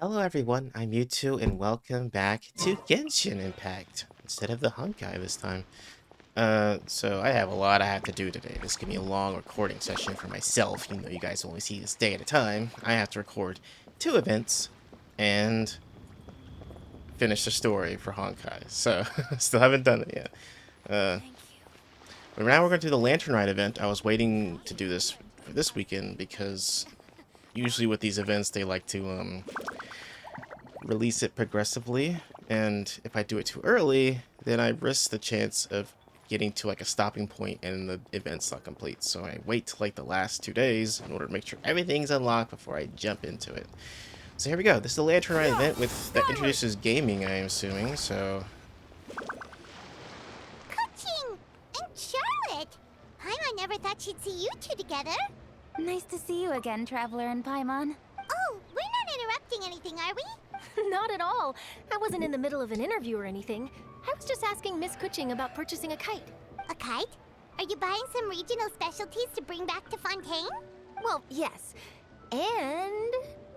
Hello everyone, I'm Mewtwo and welcome back to Genshin Impact, instead of the Honkai this time. So I have a lot I have to do today. This is going to be a long recording session for myself, even though you guys only see this day at a time. I have to record 2 events and finish the story for Honkai, so still haven't done it yet. But now we're going to do the Lantern Rite event. I was waiting to do this for this weekend because usually with these events they like to release it progressively, and if I do it too early, then I risk the chance of getting to like a stopping point and the event's not complete. So I wait till like the last 2 days in order to make sure everything's unlocked before I jump into it. So here we go. This is the Lantern Rite event that introduces gaming, I am assuming, so... Coaching! And Charlotte! Paimon never thought she'd see you two together. Nice to see you again, Traveler and Paimon. Oh, we're not interrupting anything, are we? Not at all. I wasn't in the middle of an interview or anything. I was just asking Miss Kuching about purchasing a kite. A kite? Are you buying some regional specialties to bring back to Fontaine? Well, yes. And...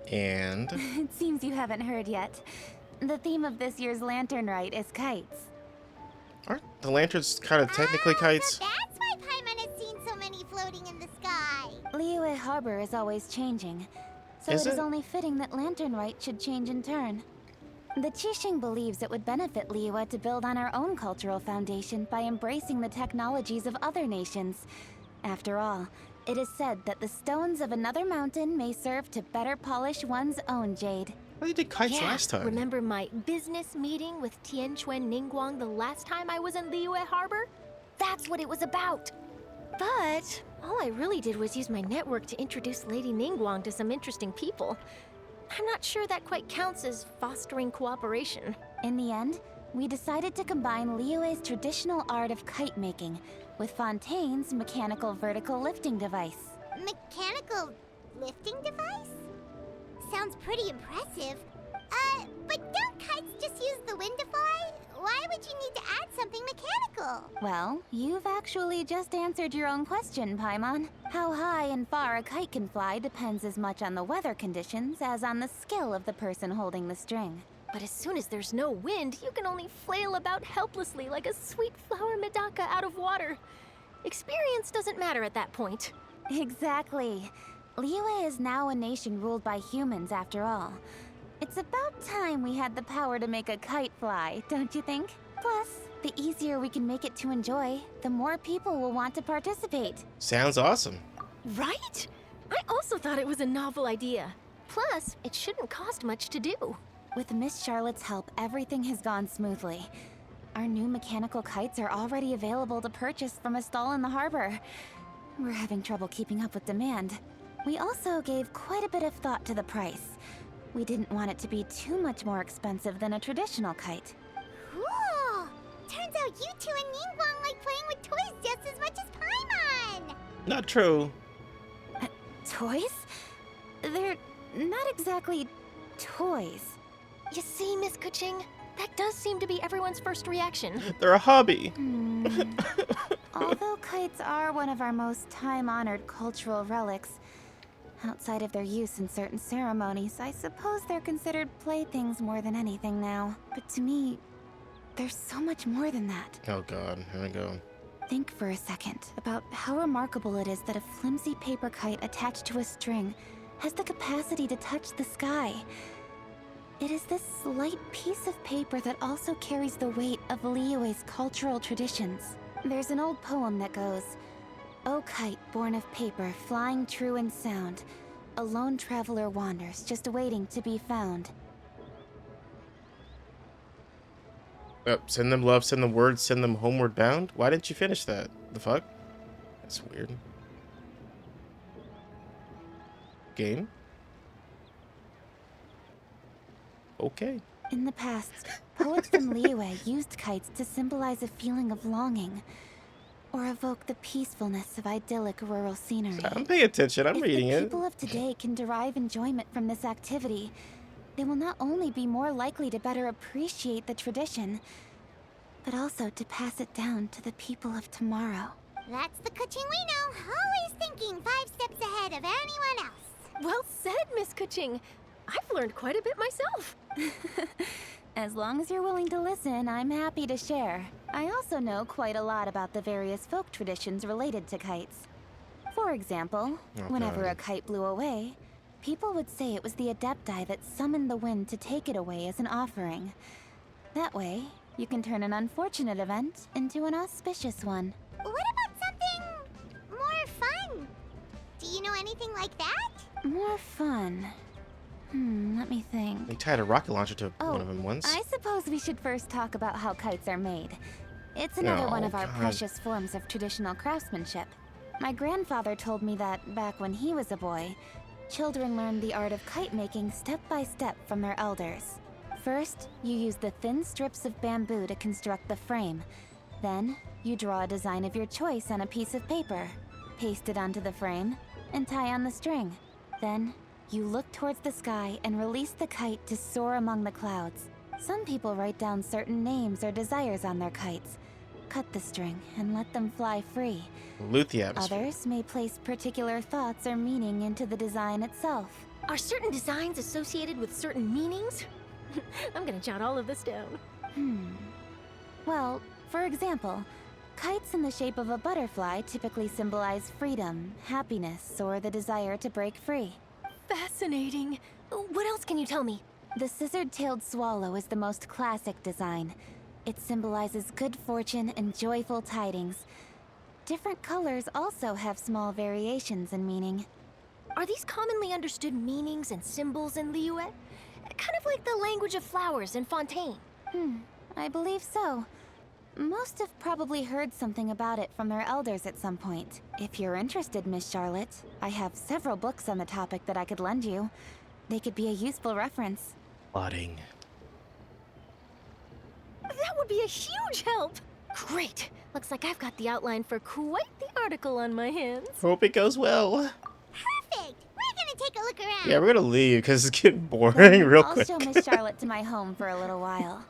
It seems you haven't heard yet. The theme of this year's Lantern Rite is kites. Aren't the lanterns kind of technically kites? So that's why Paimon has seen so many floating in the sky. Liyue Harbor is always changing, so Is it is it? only fitting that Lantern Rite should change in turn. The Qixing believes it would benefit Liyue to build on our own cultural foundation by embracing the technologies of other nations. After all, it is said that the stones of another mountain may serve to better polish one's own jade. Well, they did kites yeah, last time. remember my business meeting with Tianquan Ningguang the last time I was in Liyue Harbor? That's what it was about. But all I really did was use my network to introduce Lady Ningguang to some interesting people. I'm not sure that quite counts as fostering cooperation. In the end, we decided to combine Liyue's traditional art of kite making with Fontaine's mechanical vertical lifting device. Mechanical lifting device? Sounds pretty impressive. But don't kites just use the wind to fly? Why would you need to add something mechanical? Well, you've actually just answered your own question, Paimon. How high and far a kite can fly depends as much on the weather conditions as on the skill of the person holding the string. But as soon as there's no wind, you can only flail about helplessly like a sweet flower medaka out of water. Experience doesn't matter at that point. Exactly. Liyue is now a nation ruled by humans, after all. It's about time we had the power to make a kite fly, don't you think? Plus, the easier we can make it to enjoy, the more people will want to participate. Sounds awesome. Right? I also thought it was a novel idea. Plus, it shouldn't cost much to do. With Miss Charlotte's help, everything has gone smoothly. Our new mechanical kites are already available to purchase from a stall in the harbor. We're having trouble keeping up with demand. We also gave quite a bit of thought to the price. We didn't want it to be too much more expensive than a traditional kite. Cool! Turns out you two and Ningguang like playing with toys just as much as Paimon! Not true. Toys? They're not exactly toys. You see, Miss Kuching? That does seem to be everyone's first reaction. They're a hobby. Although kites are one of our most time-honored cultural relics, outside of their use in certain ceremonies, I suppose they're considered playthings more than anything now. But to me, there's so much more than that. Oh god, here we go. Think for a second about how remarkable it is that a flimsy paper kite attached to a string has the capacity to touch the sky. It is this slight piece of paper that also carries the weight of Liyue's cultural traditions. There's an old poem that goes, "O kite born of paper, flying true and sound, a lone traveler wanders, just waiting to be found." Send them love, send them words, send them homeward bound? Why didn't you finish that? The fuck? That's weird. Game? Okay. In the past, poets from Liyue used kites to symbolize a feeling of longing, or evoke the peacefulness of idyllic rural scenery. I'm paying attention, I'm reading If the it. people of today can derive enjoyment from this activity, they will not only be more likely to better appreciate the tradition, but also to pass it down to the people of tomorrow. That's the Kuching we know, always thinking 5 steps ahead of anyone else. Well said, Miss Kuching. I've learned quite a bit myself. As long as you're willing to listen, I'm happy to share. I also know quite a lot about the various folk traditions related to kites. For example, whenever a kite blew away, people would say it was the Adepti that summoned the wind to take it away as an offering. That way, you can turn an unfortunate event into an auspicious one. What about something more fun? Do you know anything like that? More fun. Let me think. We tied a rocket launcher to one of them once. I suppose we should first talk about how kites are made. It's another one of our precious forms of traditional craftsmanship. My grandfather told me that, back when he was a boy, children learned the art of kite making step by step from their elders. First, you use the thin strips of bamboo to construct the frame. Then, you draw a design of your choice on a piece of paper, paste it onto the frame, and tie on the string. Then, you look towards the sky and release the kite to soar among the clouds. Some people write down certain names or desires on their kites, cut the string, and let them fly free. Loot the atmosphere. Others may place particular thoughts or meaning into the design itself. Are certain designs associated with certain meanings? I'm gonna jot all of this down. Well, for example, kites in the shape of a butterfly typically symbolize freedom, happiness, or the desire to break free. Fascinating. What else can you tell me? The scissored-tailed swallow is the most classic design. It symbolizes good fortune and joyful tidings. Different colors also have small variations in meaning. Are these commonly understood meanings and symbols in Liyue? Kind of like the language of flowers in Fontaine. I believe so. Most have probably heard something about it from their elders at some point. If you're interested, Miss Charlotte, I have several books on the topic that I could lend you. They could be a useful reference. Plotting. That would be a huge help! Great! Looks like I've got the outline for quite the article on my hands. Hope it goes well. Perfect! We're gonna take a look around. Yeah, we're gonna leave because it's getting boring real quick. I'll show Miss Charlotte to my home for a little while.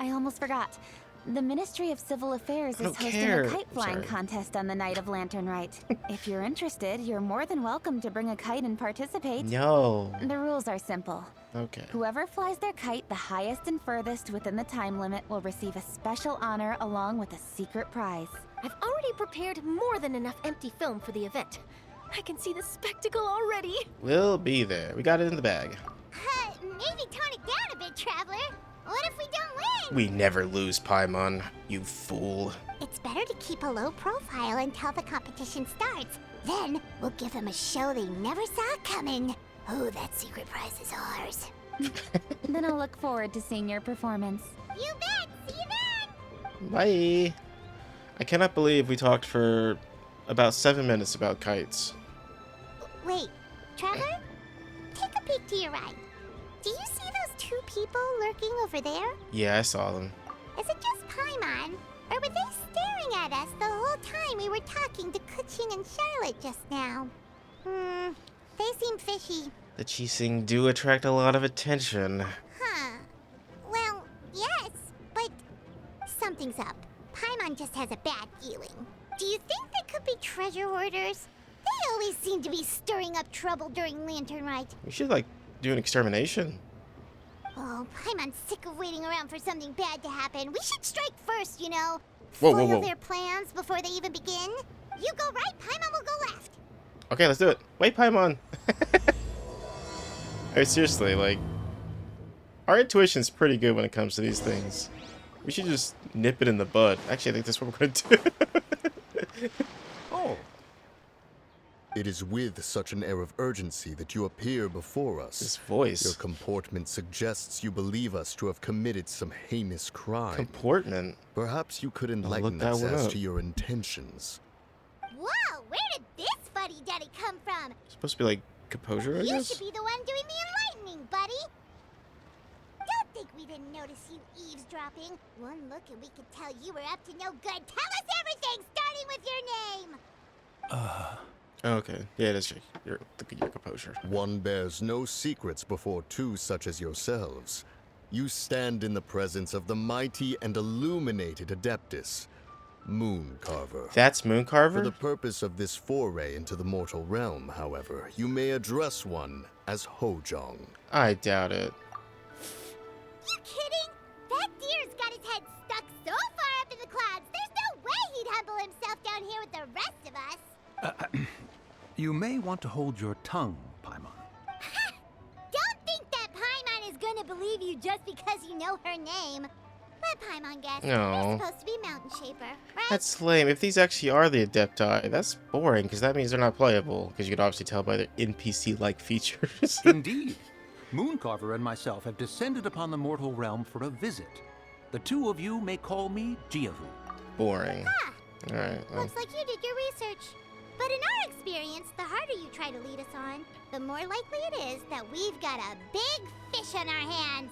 I almost forgot. The Ministry of Civil Affairs is hosting a kite flying contest on the night of Lantern Rite. If you're interested, you're more than welcome to bring a kite and participate. No. The rules are simple. Okay. Whoever flies their kite the highest and furthest within the time limit will receive a special honor along with a secret prize. I've already prepared more than enough empty film for the event. I can see the spectacle already. We'll be there. We got it in the bag. Maybe tone it down a bit, Traveler. What if we don't win? We never lose, Paimon, you fool. It's better to keep a low profile until the competition starts. Then we'll give them a show they never saw coming. Oh, that secret prize is ours. Then I'll look forward to seeing your performance. You bet! See you then! Bye. I cannot believe we talked for about 7 minutes about kites. Wait, Traveler? Take a peek to your right. Do you see those two people lurking over there? Yeah, I saw them. Is it just Paimon? Or were they staring at us the whole time we were talking to Kuching and Charlotte just now? They seem fishy. The Chising do attract a lot of attention. Huh. Well, yes, but something's up. Paimon just has a bad feeling. Do you think they could be treasure hoarders? They always seem to be stirring up trouble during Lantern Rite. We should, like, do an extermination. Oh, Paimon's sick of waiting around for something bad to happen. We should strike first, you know. Whoa, Foil their plans before they even begin. You go right, Paimon will go left. Okay, let's do it. Wait, Paimon. Alright, seriously, like, our intuition's pretty good when it comes to these things. We should just nip it in the bud. Actually, I think that's what we're gonna do. Oh. It is with such an air of urgency that you appear before us. This voice. Your comportment suggests you believe us to have committed some heinous crime. Comportment? Perhaps you could enlighten us as to your intentions. Whoa, where did this fuddy-duddy come from? Supposed to be like composure, I You guess? should be the one doing the enlightening, buddy. Don't think we didn't notice you eavesdropping. One look and we could tell you were up to no good. Tell us everything, starting with your name. Okay. Yeah, it is your composure. One bears no secrets before two such as yourselves. You stand in the presence of the mighty and illuminated Adeptus, Mooncarver. That's For Mooncarver? the purpose of this foray into the mortal realm, however, you may address one as Hojong. I doubt it. You kidding? That deer's got his head stuck so far up in the clouds, there's no way he'd humble himself down here with the rest of us. You may want to hold your tongue, Paimon. Don't think that Paimon is gonna believe you just because you know her name. Let Paimon guess. No. You're supposed to be Mountain Shaper, right? That's lame. If these actually are the Adepti, that's boring, because that means they're not playable, because you could obviously tell by their NPC-like features. Indeed. Mooncarver and myself have descended upon the mortal realm for a visit. The two of you may call me Jiahu. Boring. Ah, Alright, well, looks like you did your research. But in our experience, the harder you try to lead us on, the more likely it is that we've got a big fish on our hands.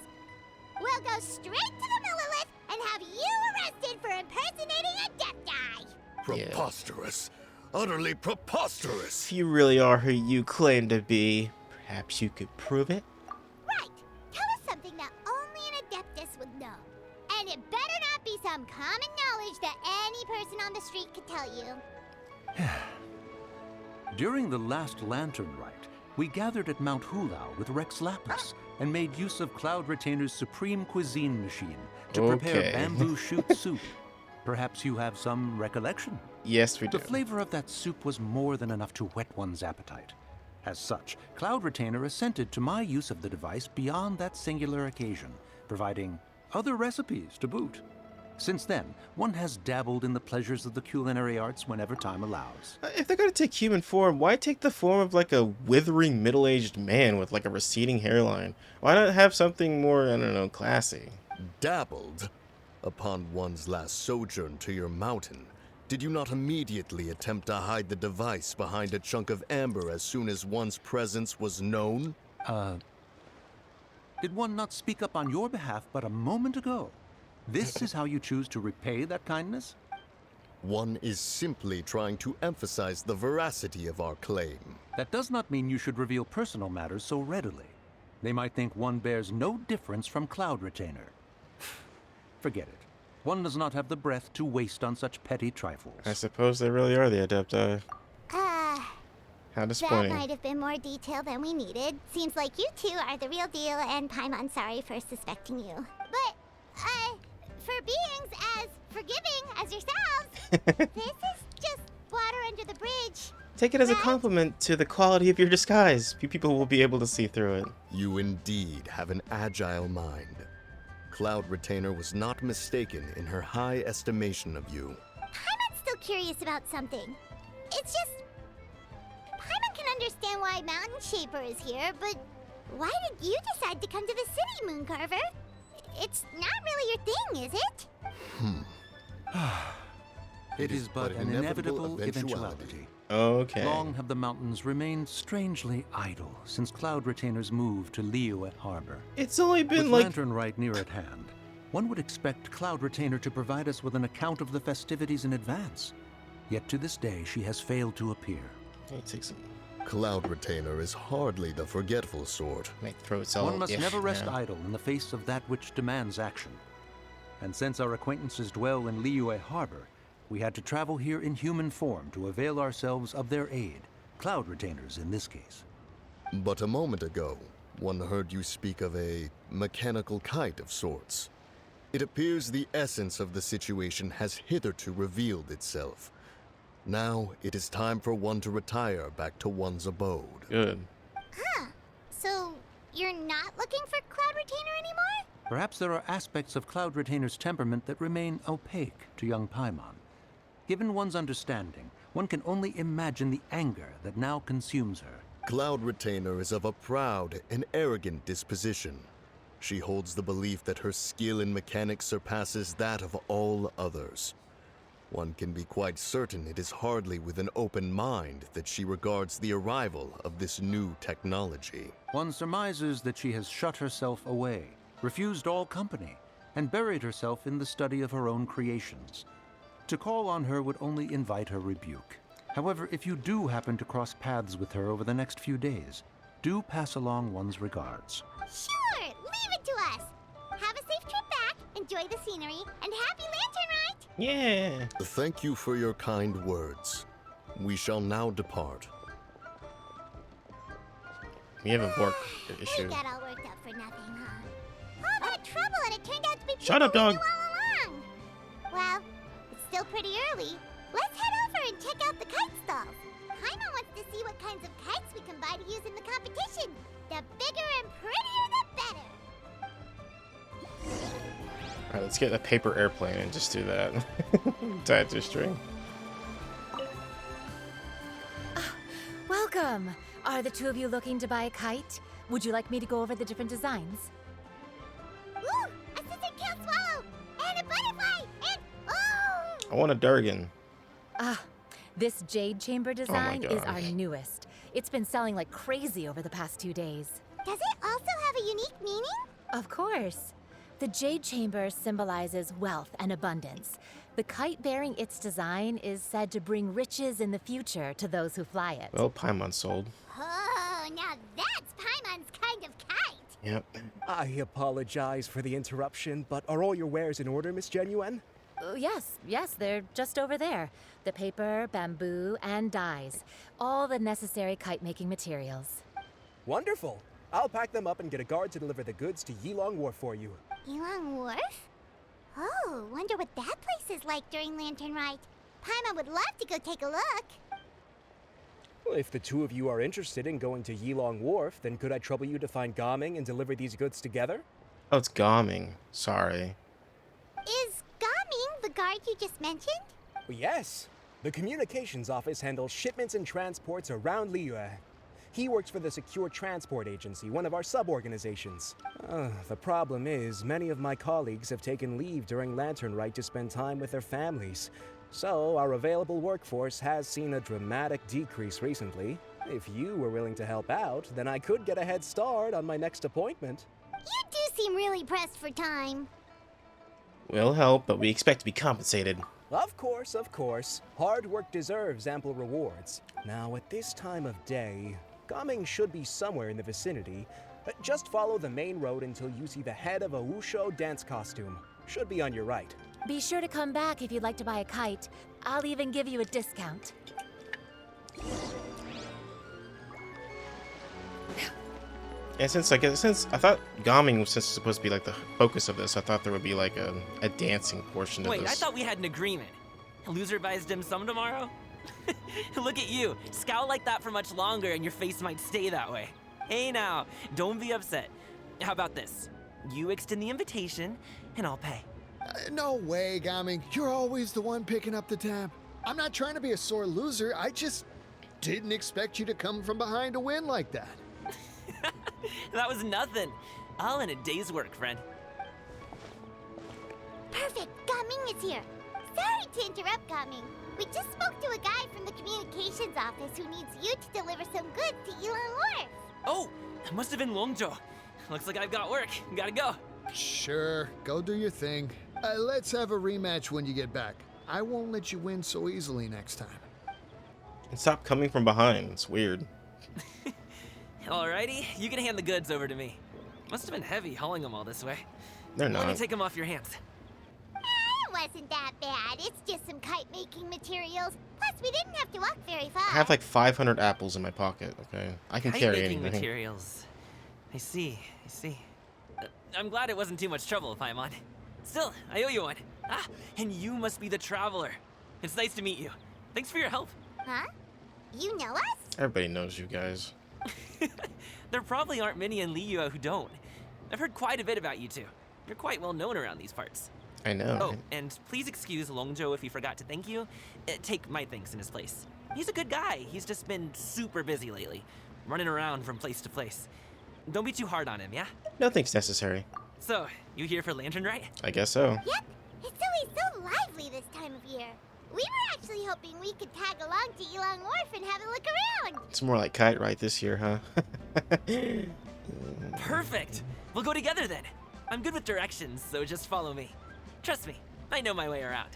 We'll go straight to the Millilith and have you arrested for impersonating a Adepti. Preposterous. Utterly preposterous. if you really are who you claim to be, perhaps you could prove it? Right. Tell us something that only an Adeptus would know. And it better not be some common knowledge that any person on the street could tell you. During the last Lantern Rite, we gathered at Mount Hulao with Rex Lapis and made use of Cloud Retainer's supreme cuisine machine to prepare Okay. bamboo shoot soup. Perhaps you have some recollection? Yes, we do. The flavor of that soup was more than enough to whet one's appetite. As such, Cloud Retainer assented to my use of the device beyond that singular occasion, providing other recipes to boot. Since then, one has dabbled in the pleasures of the culinary arts whenever time allows. If they're gonna take human form, why take the form of like a withering middle-aged man with like a receding hairline? Why not have something more, I don't know, classy? Dabbled? Upon one's last sojourn to your mountain, did you not immediately attempt to hide the device behind a chunk of amber as soon as one's presence was known? Did one not speak up on your behalf but a moment ago? This is how you choose to repay that kindness? One is simply trying to emphasize the veracity of our claim. That does not mean you should reveal personal matters so readily. They might think one bears no difference from Cloud Retainer. Forget it. One does not have the breath to waste on such petty trifles. I suppose they really are the Adepti. How That disappointing. might have been more detail than we needed. Seems like you two are the real deal, and Paimon sorry for suspecting you. But, for beings as forgiving as yourselves, this is just water under the bridge. Take it as a Right? compliment to the quality of your disguise. Few people will be able to see through it. You indeed have an agile mind. Cloud Retainer was not mistaken in her high estimation of you. Paimon's still curious about something. It's just... Paimon can understand why Mountain Shaper is here, but why did you decide to come to the city, Mooncarver? It's not really your thing, is it? It is but an inevitable eventuality. Okay. Long have the mountains remained strangely idle since Cloud Retainer's move to Liyue Harbor. It's only With been like... Lantern Rite near at hand, one would expect Cloud Retainer to provide us with an account of the festivities in advance. Yet to this day, she has failed to appear. Let me take some... Cloud Retainer is hardly the forgetful sort. Make throw itself. One must yeah, never rest yeah. idle in the face of that which demands action. And since our acquaintances dwell in Liyue Harbor, we had to travel here in human form to avail ourselves of their aid, Cloud Retainers in this case. But a moment ago, one heard you speak of a mechanical kite of sorts. It appears the essence of the situation has hitherto revealed itself. Now it is time for one to retire back to one's abode. Good. So, you're not looking for Cloud Retainer anymore? Perhaps there are aspects of Cloud Retainer's temperament that remain opaque to young Paimon. Given one's understanding, one can only imagine the anger that now consumes her. Cloud Retainer is of a proud and arrogant disposition. She holds the belief that her skill in mechanics surpasses that of all others. One can be quite certain it is hardly with an open mind that she regards the arrival of this new technology. One surmises that she has shut herself away, refused all company, and buried herself in the study of her own creations. To call on her would only invite her rebuke. However, if you do happen to cross paths with her over the next few days, do pass along one's regards. Sure, leave it to us. Have a safe trip back, enjoy the scenery, and happy Lantern Rite! Yeah. Thank you for your kind words. We shall now depart. We have a work We issue. got all worked up for nothing, huh? All that trouble and it turned out to be Shut people up, we dog. knew all along. Well, it's still pretty early. Let's head over and check out the kite stalls. Paimon wants to see what kinds of kites we can buy to use in the competition. The bigger and prettier, the better. Alright, let's get a paper airplane and just do that. Tie it to a string. Welcome! Are the two of you looking to buy a kite? Would you like me to go over the different designs? Ooh, a scissor-kill swallow! And a butterfly! And, oh! I want a Durgan. This jade chamber design is our gosh. newest. It's been selling like crazy over the past 2 days. Does it also have a unique meaning? Of course. The jade chamber symbolizes wealth and abundance. The kite bearing its design is said to bring riches in the future to those who fly it. Well, Paimon sold. Oh, now that's Paimon's kind of kite. Yep. I apologize for the interruption, but are all your wares in order, Miss Genuine? Yes, they're just over there. The paper, bamboo, and dyes. All the necessary kite-making materials. Wonderful. I'll pack them up and get a guard to deliver the goods to Yilong Wharf for you. Yilong Wharf? Oh, wonder what that place is like during Lantern Rite. Paimon would love to go take a look. Well, if the two of you are interested in going to Yilong Wharf, then could I trouble you to find Gaming and deliver these goods together? Oh, it's Gaming. Sorry. Is Gaming the guard you just mentioned? Well, yes. The communications office handles shipments and transports around Liyue. He works for the Secure Transport Agency, one of our sub-organizations. The problem is, many of my colleagues have taken leave during Lantern Rite to spend time with their families. So, our available workforce has seen a dramatic decrease recently. If you were willing to help out, then I could get a head start on my next appointment. You do seem really pressed for time. We'll help, but we expect to be compensated. Of course. Hard work deserves ample rewards. Now, at this time of day, Gaming should be somewhere in the vicinity. Just follow the main road until you see the head of a Wushou dance costume. Should be on your right. Be sure to come back if you'd like to buy a kite. I'll even give you a discount. And since I thought Gaming was supposed to be like the focus of this, I thought there would be like a dancing portion of Wait, this. I thought we had an agreement. A loser buys dim sum tomorrow? Look at you. Scowl like that for much longer and your face might stay that way. Hey now, don't be upset. How about this? You extend the invitation and I'll pay. No way, Gaming. You're always the one picking up the tab. I'm not trying to be a sore loser. I just didn't expect you to come from behind to win like that. That was nothing. All in a day's work, friend. Perfect, Gaming is here. Sorry to interrupt, Gaming. We just spoke to a guy from the communications office who needs you to deliver some goods to Yilong Wharf. Oh, it must have been Longzhou. Looks like I've got work. Gotta go. Sure, go do your thing. Let's have a rematch when you get back. I won't let you win so easily next time. And stop coming from behind. It's weird. Alrighty, you can hand the goods over to me. Must have been heavy hauling them all this way. They're Let me not. take them off your hands. It wasn't that bad. It's just some kite-making materials. Plus, we didn't have to walk very far. I have like 500 apples in my pocket. Okay, I can carry Kite-making anything. materials. I see. I'm glad it wasn't too much trouble, Paimon. Still, I owe you one. And you must be the traveler. It's nice to meet you. Thanks for your help. Huh? You know us? Everybody knows you guys. There probably aren't many in Liyue who don't. I've heard quite a bit about you two. You're quite well known around these parts. I know. Oh, and please excuse Longzhou if he forgot to thank you. Take my thanks in his place. He's a good guy. He's just been super busy lately, running around from place to place. Don't be too hard on him, yeah? Nothing's necessary. So, you here for Lantern Rite? I guess so. Yep. It's always so lively this time of year. We were actually hoping we could tag along to Yilong Wharf and have a look around. It's more like Kite Rite this year, huh? Perfect! We'll go together then. I'm good with directions, so just follow me. Trust me, I know my way around.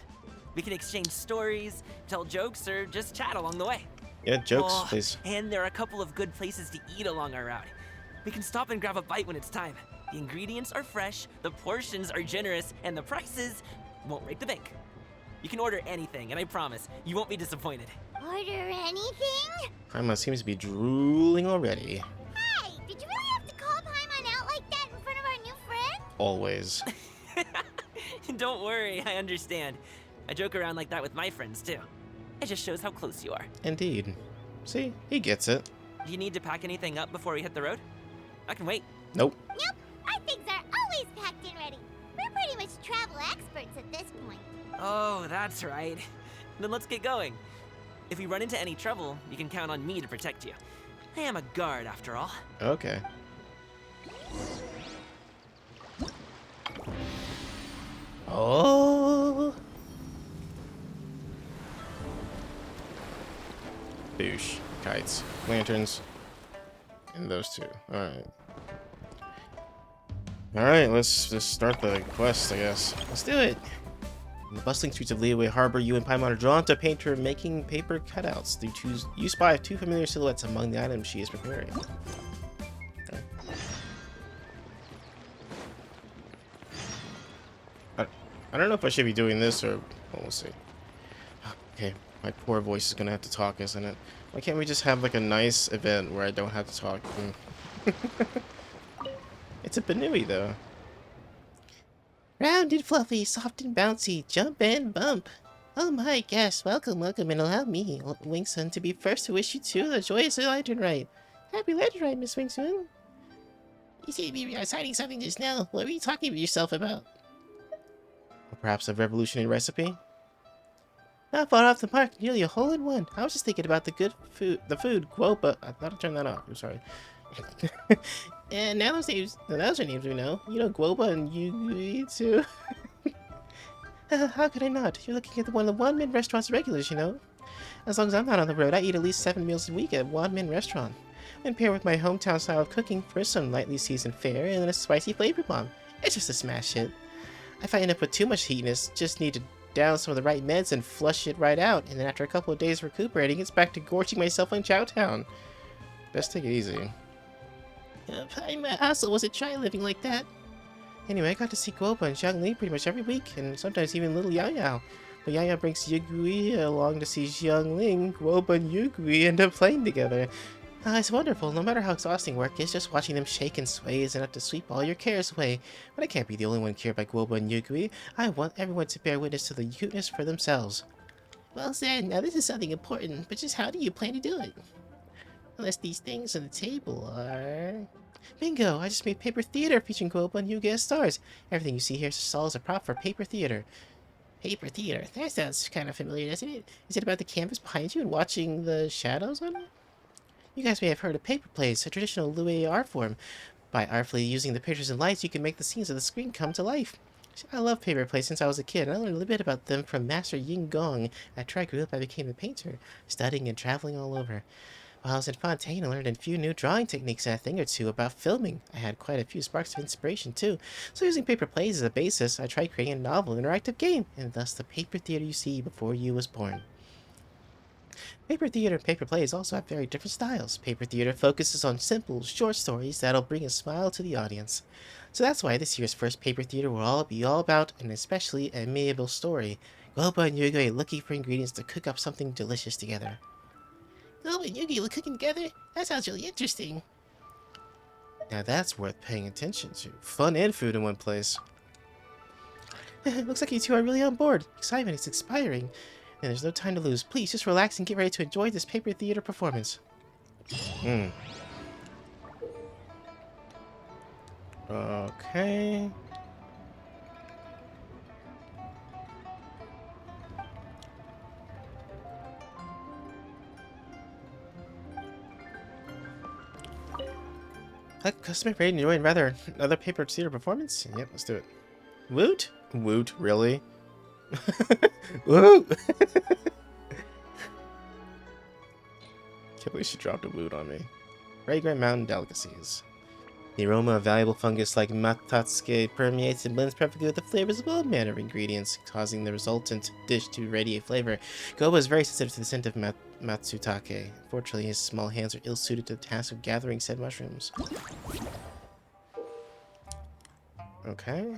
We can exchange stories, tell jokes, or just chat along the way. Yeah, jokes, Oh, please. and there are a couple of good places to eat along our route. We can stop and grab a bite when it's time. The ingredients are fresh, the portions are generous, and the prices won't break the bank. You can order anything, and I promise, you won't be disappointed. Order anything? Paimon seems to be drooling already. Hey, always. Don't worry, I understand. I joke around like that with my friends too. It just shows how close you are. Indeed. See, he gets it. Do you need to pack anything up before we hit the road? I can wait. Nope. Nope, our things are always packed and ready. We're pretty much travel experts at this point. Oh, that's right. Then let's get going. If we run into any trouble, you can count on me to protect you. I am a guard, after all. Okay. Oh. Boosh. Kites. Lanterns. And those two. Alright. Alright, let's just start the quest, I guess. Let's do it! In the bustling streets of Liyue Harbor, you and Paimon are drawn to a painter making paper cutouts. You spy two familiar silhouettes among the items she is preparing. Okay. I don't know if I should be doing this or... Well, we'll see. Okay, my poor voice is gonna have to talk, isn't it? Why can't we just have like a nice event where I don't have to talk? It's a Banui, though. Round and fluffy, soft and bouncy, jump and bump. Oh my gosh, welcome, and allow me, Wingsun, to be first to wish you two the joyous Lantern Rite. Happy Lantern Rite, Miss Wingsun. You seem to be reciting something just now. What were you talking to yourself about? Or perhaps a revolutionary recipe? Not far off the mark, nearly a hole in one. I was just thinking about the food, Guoba. I thought I'd turn that off. I'm sorry. And now those are names we know. You know Guoba and Yugui too. How could I not? You're looking at one of the one-man restaurant's regulars, you know. As long as I'm not on the road, I eat at least 7 meals a week at one-man restaurant. When paired with my hometown style of cooking, first some lightly seasoned fare, and then a spicy flavor bomb. It's just a smash hit. If I end up with too much heatness, just need to down some of the right meds and flush it right out, and then after a couple of days recuperating, it's back to gorging myself on Chowtown. Best take it easy. I also wasn't try living like that. Anyway, I got to see Guoba and Xiangli pretty much every week, and sometimes even little Yao Yao. But Yao Yao brings Yugui along to see Xiangling. Guoba and Yugui end up playing together. It's wonderful. No matter how exhausting work is, just watching them shake and sway is enough to sweep all your cares away. But I can't be the only one cared by Guoba and Yugui. I want everyone to bear witness to the cuteness for themselves. Well said. Now this is something important, but just how do you plan to do it? Unless these things on the table are... Bingo! I just made paper theater featuring Guoba and Yugui as stars. Everything you see here is a prop for paper theater. Paper theater? That sounds kind of familiar, doesn't it? Is it about the canvas behind you and watching the shadows on it? You guys may have heard of paper plays, a traditional Liyue art form. By artfully using the pictures and lights, you can make the scenes of the screen come to life. I love paper plays since I was a kid, and I learned a little bit about them from Master Ying Gong. After I grew up, I became a painter, studying and traveling all over. While I was in Fontaine, I learned a few new drawing techniques and a thing or two about filming. I had quite a few sparks of inspiration, too. So using paper plays as a basis, I tried creating a novel interactive game, and thus the paper theater you see before you was born. Paper theater and paper plays also have very different styles. Paper theater focuses on simple, short stories that'll bring a smile to the audience. So that's why this year's first paper theater will be all about an especially amiable story. Guoba and Yugui are looking for ingredients to cook up something delicious together. Guoba and Yugui are cooking together? That sounds really interesting. Now that's worth paying attention to. Fun and food in one place. Looks like you two are really on board. Excitement is expiring. And there's no time to lose. Please, just relax and get ready to enjoy this paper theater performance. Okay. Customer ready to enjoy another paper theater performance? Yep, let's do it. Woot? Woot, really? Woo! Can't believe she dropped a woot on me. Fragrant mountain delicacies. The aroma of valuable fungus like matatsuke permeates and blends perfectly with the flavors of all manner of ingredients, causing the resultant dish to radiate flavor. Guoba is very sensitive to the scent of matsutake. Fortunately, his small hands are ill-suited to the task of gathering said mushrooms. Okay.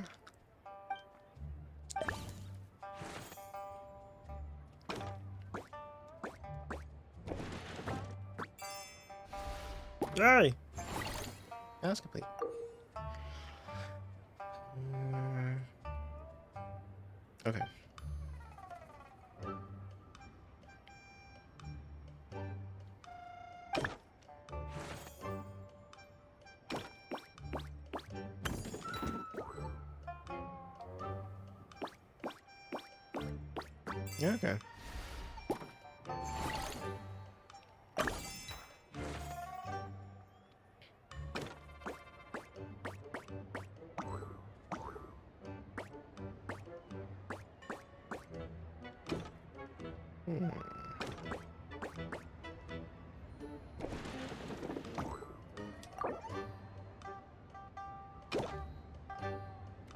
Die! That was complete. Okay. Yeah, okay. Hmm.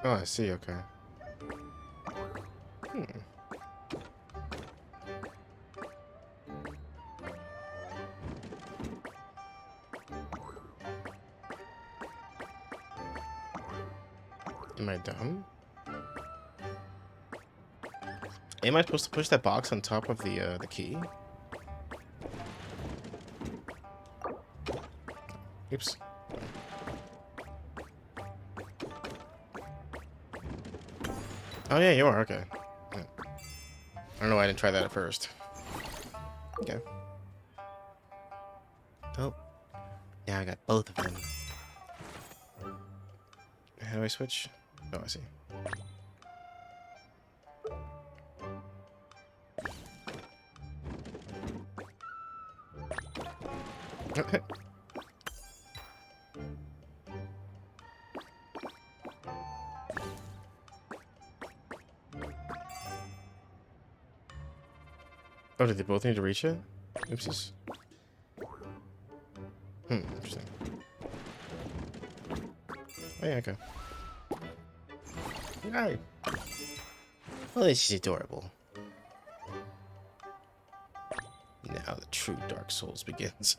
Oh, I see, okay. Hmm. Am I dumb? Am I supposed to push that box on top of the key? Oops. Oh yeah, you are, okay. Yeah. I don't know why I didn't try that at first. Okay. Oh. Now I got both of them. How do I switch? Oh, I see. Okay. Oh, did they both need to reach it? Oopsies. Interesting. Oh, yeah, okay. Hi. Oh, this is adorable. Now the true Dark Souls begins.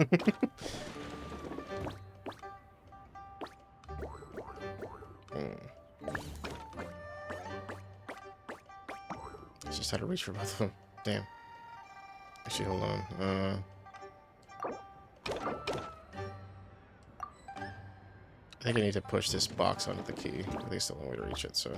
It's just how to reach for both of them. Damn. Actually, hold on. I think I need to push this box onto the key. At least the only way to reach it, so.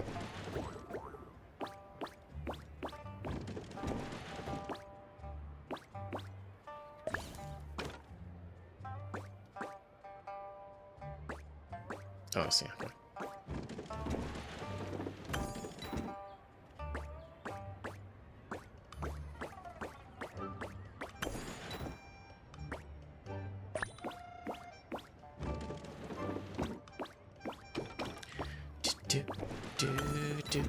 Oh, I see. Okay. Do.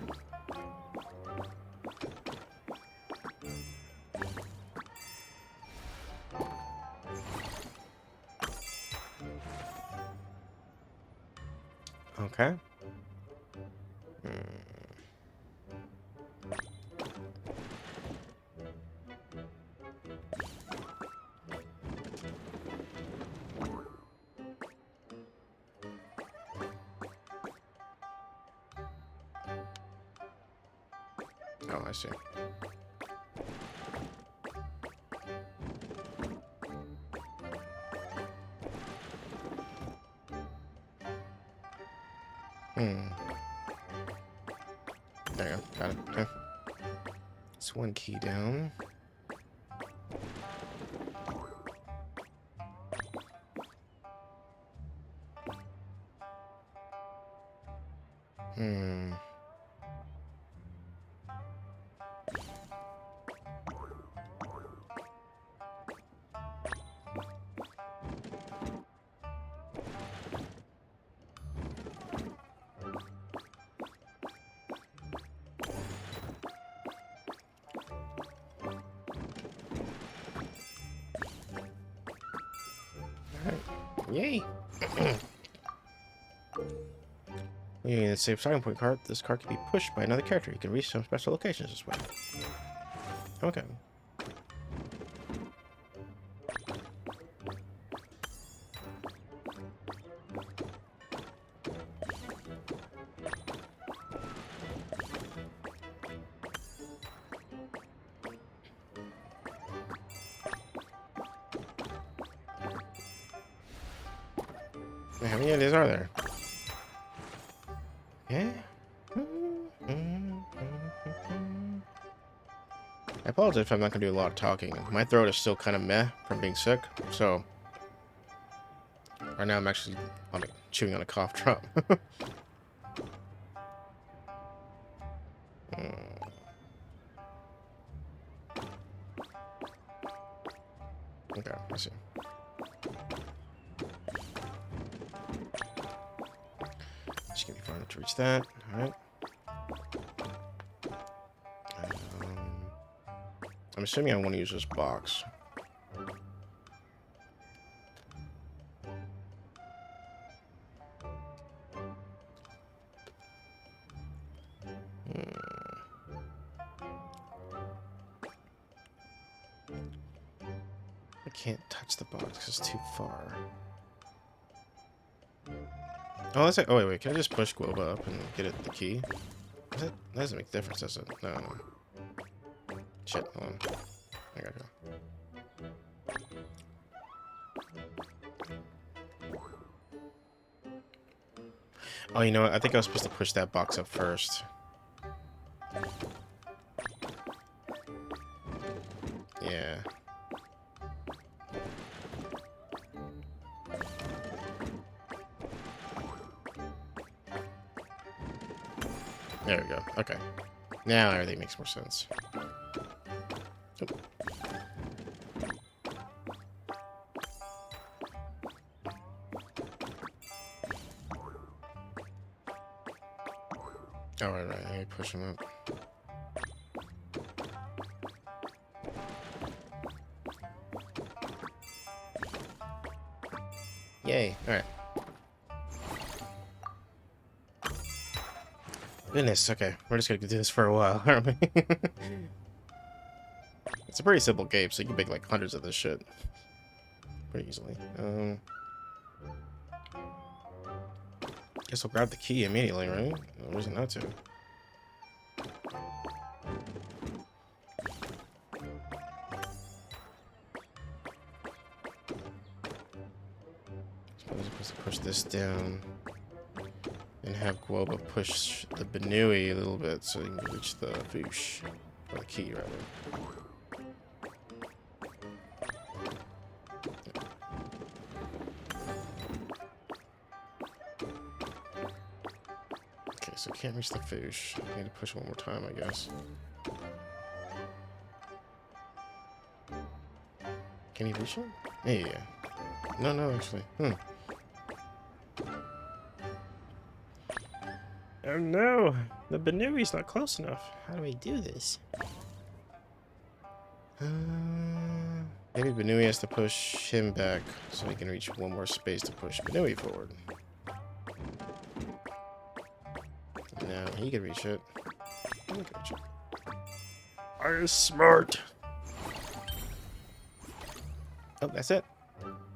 Okay. Oh, I see. There you go. Got it. Okay. It's one key down. Yay! When you need a safe starting point card, this card can be pushed by another character. You can reach some special locations this way. Okay. How many of these are there? Yeah. I apologize if I'm not going to do a lot of talking. My throat is still kind of meh from being sick, so... Right now I'm actually chewing on a cough drop. Okay, I see. Just gonna be far enough to reach that. Alright. I'm assuming I want to use this box. I can't touch the box because it's too far. Oh, that's like, oh wait, can I just push Glede up and get it the key? That doesn't make a difference, does it? No. Shit, hold on. I gotta go. Oh, you know what? I think I was supposed to push that box up first. Yeah. There we go. Okay. Now everything makes more sense. Oop. Oh, right. Let me push him up. Yay. Alright. Goodness, okay. We're just gonna do this for a while, aren't we? It's a pretty simple game, so you can make like hundreds of this shit. Pretty easily. Guess I'll grab the key immediately, right? No reason not to. Suppose I'm supposed to push this down. And have Glede push the Benui a little bit so you can reach the Wushou. Or the key, rather. Okay, so can't reach the Wushou. I need to push one more time, I guess. Can he reach it? Yeah. No, actually. Oh no! The Benui's not close enough. How do we do this? Maybe Benui has to push him back so he can reach one more space to push Benui forward. Now he can reach it. He can reach it. I'm smart! Oh, that's it.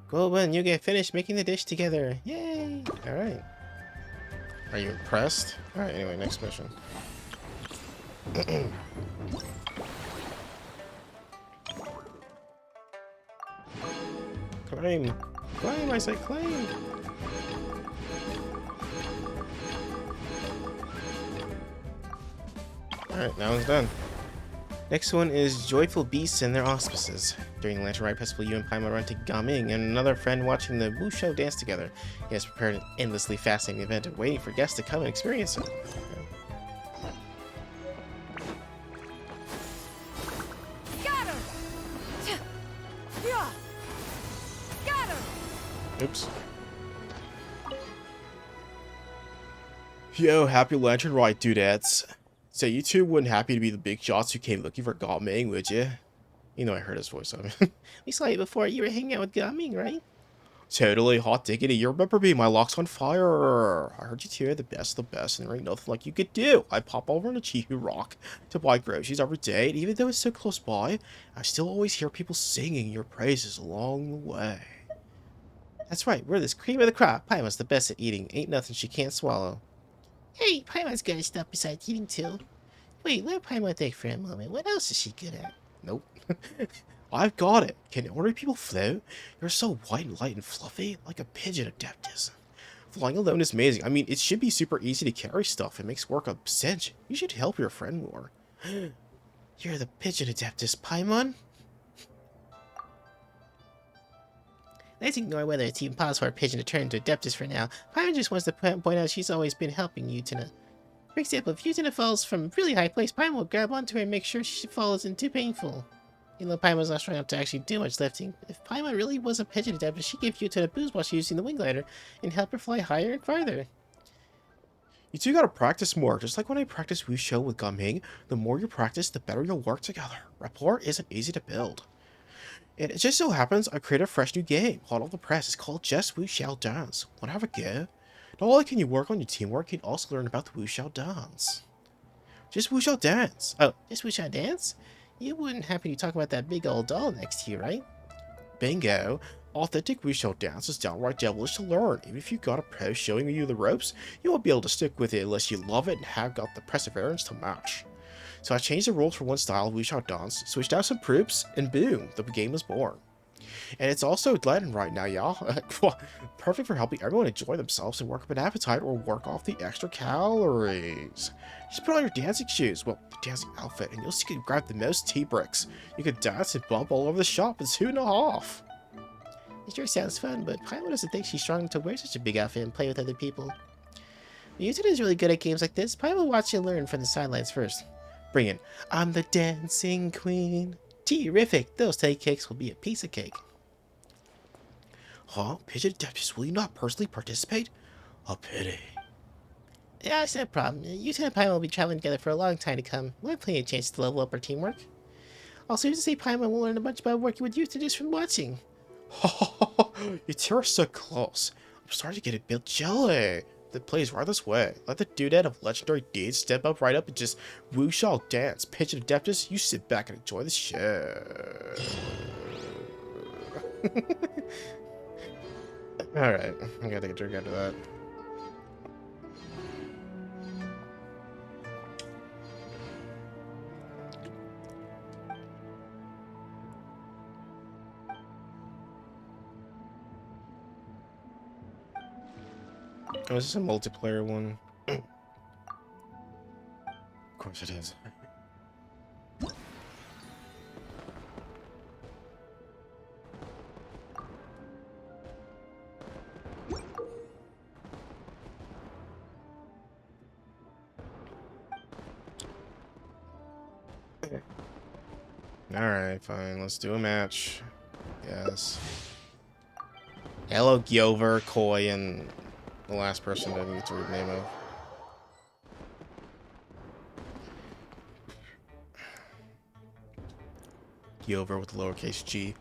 Glede and you get finished making the dish together. Yay! Alright. Are you impressed? Alright, anyway, next mission. Climb! Climb, I say climb! Alright, that one's done. Next one is Joyful Beasts and their Auspices. During the Lantern Rite Festival, you and Paimon run to Gaming and another friend watching the Wushou dance together. He has prepared an endlessly fascinating event and waiting for guests to come and experience it. Oops. Yo, happy Lantern Rite, dudettes. So you two wouldn't happy to be the big shots who came looking for Gaming, would you? You know I heard his voice on it. We saw you before. You were hanging out with Gaming, right? Totally, hot diggity. You remember me? My lock's on fire. I heard you two are the best, and there ain't nothing like you could do. I pop over to Chihu Rock to buy groceries every day, and even though it's so close by, I still always hear people singing your praises along the way. That's right, we're this cream of the crop. Paimon's the best at eating. Ain't nothing she can't swallow. Hey, Paimon's good at stuff besides eating too. Wait, let Paimon think for a moment. What else is she good at? Nope. I've got it. Can ordinary people float? You're so white and light and fluffy, like a pigeon adeptus. Flying alone is amazing. I mean, it should be super easy to carry stuff. It makes work a cinch. You should help your friend more. You're the Pigeon Adeptus, Paimon? Let's ignore whether it's even possible for a pigeon to turn into Adeptus for now. Paimon just wants to point out she's always been helping Utena. For example, if Utena falls from a really high place, Paimon will grab onto her and make sure she falls isn't too painful. Even though Paimon's not strong enough to actually do much lifting, if Paimon really was a pigeon Adeptus, she'd give Utena a boost while she's using the wing glider and help her fly higher and farther. You two gotta practice more. Just like when I practice Wushou with Gaming, the more you practice, the better you'll work together. Rapport isn't easy to build. And it just so happens I created a fresh new game, hot off the press. It's called Just Wushou Dance. Wanna have a go? Not only can you work on your teamwork, you can also learn about the Wushou Dance. Just Wushou Dance. Oh, just Wushou Dance? You wouldn't happen to talk about that big old doll next to you, right? Bingo! Authentic Wushou Dance is downright devilish to learn. Even if you got a pro showing you the ropes, you won't be able to stick with it unless you love it and have got the perseverance to match. So I changed the rules for one style of Wushou Dance, switched out some proofs, and boom, the game was born. And it's also Lantern Rite now, y'all. Perfect for helping everyone enjoy themselves and work up an appetite or work off the extra calories. Just put on your dancing shoes, well, your dancing outfit, and you'll see you can grab the most tea bricks. You can dance and bump all over the shop in 2.5. It sure sounds fun, but Paimon doesn't think she's strong enough to wear such a big outfit and play with other people. Utena is really good at games like this. Paimon will watch and learn from the sidelines first. Bring in, I'm the dancing queen. Terrific! Those tea cakes will be a piece of cake. Huh? Pigeon Adeptus, will you not personally participate? A pity. Yeah, it's no problem. Utena and Paimon will be traveling together for a long time to come. We'll have plenty of chances to level up our teamwork. Also, to say Paimon will learn a bunch about working with Utena just from watching. You're so close. I'm starting to get a bit jelly. That plays right this way. Let the doodad of legendary deeds step up right up and just Wushou Dance. Pigeon Adeptus, you sit back and enjoy the show. Alright, I gotta take a drink after that. Oh, is this a multiplayer one? Of course it is. Alright, fine. Let's do a match. Yes. Hello, Gyover, Koi, and the last person that I didn't get to read the name of. Gyover with the lowercase g.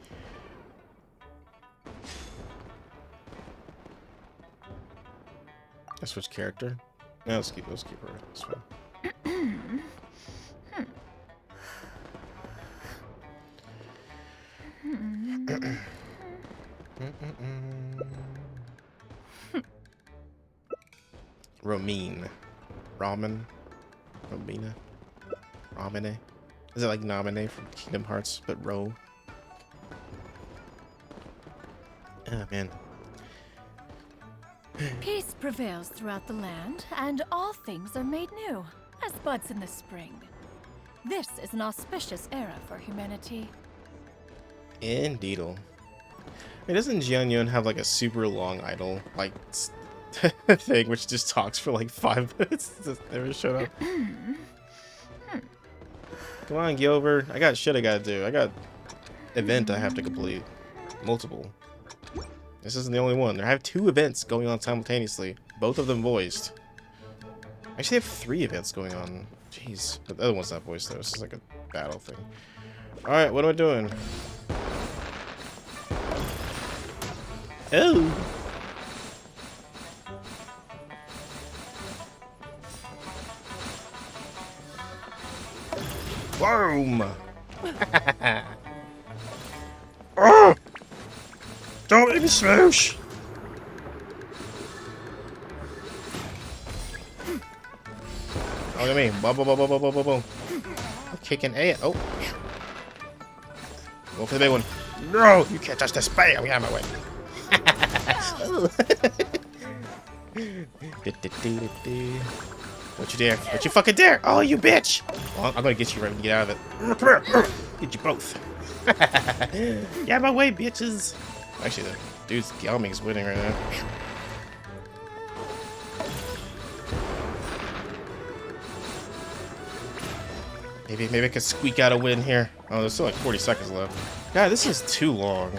I switch character. No, let's keep her. This one. Romine. Ramen. Romina. Ramine. Is it like Nominee from Kingdom Hearts, but Ro? Oh, man. Peace prevails throughout the land, and all things are made new, as buds in the spring. This is an auspicious era for humanity. Indeedle. Wait, doesn't Jianyun have like a super long idol, like, thing which just talks for like 5 minutes? Just never showed up. Come on, Gyover. I got shit I gotta do. I got event I have to complete. Multiple. This isn't the only one. I have 2 events going on simultaneously. Both of them voiced. I actually have 3 events going on. Jeez. But the other one's not voiced though. This is like a battle thing. Alright, what am I doing? Oh! Boom! Oh! Don't make me smoosh! Look at me. Boom, boom, boom, boom, boom, boom, boom. I'm kicking A. Oh. Go for the big one. No! You can't touch this. Bam! Get out of my way. Don't you dare. Don't you fucking dare. Oh, you bitch. Well, I'm gonna get you right when you get out of it. Come here. Get you both. Get out of my way, bitches. Actually, the dude's Gelming's winning right now. Maybe I could squeak out a win here. Oh, there's still like 40 seconds left. God, this is too long.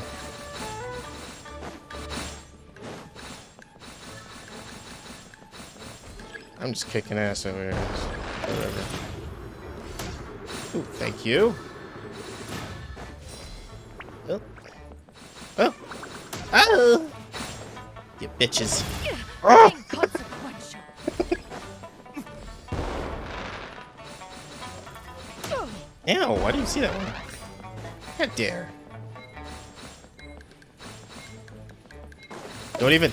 I'm just kicking ass over here. Whatever. Ooh, thank you. Oh. Oh. Oh. You bitches. Oh. Ew, why do you see that one? How dare. Don't even,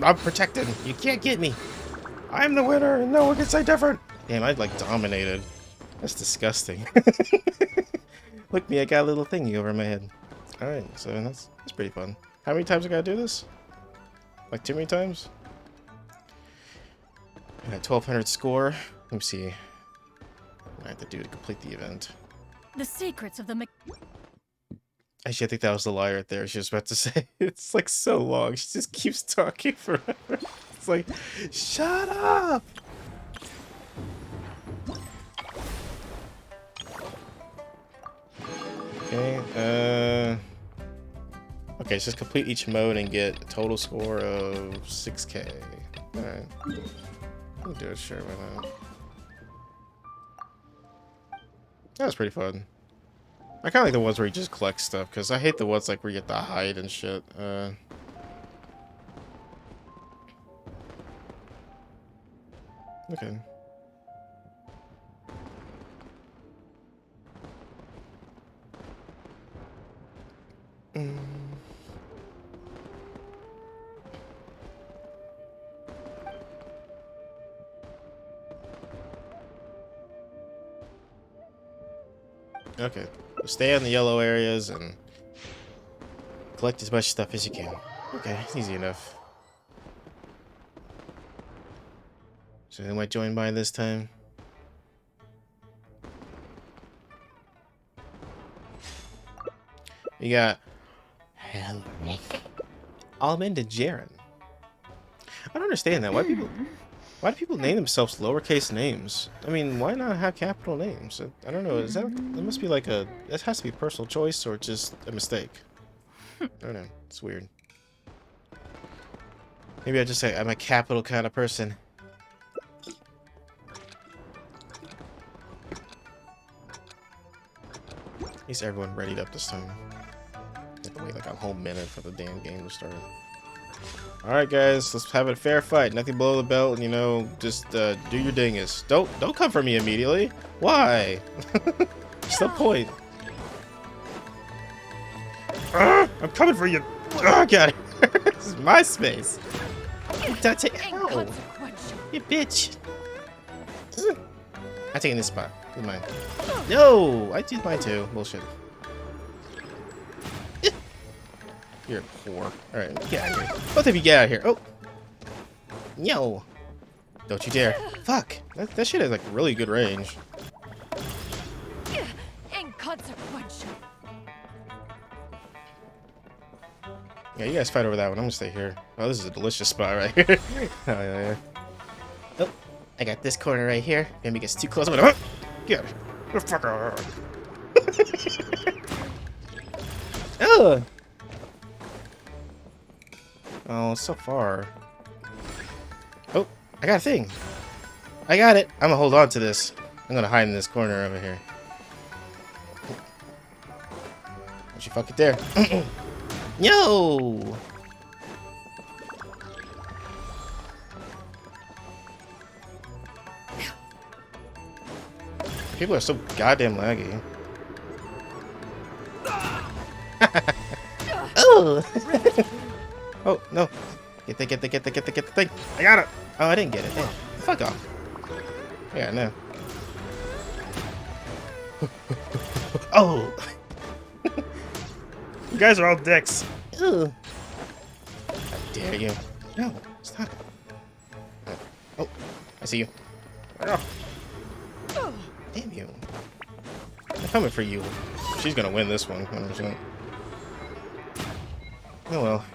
I'm protected. You can't get me. I'm the winner, and no one can say different. Damn, I like dominated. That's disgusting. Look me, I got a little thingy over my head. Alright, so that's pretty fun. How many times I gotta do this? Like too many times? I got 1200 score. Let me see what I have to do to complete the event. The secrets of the Actually, I think that was the lie right there. She was about to say it's like so long. She just keeps talking forever. It's like, shut up! Okay, okay, so just complete each mode and get a total score of 6K. Alright. I'll do it, sure, why not? That was pretty fun. I kinda like the ones where you just collect stuff, because I hate the ones like where you get the hide and shit. Okay. Okay. So stay in the yellow areas and collect as much stuff as you can. Okay, easy enough. So who might join by this time? You got Almond and Jaren. I don't understand that. Why do people name themselves lowercase names? I mean, why not have capital names? I don't know. Is that must be like a that has to be a personal choice or just a mistake? I don't know. It's weird. Maybe I just say I'm a capital kind of person. At least everyone readied up this time. Have to wait like a whole minute for the damn game to start. Alright guys, let's have a fair fight. Nothing below the belt, and you know, just do your dingus. Don't come for me immediately. Why? What's the point? I'm coming for you. Oh god. This is my space. Don't take ow. You bitch. I'm taking this spot. It's mine. No! I did mine too. Bullshit. You're a whore. Alright, get out of here. Both of you get out of here. Oh! No! Don't you dare. Fuck! That shit has like really good range. inconsequential. Yeah, you guys fight over that one. I'm gonna stay here. Oh, this is a delicious spot right here. Oh, yeah. Oh, I got this corner right here. If it gets too close, I'm gonna... Get out of here. The fuck out. Ugh! Oh, so far. Oh, I got a thing. I got it. I'm gonna hold on to this. I'm gonna hide in this corner over here. Don't you fuck it there. No! People are so goddamn laggy. Oh! Oh, no. Get the thing. I got it. Oh, I didn't get it. Damn. Fuck off. Yeah, no. Oh! You guys are all dicks. Ugh. How dare you? No, stop. Oh, I see you. Damn you. I'm coming for you. She's gonna win this one, 100%. Oh well.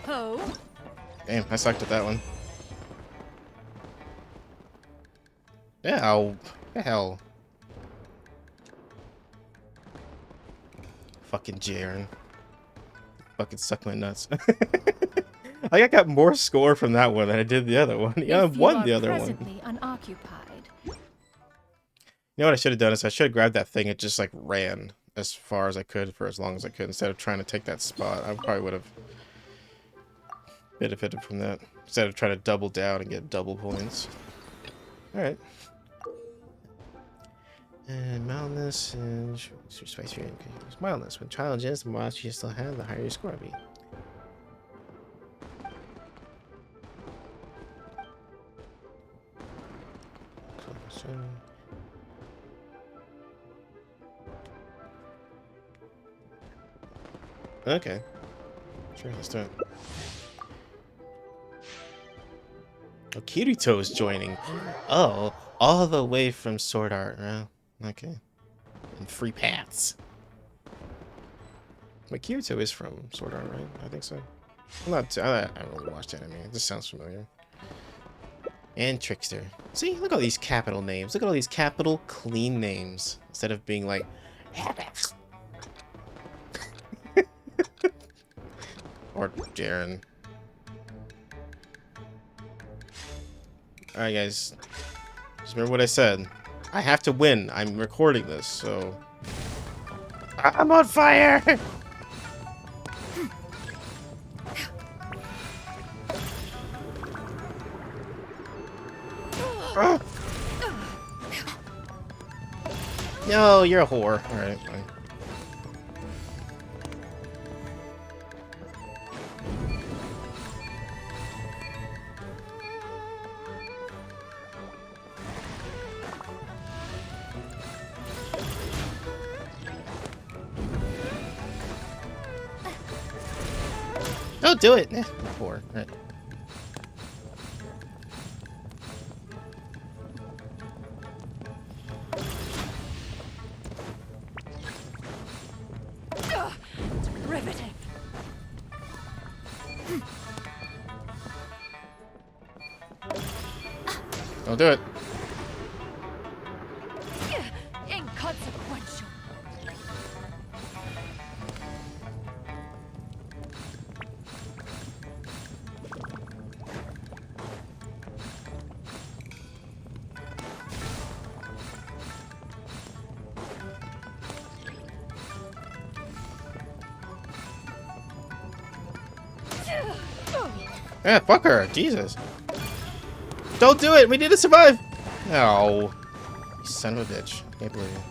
Oh. Damn, I sucked at that one. Yeah, oh, the hell. Fucking Jaren. Fucking suck my nuts. I got more score from that one than I did the other one. Yeah, I won the other one. Unoccupied. You know what I should have done is I should have grabbed that thing and just like ran as far as I could for as long as I could instead of trying to take that spot. I probably would have benefited from that instead of trying to double down and get double points. All right. And mildness and spice your mildness. When challenges, the more you still have, the higher your score will be. Okay. Sure, let's do it. Oh, Kirito is joining. Oh, all the way from Sword Art. Oh, okay. And free paths. But Kirito is from Sword Art, right? I think so. I'm not. I haven't really watched anime. It just sounds familiar. And Trickster. See, look at all these capital names. Look at all these capital clean names instead of being like. Or Jaren. Alright, guys. Just remember what I said. I have to win. I'm recording this, so. I'm on fire! No, you're a whore. Alright, fine. Don't do it! Whore. Alright. Riveting. Don't do it. Inconsequential. Yeah, fuck her. Jesus. Don't do it. We need to survive. No. You son of a bitch. Can't believe it.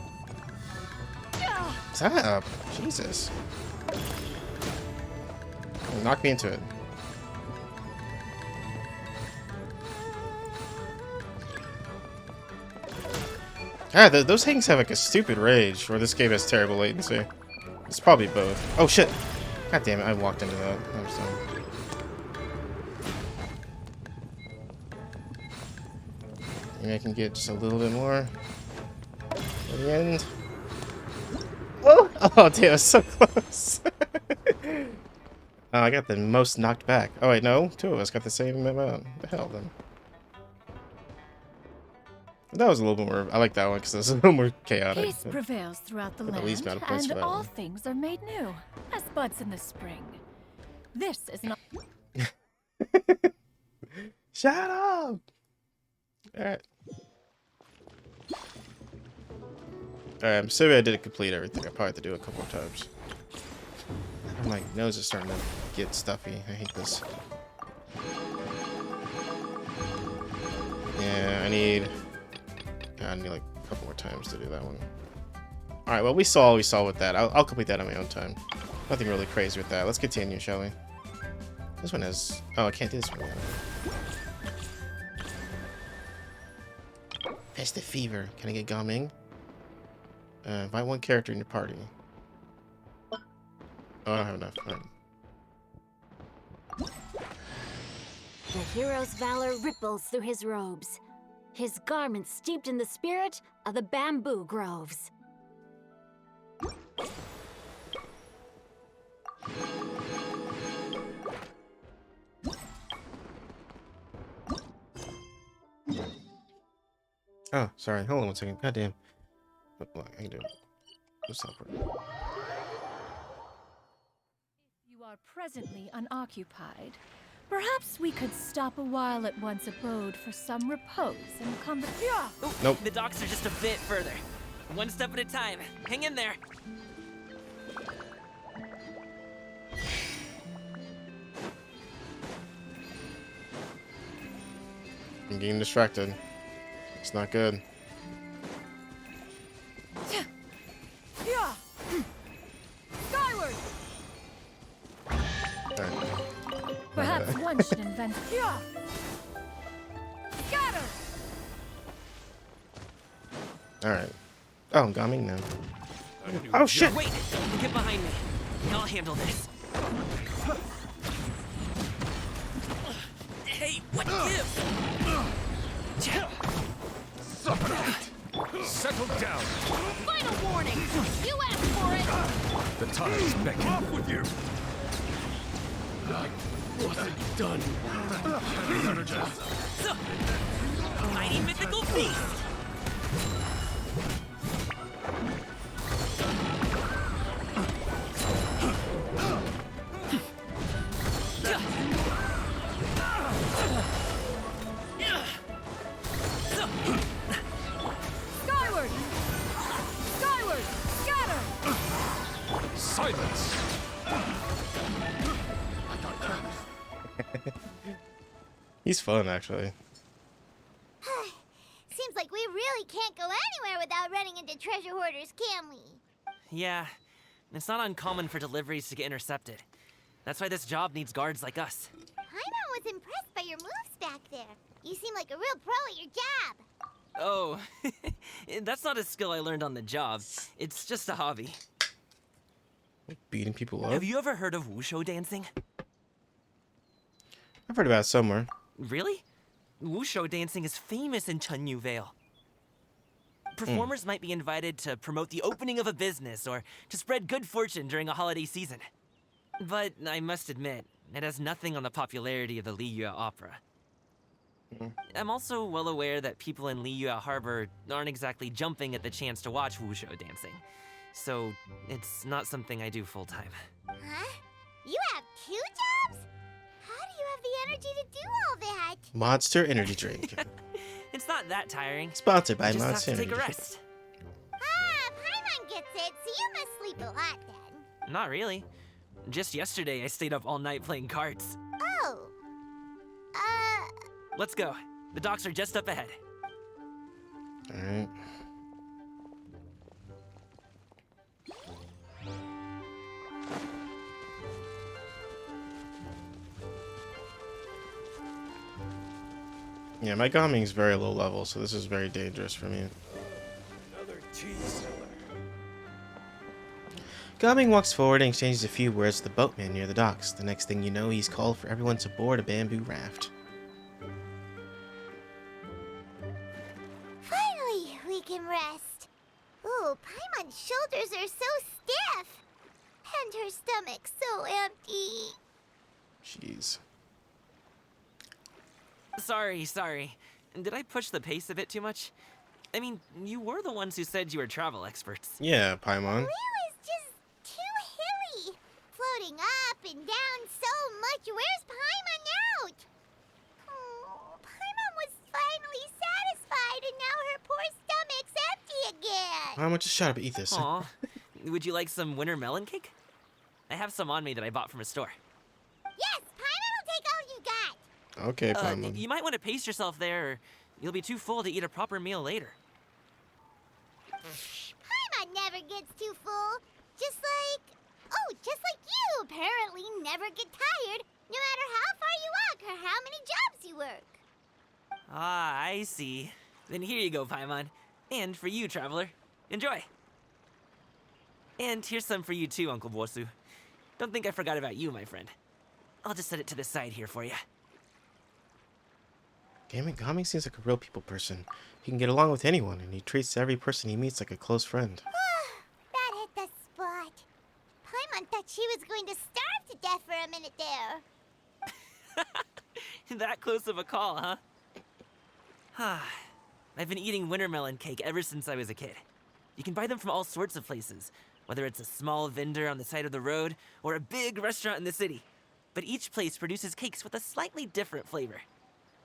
Stop. Jesus. Knock me into it. Ah, those things have like a stupid rage, or this game has terrible latency. It's probably both. Oh shit. God damn it, I walked into that. I'm sorry. Maybe I can get just a little bit more at the end. Oh, oh damn, it's so close. Oh, I got the most knocked back. Oh wait, no, two of us got the same amount. What the hell then? That was a little bit more. I like that one because it was a little more chaotic. Peace prevails throughout the Got the land, least amount of points for and that all one. things are made new, as buds in the spring. This is not. Shut up! Alright. Alright, I'm assuming I didn't complete everything. I probably have to do it a couple of times. My nose is starting to get stuffy. I hate this. Yeah, I need like a couple more times to do that one. Alright, well, we saw with that. I'll complete that on my own time. Nothing really crazy with that. Let's continue, shall we? This one has... Oh, I can't do this one yet. Festive Fever. Can I get Gaming? Invite one character in your party. Oh, I don't have enough. All right. hero's valor ripples through his robes, his garments steeped in the spirit of the bamboo groves. Oh, sorry. Hold on 1 second. God damn. I can do it. What's up? You are presently unoccupied. Perhaps we could stop a while at one's abode for some repose and conversation. Nope. The docks are just a bit further. One step at a time. Hang in there. I'm getting distracted. It's not good. Skyward! Alright. Perhaps one should invent. Scatter! Alright. Oh, I'm coming now. Oh shit! Wait! Get behind me. I'll handle this. Hey, what gives? Settle down. Final warning! You asked for it! The time's beckon. Off with you. Wasn't done. Mighty mythical beast! Skyward! Skyward! Scatter! Silence. He's fun, actually. Seems like we really can't go anywhere without running into treasure hoarders, can we? Yeah, it's not uncommon for deliveries to get intercepted. That's why this job needs guards like us. Paimon was impressed by your moves back there. You seem like a real pro at your job. Oh, that's not a skill I learned on the job. It's just a hobby. Beating people up? Have you ever heard of Wushou dancing? I've heard about it somewhere. Really? Wushou dancing is famous in Chunyu Vale. Performers might be invited to promote the opening of a business or to spread good fortune during a holiday season. But I must admit, it has nothing on the popularity of the Liyue Opera. I'm also well aware that people in Liyue Harbor aren't exactly jumping at the chance to watch Wushou dancing. So, it's not something I do full-time. Huh? You have 2 jobs? How do you have the energy to do all that? Monster Energy Drink. It's not that tiring. Sponsored by I just Monster have to take Energy a Drink. rest. Ah, Paimon gets it, so you must sleep a lot then. Not really. Just yesterday, I stayed up all night playing cards. Oh. Let's go. The docks are just up ahead. Alright. Yeah, my Gaming is very low level, so this is very dangerous for me. Another tea seller. Gaming walks forward and exchanges a few words with the boatman near the docks. The next thing you know, he's called for everyone to board a bamboo raft. Finally, we can rest. Ooh, Paimon's shoulders are so stiff. And her stomach so empty. Jeez. Sorry. Did I push the pace a bit too much? I mean, you were the ones who said you were travel experts. Yeah, Paimon. It was just too hilly. Floating up and down so much. Where's Paimon out? Oh, Paimon was finally satisfied and now her poor stomach's empty again. How much a shot up? Eat this. Aw. Would you like some winter melon cake? I have some on me that I bought from a store. Yes, Paimon will take all you got. Okay, Paimon. You might want to pace yourself there, or you'll be too full to eat a proper meal later. Paimon never gets too full. Just like you apparently never get tired, no matter how far you walk or how many jobs you work. Ah, I see. Then here you go, Paimon. And for you, traveler. Enjoy. And here's some for you too, Uncle Bosu. Don't think I forgot about you, my friend. I'll just set it to the side here for you. Damn it, Gami seems like a real people person. He can get along with anyone, and he treats every person he meets like a close friend. That hit the spot. Paimon thought she was going to starve to death for a minute there. That close of a call, huh? I've been eating wintermelon cake ever since I was a kid. You can buy them from all sorts of places, whether it's a small vendor on the side of the road or a big restaurant in the city. But each place produces cakes with a slightly different flavor.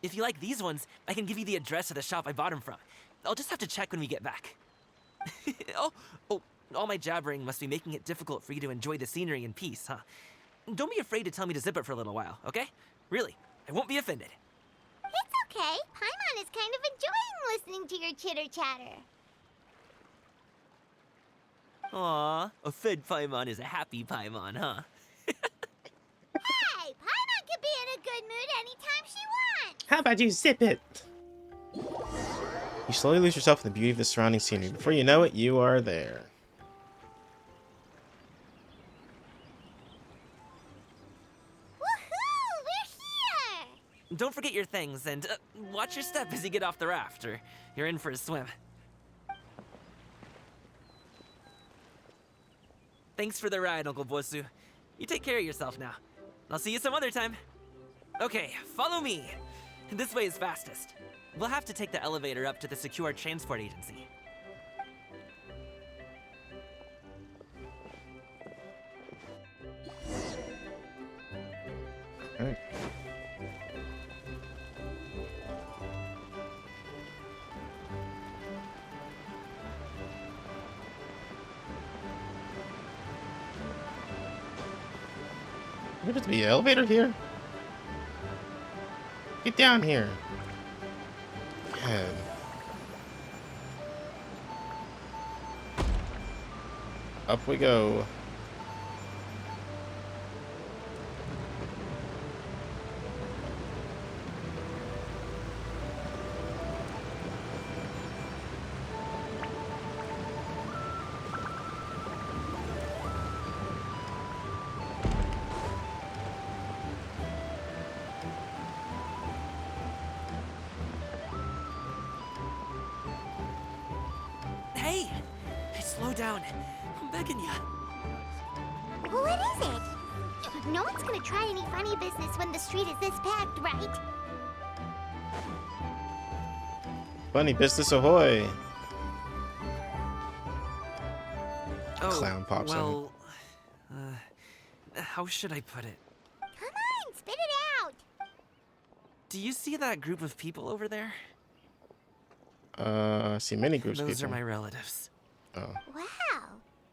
If you like these ones, I can give you the address of the shop I bought them from. I'll just have to check when we get back. Oh, all my jabbering must be making it difficult for you to enjoy the scenery in peace, huh? Don't be afraid to tell me to zip it for a little while, okay? Really, I won't be offended. It's okay. Paimon is kind of enjoying listening to your chitter-chatter. Aw, a fed Paimon is a happy Paimon, huh? Hey, Paimon can be in a good mood anytime she wants. How about you zip it? You slowly lose yourself in the beauty of the surrounding scenery. Before you know it, you are there. Woohoo! We're here! Don't forget your things, and watch your step as you get off the raft, or you're in for a swim. Thanks for the ride, Uncle Wushou. You take care of yourself now. I'll see you some other time. Okay, follow me. This way is fastest. We'll have to take the elevator up to the secure transport agency. Alright. There to be an elevator here? Get down here. Man. Up we go. Hey! Slow down. I'm begging you. What is it? No one's gonna try any funny business when the street is this packed, right? Funny business ahoy. Oh, Clown pops well, how should I put it? Come on, spit it out! Do you see that group of people over there? I see many groups of Those people. are my relatives. Oh. Wow,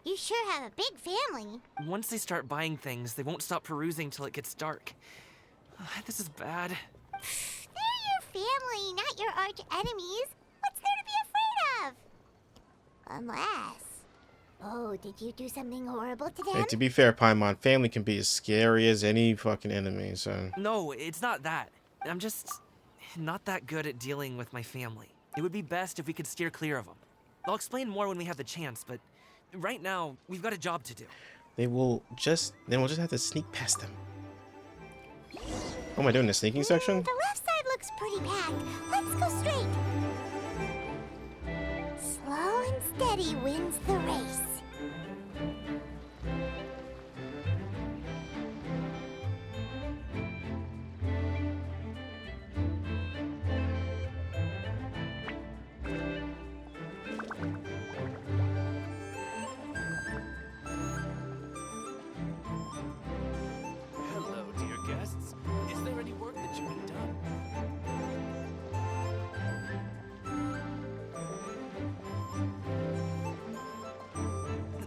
you sure have a big family. Once they start buying things, they won't stop perusing till it gets dark. This is bad. They're your family, not your arch enemies. What's there to be afraid of? Unless... Oh, did you do something horrible to them? Hey, to be fair, Paimon, family can be as scary as any fucking enemy, so... No, it's not that. I'm just not that good at dealing with my family. It would be best if we could steer clear of them. I'll explain more when we have the chance, but right now, we've got a job to do. Then we'll just have to sneak past them. Oh, am I doing the sneaking section? The left side looks pretty packed. Let's go straight. Slow and steady wins the race. Hello, dear guests. Is there any work that you need done?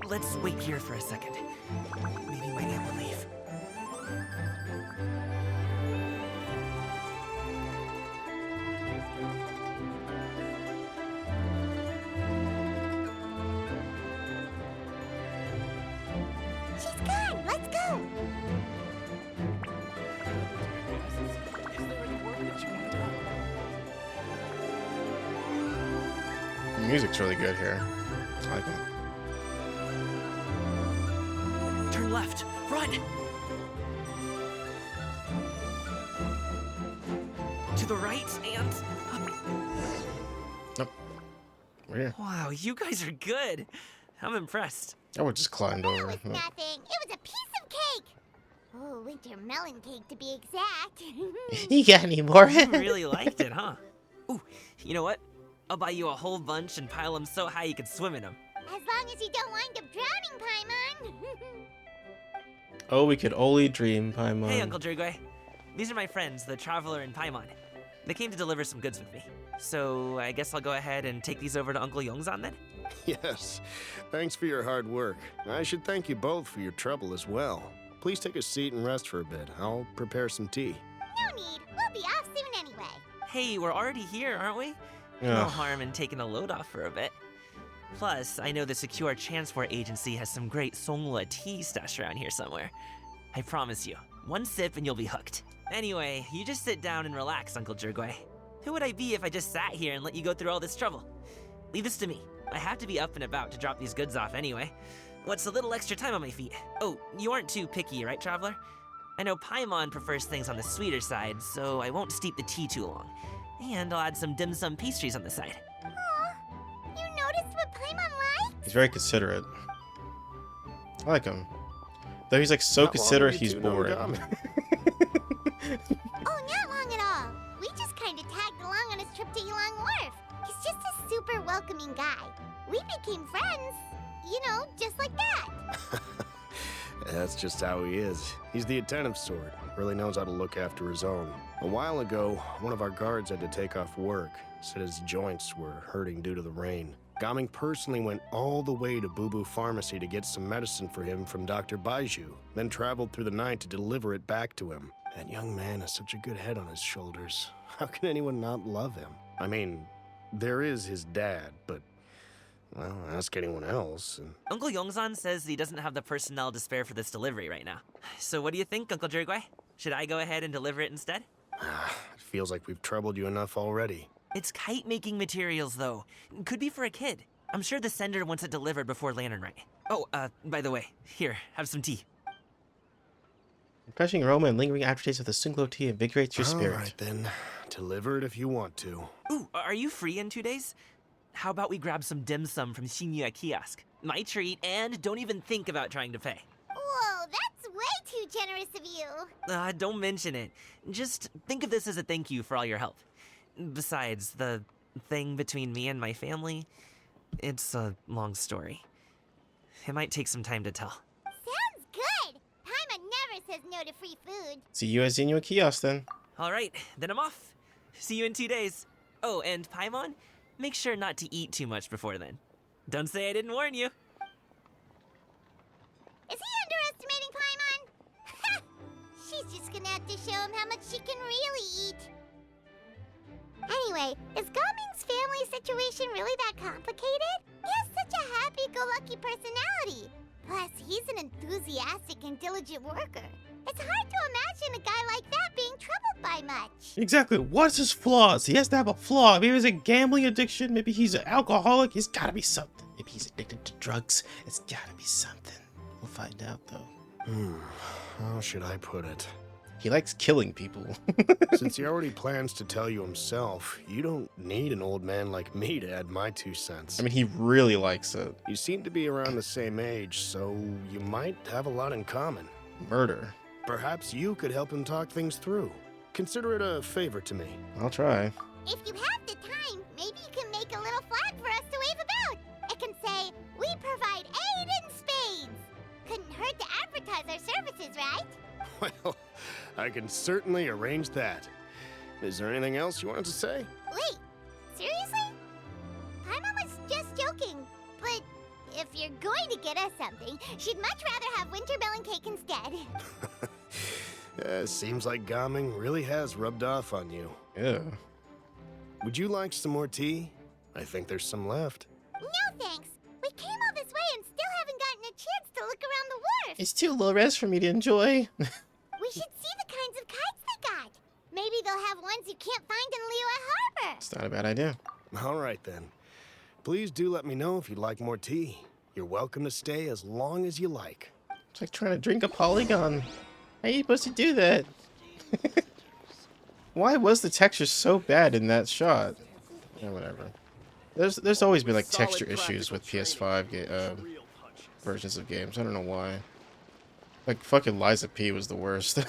Let's wait here for a second. Maybe my aunt will leave. She's gone. Let's go. Is there any work that you need done? The music's really good here. I like it. Turn left. Run! To the right, and... Nope. We're here. Wow, you guys are good. I'm impressed. Oh, we just climbed That over. was nothing. It was a piece of cake. Oh, winter melon cake to be exact. You got any more? You really liked it, huh? Ooh, you know what? I'll buy you a whole bunch and pile them so high you could swim in them. As long as you don't wind up drowning, Paimon. Oh, we could only dream, Paimon. Hey, Uncle Jirgwe. These are my friends, the Traveler and Paimon. They came to deliver some goods with me. So I guess I'll go ahead and take these over to Uncle Yongzan then? Yes. Thanks for your hard work. I should thank you both for your trouble as well. Please take a seat and rest for a bit. I'll prepare some tea. No need. We'll be off soon anyway. Hey, we're already here, aren't we? No harm in taking a load off for a bit. Plus, I know the Secure Transport Agency has some great Songhua tea stashed around here somewhere. I promise you, one sip and you'll be hooked. Anyway, you just sit down and relax, Uncle Jirgwe. Who would I be if I just sat here and let you go through all this trouble? Leave this to me. I have to be up and about to drop these goods off anyway. What's a little extra time on my feet? Oh, you aren't too picky, right, Traveler? I know Paimon prefers things on the sweeter side, so I won't steep the tea too long. And I'll add some dim sum pastries on the side. Aw, you noticed what Paimon likes? He's very considerate. I like him. Though he's like so considerate, he's boring. Oh, not long at all. We just kind of tagged along on his trip to Yulong Wharf. He's just a super welcoming guy. We became friends, you know, just like that. That's just how he is. He's the attentive sort. Really knows how to look after his own. A while ago, one of our guards had to take off work. Said his joints were hurting due to the rain. Gaming personally went all the way to Boo Boo Pharmacy to get some medicine for him from Dr. Baiju, then traveled through the night to deliver it back to him. That young man has such a good head on his shoulders. How can anyone not love him? I mean, there is his dad, but, well, ask anyone else. And... Uncle Yongzan says he doesn't have the personnel to spare for this delivery right now. So what do you think, Uncle Jirgwe? Should I go ahead and deliver it instead? It feels like we've troubled you enough already. It's kite-making materials, though. Could be for a kid. I'm sure the sender wants it delivered before Lantern Rite. Oh, by the way, here, have some tea. Refreshing aroma and lingering aftertaste of the Sunglow tea invigorates your spirit. All right, then. Deliver it if you want to. Ooh, are you free in 2 days? How about we grab some dim sum from Shinya Kiosk? My treat, and don't even think about trying to pay. Whoa, that's way too generous of you. Don't mention it. Just think of this as a thank you for all your help. Besides, the thing between me and my family, it's a long story. It might take some time to tell. Sounds good. Paimon never says no to free food. See you at Zinyo Kiosk then. All right, then I'm off. See you in 2 days. Oh, and Paimon, make sure not to eat too much before then. Don't say I didn't warn you. Is he underestimating Paimon? She's just gonna have to show him how much she can really eat. Anyway, is Gaming's family situation really that complicated? He has such a happy-go-lucky personality. Plus, he's an enthusiastic and diligent worker. It's hard to imagine a guy like that being troubled by much. Exactly. What's his flaws? He has to have a flaw. Maybe he's a gambling addiction. Maybe he's an alcoholic. He's gotta be something. Maybe he's addicted to drugs. It's gotta be something. We'll find out, though. How should I put it? He likes killing people. Since he already plans to tell you himself, you don't need an old man like me to add my 2 cents. I mean, he really likes it. You seem to be around the same age, so you might have a lot in common. Murder. Perhaps you could help him talk things through. Consider it a favor to me. I'll try. If you have the time, maybe you can make a little flag for us to wave about. It can say, "We provide aid in spades." Couldn't hurt to advertise our services, right? Well, I can certainly arrange that. Is there anything else you wanted to say? Wait, seriously? Paimon was just joking, but if you're going to get us something, she'd much rather have winter melon cake instead. Seems like Gaming really has rubbed off on you. Yeah. Would you like some more tea? I think there's some left. No thanks. We came all this way and still haven't gotten a chance to look around the wharf. It's too low res for me to enjoy. We should see the kinds of kites they got. Maybe they'll have ones you can't find in Liyue Harbor. It's not a bad idea. All right, then. Please do let me know if you'd like more tea. You're welcome to stay as long as you like. It's like trying to drink a polygon. How are you supposed to do that? Why was the texture so bad in that shot? Yeah, whatever. There's always been like texture issues with PS5 versions of games. I don't know why. Like fucking Liza P was the worst.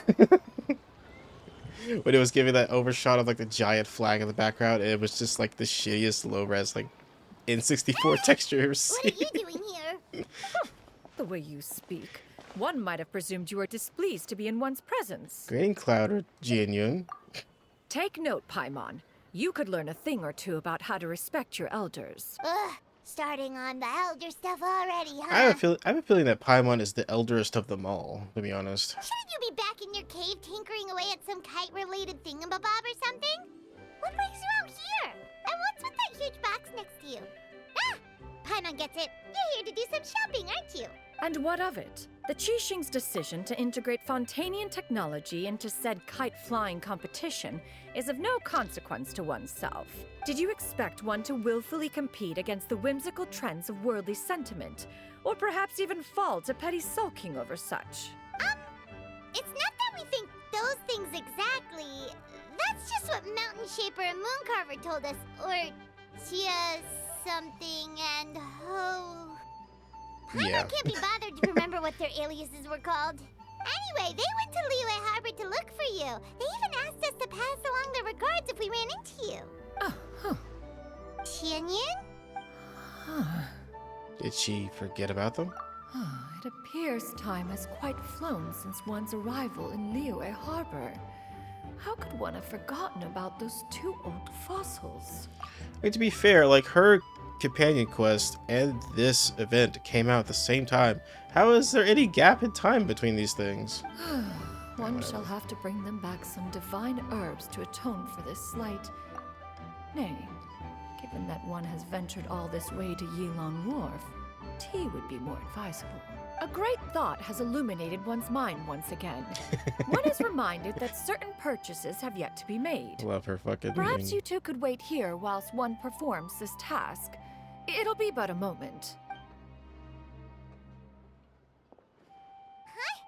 When it was giving that overshot of like the giant flag in the background, it was just like the shittiest low res like N64 texture I've ever seen. What are you doing here? The way you speak, one might have presumed you were displeased to be in one's presence. Green Cloud or Jianyun. Take note, Paimon. You could learn a thing or two about how to respect your elders. Ugh, starting on the elder stuff already, huh? I have a feeling that Paimon is the elderest of them all, to be honest. Shouldn't you be back in your cave tinkering away at some kite-related thingamabob or something? What brings you out here? And what's with that huge box next to you? Ah! Paimon gets it. You're here to do some shopping, aren't you? And what of it? The Qixing's decision to integrate Fontanian technology into said kite-flying competition is of no consequence to oneself. Did you expect one to willfully compete against the whimsical trends of worldly sentiment, or perhaps even fall to petty sulking over such? It's not that we think those things exactly. That's just what Mountain Shaper and Mooncarver told us. Or Chia something and Ho. Yeah. I can't be bothered to remember what their aliases were called. Anyway, they went to Liyue Harbor to look for you. They even asked us to pass along their regards if we ran into you. Oh, huh. Tianyun? Huh. Did she forget about them? It appears time has quite flown since one's arrival in Liyue Harbor. How could one have forgotten about those two old fossils? Like, to be fair, like her companion quest and this event came out at the same time. How is there any gap in time between these things? One shall have to bring them back some divine herbs to atone for this slight. Nay, given that one has ventured all this way to Yilong Wharf, tea would be more advisable. A great thought has illuminated one's mind once again. One is reminded that certain purchases have yet to be made. Love her fucking Perhaps name. you two could wait here whilst one performs this task. It'll be but a moment. Huh?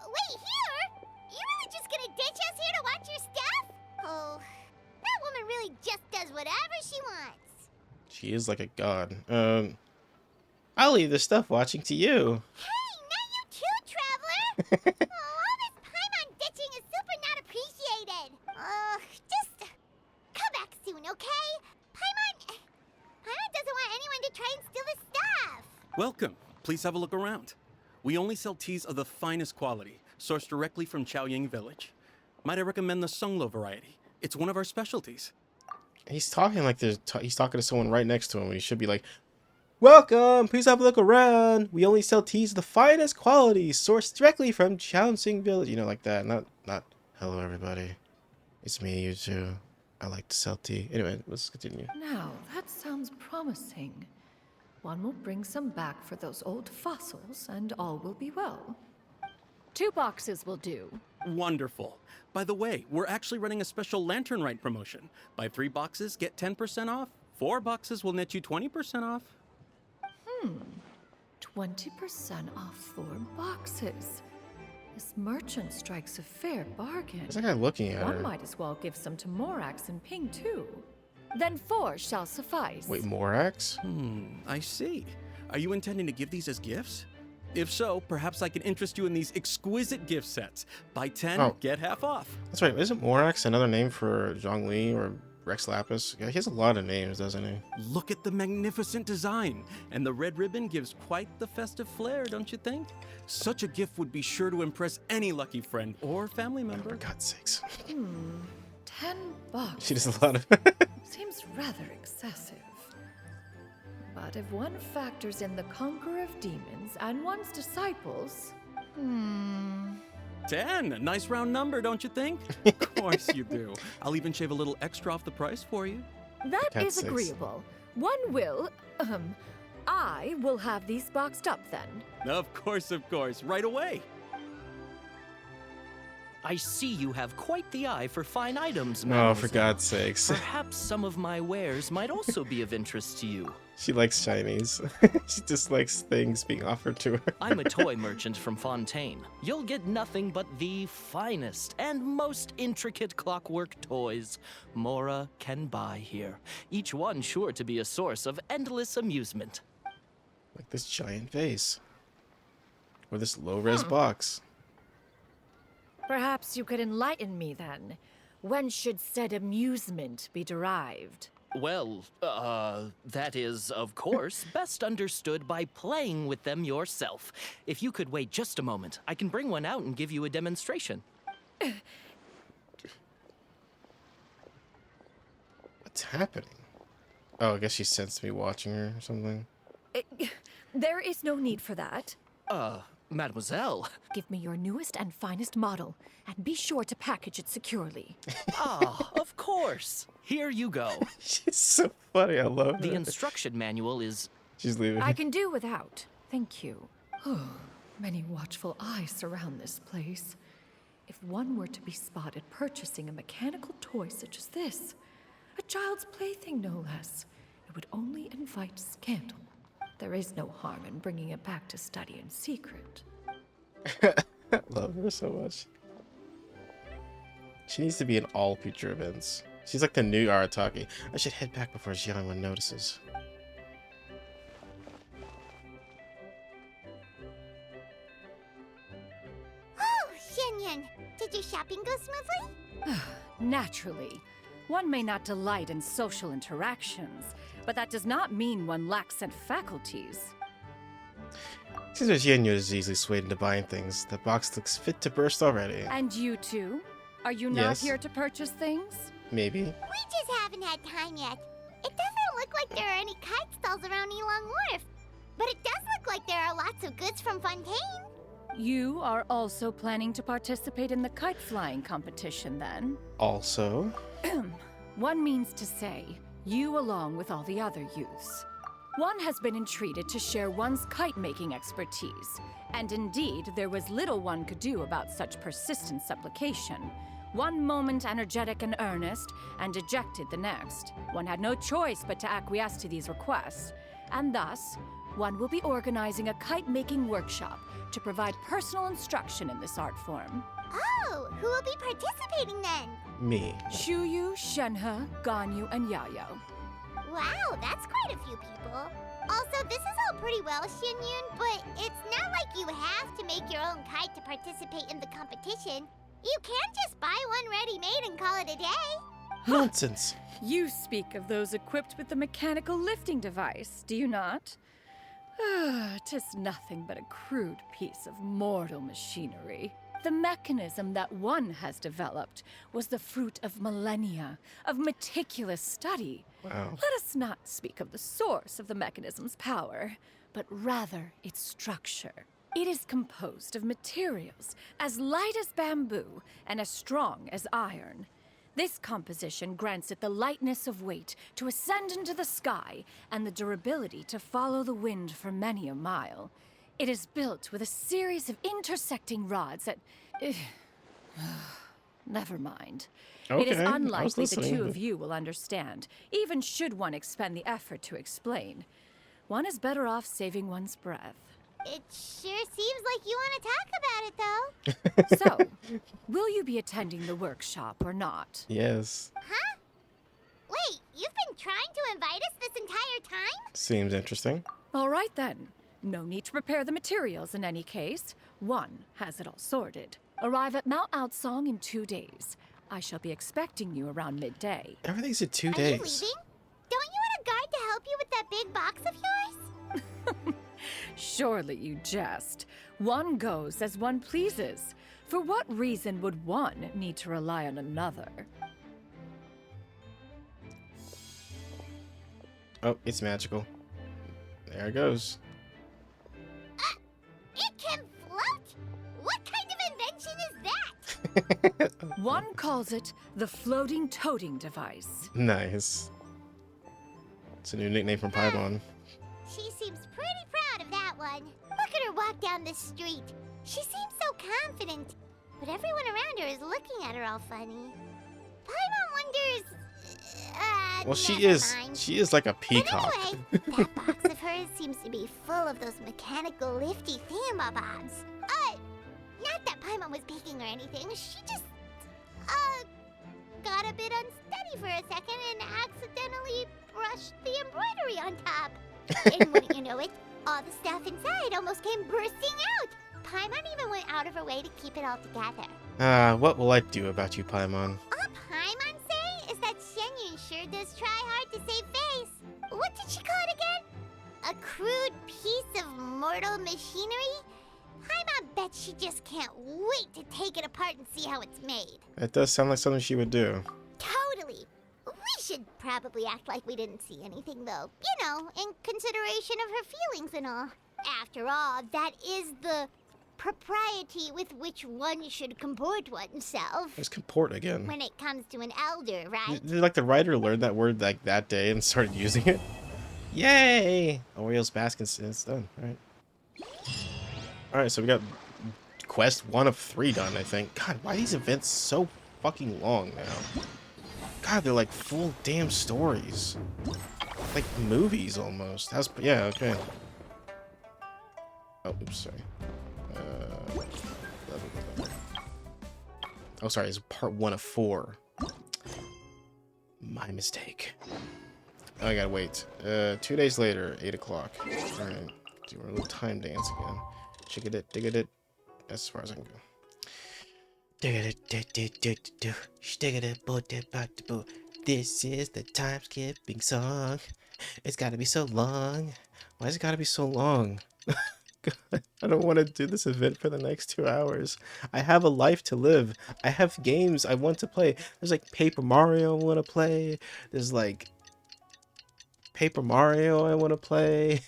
Wait, here? You really just gonna ditch us here to watch your stuff? Oh, that woman really just does whatever she wants. She is like a god. I'll leave this stuff watching to you. Hey, not you too, traveler! Oh, all this Paimon ditching is super not appreciated. Just come back soon, okay? Paimon doesn't want anyone to try and steal his stuff. Welcome. Please have a look around. We only sell teas of the finest quality, sourced directly from Chaoying Village. Might I recommend the Songlo variety? It's one of our specialties. He's talking like he's talking to someone right next to him. He should be like, "Welcome, please have a look around. We only sell teas of the finest quality, sourced directly from Chaoying Village." You know, like that. Not hello everybody. It's me, you two. I like to sell tea. Anyway, let's continue. Now, that sounds promising. One will bring some back for those old fossils, and all will be well. 2 boxes will do. Wonderful. By the way, we're actually running a special Lantern Rite promotion. Buy 3 boxes, get 10% off. 4 boxes will net you 20% off. 20% off 4 boxes. This merchant strikes a fair bargain. What's that guy looking at One her? might as well give some to Morax and Ping too. Then 4 shall suffice. Wait, Morax? I see. Are you intending to give these as gifts? If so, perhaps I can interest you in these exquisite gift sets. Buy 10, get half off. That's right. Isn't Morax another name for Zhongli or Rex Lapis? Yeah, he has a lot of names, doesn't he? Look at the magnificent design. And the red ribbon gives quite the festive flair, don't you think? Such a gift would be sure to impress any lucky friend or family member. For God's sakes. 10 bucks. She does a lot of... Seems rather excessive. But if one factors in the conqueror of demons and one's disciples... 10! A nice round number, don't you think? Of course you do. I'll even shave a little extra off the price for you. That God's is sakes. agreeable. One will... I will have these boxed up then. Of course, right away. I see you have quite the eye for fine items, Oh, mademoiselle. for God's sakes. Perhaps some of my wares might also be of interest to you. She likes shinies. She dislikes things being offered to her. I'm a toy merchant from Fontaine. You'll get nothing but the finest and most intricate clockwork toys Mora can buy here. Each one sure to be a source of endless amusement. Like this giant vase. Or this low-res box. Perhaps you could enlighten me then. When should said amusement be derived? Well, that is, of course, best understood by playing with them yourself. If you could wait just a moment, I can bring one out and give you a demonstration. What's happening? Oh, I guess she sensed me watching her or something. There is no need for that. Mademoiselle. Give me your newest and finest model, and be sure to package it securely. Of course. Here you go. She's so funny, I love her. The instruction manual is... She's leaving. I can do without. Thank you. Many watchful eyes surround this place. If one were to be spotted purchasing a mechanical toy such as this, a child's plaything no less, it would only invite scandal. There is no harm in bringing it back to study in secret. I love her so much. She needs to be in all future events. She's like the new Arataki. I should head back before Xianwen notices. Oh, Xianyun, did your shopping go smoothly? Naturally. One may not delight in social interactions, but that does not mean one lacks said faculties. Seems that Xianyun is easily swayed into buying things. The box looks fit to burst already. And you too? Are you not Yes. here to purchase things? Maybe. We just haven't had time yet. It doesn't look like there are any kite stalls around Yilong Wharf, but it does look like there are lots of goods from Fontaine. You are also planning to participate in the kite flying competition then? Also, One means to say, you along with all the other youths. One has been entreated to share one's kite-making expertise, and indeed there was little one could do about such persistent supplication. One moment energetic and earnest, and dejected the next. One had no choice but to acquiesce to these requests, and thus, one will be organizing a kite-making workshop to provide personal instruction in this art form. Oh, who will be participating then? me. Shuyu, Shenhe, Ganyu, and Yayo. Wow, that's quite a few people. Also, this is all pretty well, Xianyun, but it's not like you have to make your own kite to participate in the competition. You can just buy one ready-made and call it a day. Nonsense. You speak of those equipped with the mechanical lifting device, do you not? 'Tis nothing but a crude piece of mortal machinery. The mechanism that one has developed was the fruit of millennia of meticulous study. Wow. Let us not speak of the source of the mechanism's power, but rather its structure. It is composed of materials as light as bamboo and as strong as iron. This composition grants it the lightness of weight to ascend into the sky and the durability to follow the wind for many a mile. It is built with a series of intersecting rods that... Never mind. It is Okay, I was unlikely the listening, two but- of you will understand, even should one expend the effort to explain. One is better off saving one's breath. It sure seems like you want to talk about it, though. So, will you be attending the workshop or not? Yes. Huh? Wait, you've been trying to invite us this entire time? Seems interesting. All right then. No need to prepare the materials in any case. One has it all sorted. Arrive at Mount Outsong in 2 days. I shall be expecting you around midday. Everything's in 2 Are you days. leaving? Don't you want a guide to help you with that big box of yours? Surely you jest. One goes as one pleases. For what reason would one need to rely on another? Oh, it's magical. There it goes. It can float? What kind of invention is that? One calls it the floating toting device. Nice. It's a new nickname from Paimon. She seems pretty proud of that one. Look at her walk down the street. She seems so confident, but everyone around her is looking at her all funny. Paimon wonders... Well, she never is. mind. She is like a peacock. But anyway, that box of hers seems to be full of those mechanical lifty thingamabobs. Not that Paimon was peeking or anything. She just, got a bit unsteady for a second and accidentally brushed the embroidery on top. And wouldn't you know it, all the stuff inside almost came bursting out. Paimon even went out of her way to keep it all together. What will I do about you, Paimon? All Paimon say is that Shenyun sure does try hard to save face. What did she call it again? A crude piece of mortal machinery? Paimon bet she just can't wait to take it apart and see how it's made. That does sound like something she would do. Totally. We should probably act like we didn't see anything, though. You know, in consideration of her feelings and all. After all, that is the propriety with which one should comport oneself. Let's comport again. When it comes to an elder, right? Did like the writer learn that word like that day and started using it? Yay! Orioles, Bask, and it's done. Alright. Alright, so we got quest 1 of 3 done, I think. God, why are these events so fucking long now? God, they're like full damn stories. Like movies almost. Yeah, okay. Oh, oops, sorry. Oh, sorry, it's part 1 of 4. My mistake. Oh, I gotta wait. 2 days later, 8 o'clock. Alright, do our little time dance again. Dig it. That's as far as I can go. This is the time skipping song. It's gotta be so long. Why has it gotta be so long? God, I don't want to do this event for the next 2 hours. I have a life to live. I have games I want to play. There's like Paper Mario I want to play. There's like Paper Mario I want to play.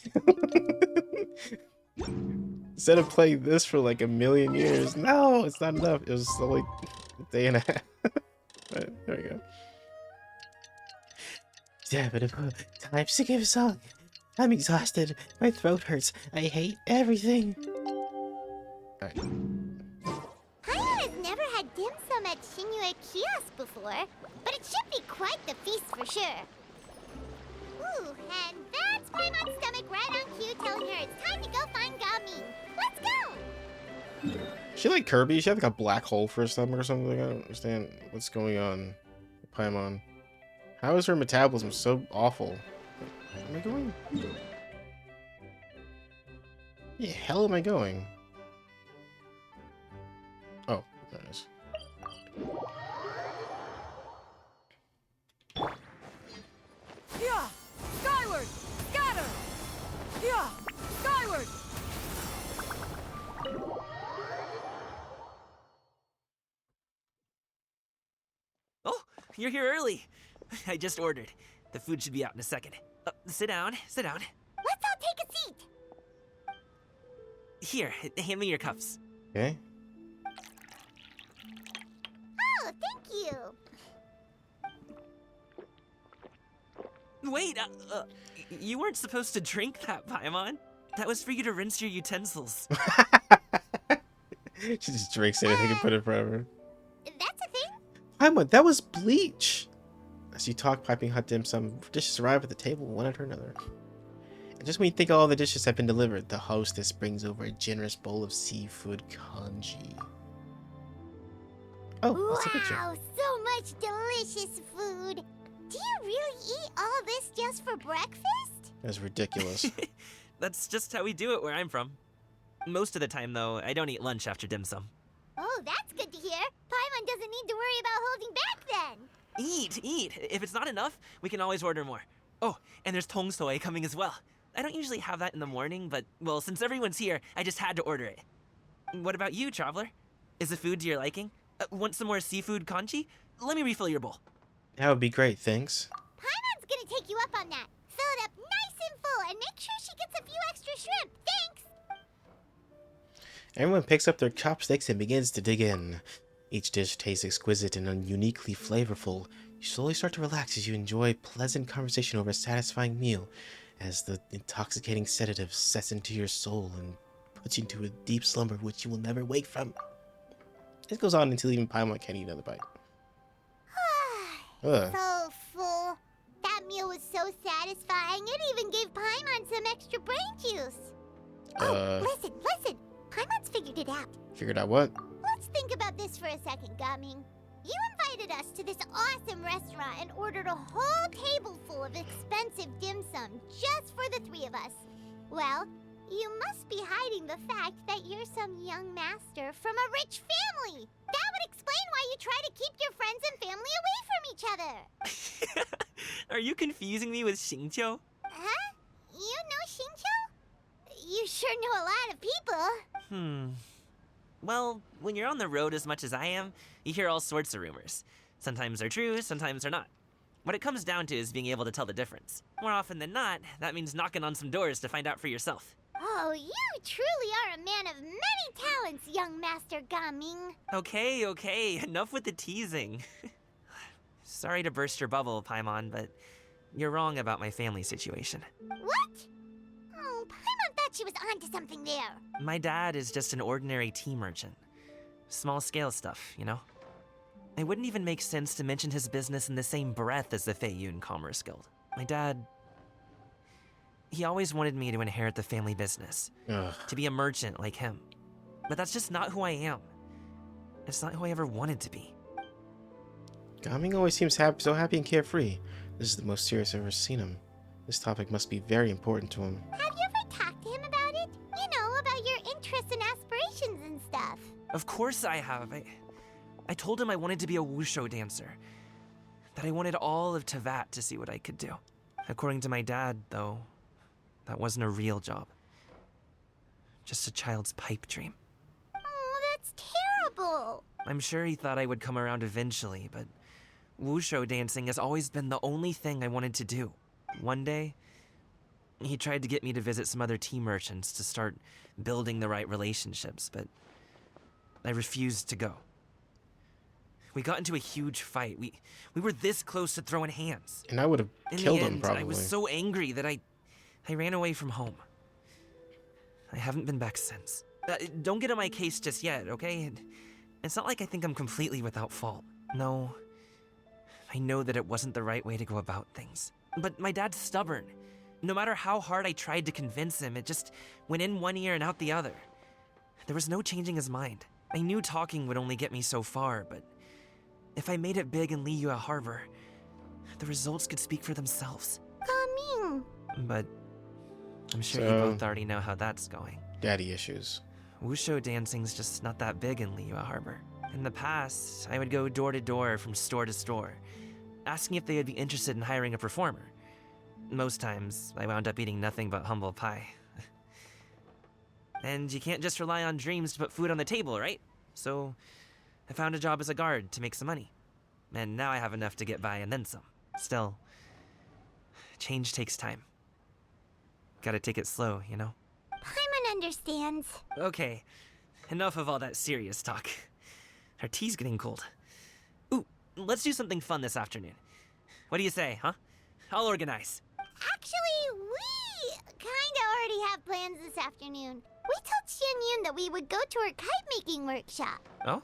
Instead of playing this for like a million years. No, it's not enough. It was only a day and a half. But there we go. Yeah, but time to give a song. I'm exhausted. My throat hurts. I hate everything. Alright. Paimon has never had dim sum at Shinue Kiosk before, but it should be quite the feast for sure. Ooh, and that's Paimon's stomach right on cue telling her it's time to go find Gaming. Let's go! She like Kirby? She had like a black hole for her stomach or something? I don't understand what's going on with Paimon. How is her metabolism so awful? Where am I going? Where the hell am I going? Oh, there it is. Yeah! Skyward! Scatter! Yeah! Skyward! Oh, you're here early. I just ordered. The food should be out in a second. Sit down. Let's all take a seat! Here, hand me your cups. Okay. Oh, thank you! Wait, you weren't supposed to drink that, Paimon. That was for you to rinse your utensils. She just drinks anything and put it forever. That's a thing? Paimon, that was bleach! As you talk, piping hot dim sum, dishes arrive at the table one after another. And just when you think all the dishes have been delivered, the hostess brings over a generous bowl of seafood congee. Oh, that's a picture. Wow, so much delicious food! Do you really eat all this just for breakfast? That's ridiculous. That's just how we do it where I'm from. Most of the time, though, I don't eat lunch after dim sum. Oh, that's good to hear. Paimon doesn't need to worry about holding back then. Eat! If it's not enough, we can always order more. Oh, and there's tong soy coming as well. I don't usually have that in the morning, but, well, since everyone's here, I just had to order it. What about you, Traveler? Is the food to your liking? Want some more seafood congee? Let me refill your bowl. That would be great, thanks. Paimon's gonna take you up on that. Fill it up nice and full and make sure she gets a few extra shrimp. Thanks! Everyone picks up their chopsticks and begins to dig in. Each dish tastes exquisite and uniquely flavorful. You slowly start to relax as you enjoy pleasant conversation over a satisfying meal, as the intoxicating sedative sets into your soul and puts you into a deep slumber which you will never wake from. It goes on until even Paimon can't eat another bite. Ugh. So full. satisfying. It even gave Paimon some extra brain juice. Oh, listen. Paimon's figured it out. Figured out what? Let's think about this for a second, Gaming. You invited us to this awesome restaurant and ordered a whole table full of expensive dim sum just for the three of us. Well, you must be hiding the fact that you're some young master from a rich family. That would explain why you try to keep your friends and family away from each other. Are you confusing me with Xingqiu? Huh? You know Xingqiu? You sure know a lot of people. Well, when you're on the road as much as I am, you hear all sorts of rumors. Sometimes they're true, sometimes they're not. What it comes down to is being able to tell the difference. More often than not, that means knocking on some doors to find out for yourself. Oh, you truly are a man of many talents, young Master Gaming. Okay, enough with the teasing. Sorry to burst your bubble, Paimon, but you're wrong about my family situation. What? Oh, Paimon thought she was onto something there. My dad is just an ordinary tea merchant. Small scale stuff, you know? It wouldn't even make sense to mention his business in the same breath as the Feiyun Commerce Guild. My dad... he always wanted me to inherit the family business. To be a merchant like him. But that's just not who I am. It's not who I ever wanted to be. Gaming always seems so happy and carefree. This is the most serious I've ever seen him. This topic must be very important to him. Have you ever talked to him about it? You know, about your interests and aspirations and stuff. Of course I have. I told him I wanted to be a Wushou dancer. That I wanted all of Tevat to see what I could do. According to my dad, though, that wasn't a real job. Just a child's pipe dream. Oh, that's terrible. I'm sure he thought I would come around eventually, but Wushou dancing has always been the only thing I wanted to do. One day, he tried to get me to visit some other tea merchants to start building the right relationships, but I refused to go. We got into a huge fight. We were this close to throwing hands. And I would have killed him, probably. I was so angry that I ran away from home. I haven't been back since. Don't get on my case just yet, okay? It's not like I think I'm completely without fault. No. I know that it wasn't the right way to go about things. But my dad's stubborn. No matter how hard I tried to convince him, it just went in one ear and out the other. There was no changing his mind. I knew talking would only get me so far, but if I made it big in Liyue Harbor, the results could speak for themselves. Gaming. But I'm sure you both already know how that's going. Daddy issues. Wushou dancing's just not that big in Liyue Harbor. In the past, I would go door to door from store to store, asking if they would be interested in hiring a performer. Most times, I wound up eating nothing but humble pie. And you can't just rely on dreams to put food on the table, right? So I found a job as a guard to make some money. And now I have enough to get by and then some. Still, change takes time. Gotta take it slow, you know? Paimon understands. Okay, enough of all that serious talk. Our tea's getting cold. Ooh, let's do something fun this afternoon. What do you say, huh? I'll organize. Actually, we kinda already have plans this afternoon. We told Xianyun that we would go to her kite-making workshop. Oh?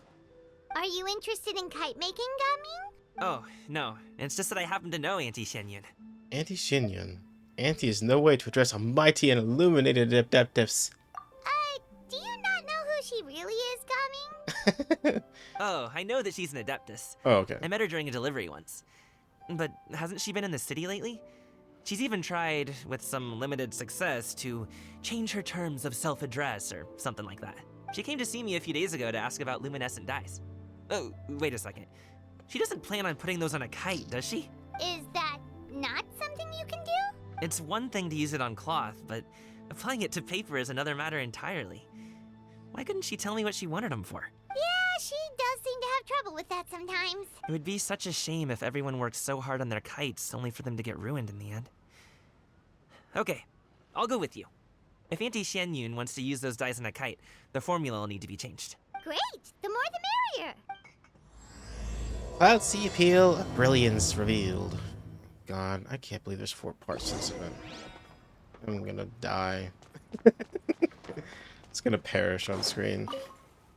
Are you interested in kite-making, Gaming? Oh, no. It's just that I happen to know Auntie Xianyun. Auntie Xianyun? Auntie is no way to address a mighty and illuminated adeptus. Do you not know who she really is, Gaming? Oh, I know that she's an adeptus. Oh, okay. I met her during a delivery once. But hasn't she been in the city lately? She's even tried, with some limited success, to change her terms of self-address or something like that. She came to see me a few days ago to ask about luminescent dyes. Oh, wait a second. She doesn't plan on putting those on a kite, does she? Is that not something you can do? It's one thing to use it on cloth, but applying it to paper is another matter entirely. Why couldn't she tell me what she wanted them for? Yeah, she does seem to have trouble with that sometimes. It would be such a shame if everyone worked so hard on their kites only for them to get ruined in the end. Okay, I'll go with you. If Auntie Xianyun wants to use those dyes on a kite, the formula will need to be changed. Great! The more the merrier! Cloud Sea Appeal of Brilliance revealed. God, I can't believe there's 4 parts to this event. I'm gonna die. It's gonna perish on screen.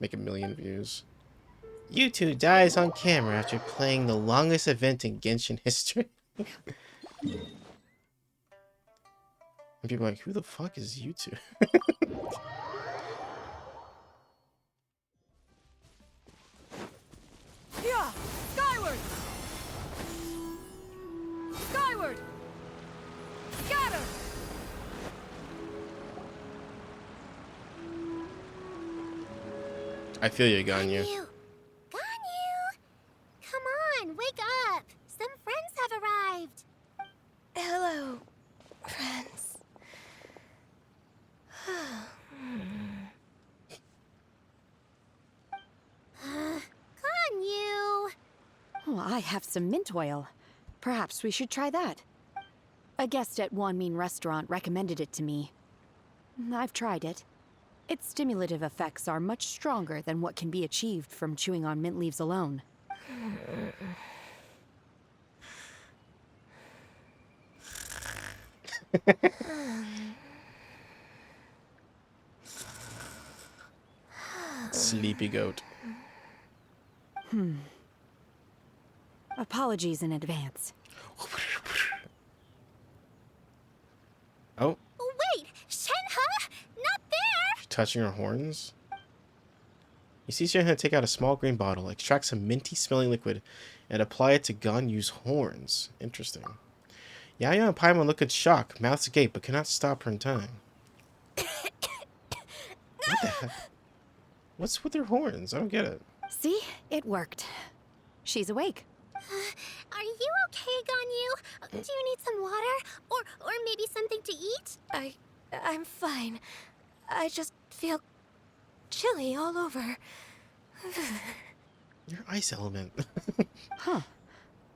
Make 1 million views. Yutu dies on camera after playing the longest event in Genshin history. And people are like, who the fuck is YouTube? Yeah! Skyward! Skyward! Scatter! I feel you, Ganyu. Ganyu! Come on, wake up! Some friends have arrived. Hello, friends. Ganyu! Oh, I have some mint oil. Perhaps we should try that. A guest at Wanmin Restaurant recommended it to me. I've tried it. Its stimulative effects are much stronger than what can be achieved from chewing on mint leaves alone. Sleepy goat. Apologies in advance. Oh, Wait! Shenhe! Not there! touching her horns? You see Shenhe take out a small green bottle, extract some minty smelling liquid, and apply it to Ganyu's horns. Interesting. Yaya and Paimon look in shock, mouths agape, but cannot stop her in time. What the heck? What's with her horns? I don't get it. See? It worked. She's awake. Are you okay, Ganyu? Do you need some water? Or maybe something to eat? I'm fine. I just feel chilly all over. Your ice element. Huh.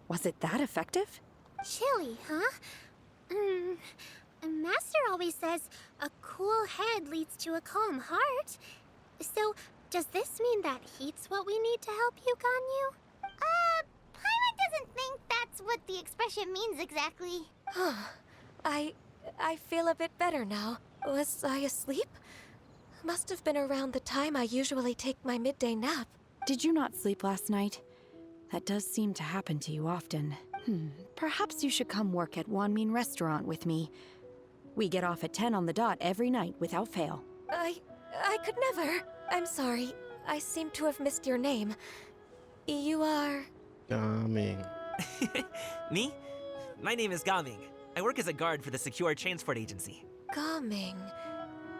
Was it that effective? Chilly, huh? Master always says a cool head leads to a calm heart. So, does this mean that heat's what we need to help you, Ganyu? Paimon doesn't think that's what the expression means exactly. I feel a bit better now. Was I asleep? Must have been around the time I usually take my midday nap. Did you not sleep last night? That does seem to happen to you often. Perhaps you should come work at Wanmin Restaurant with me. We get off at 10 on the dot every night without fail. I could never. I'm sorry. I seem to have missed your name. You are... Gaming. Me? My name is Gaming. I work as a guard for the Secure Transport Agency. Gaming.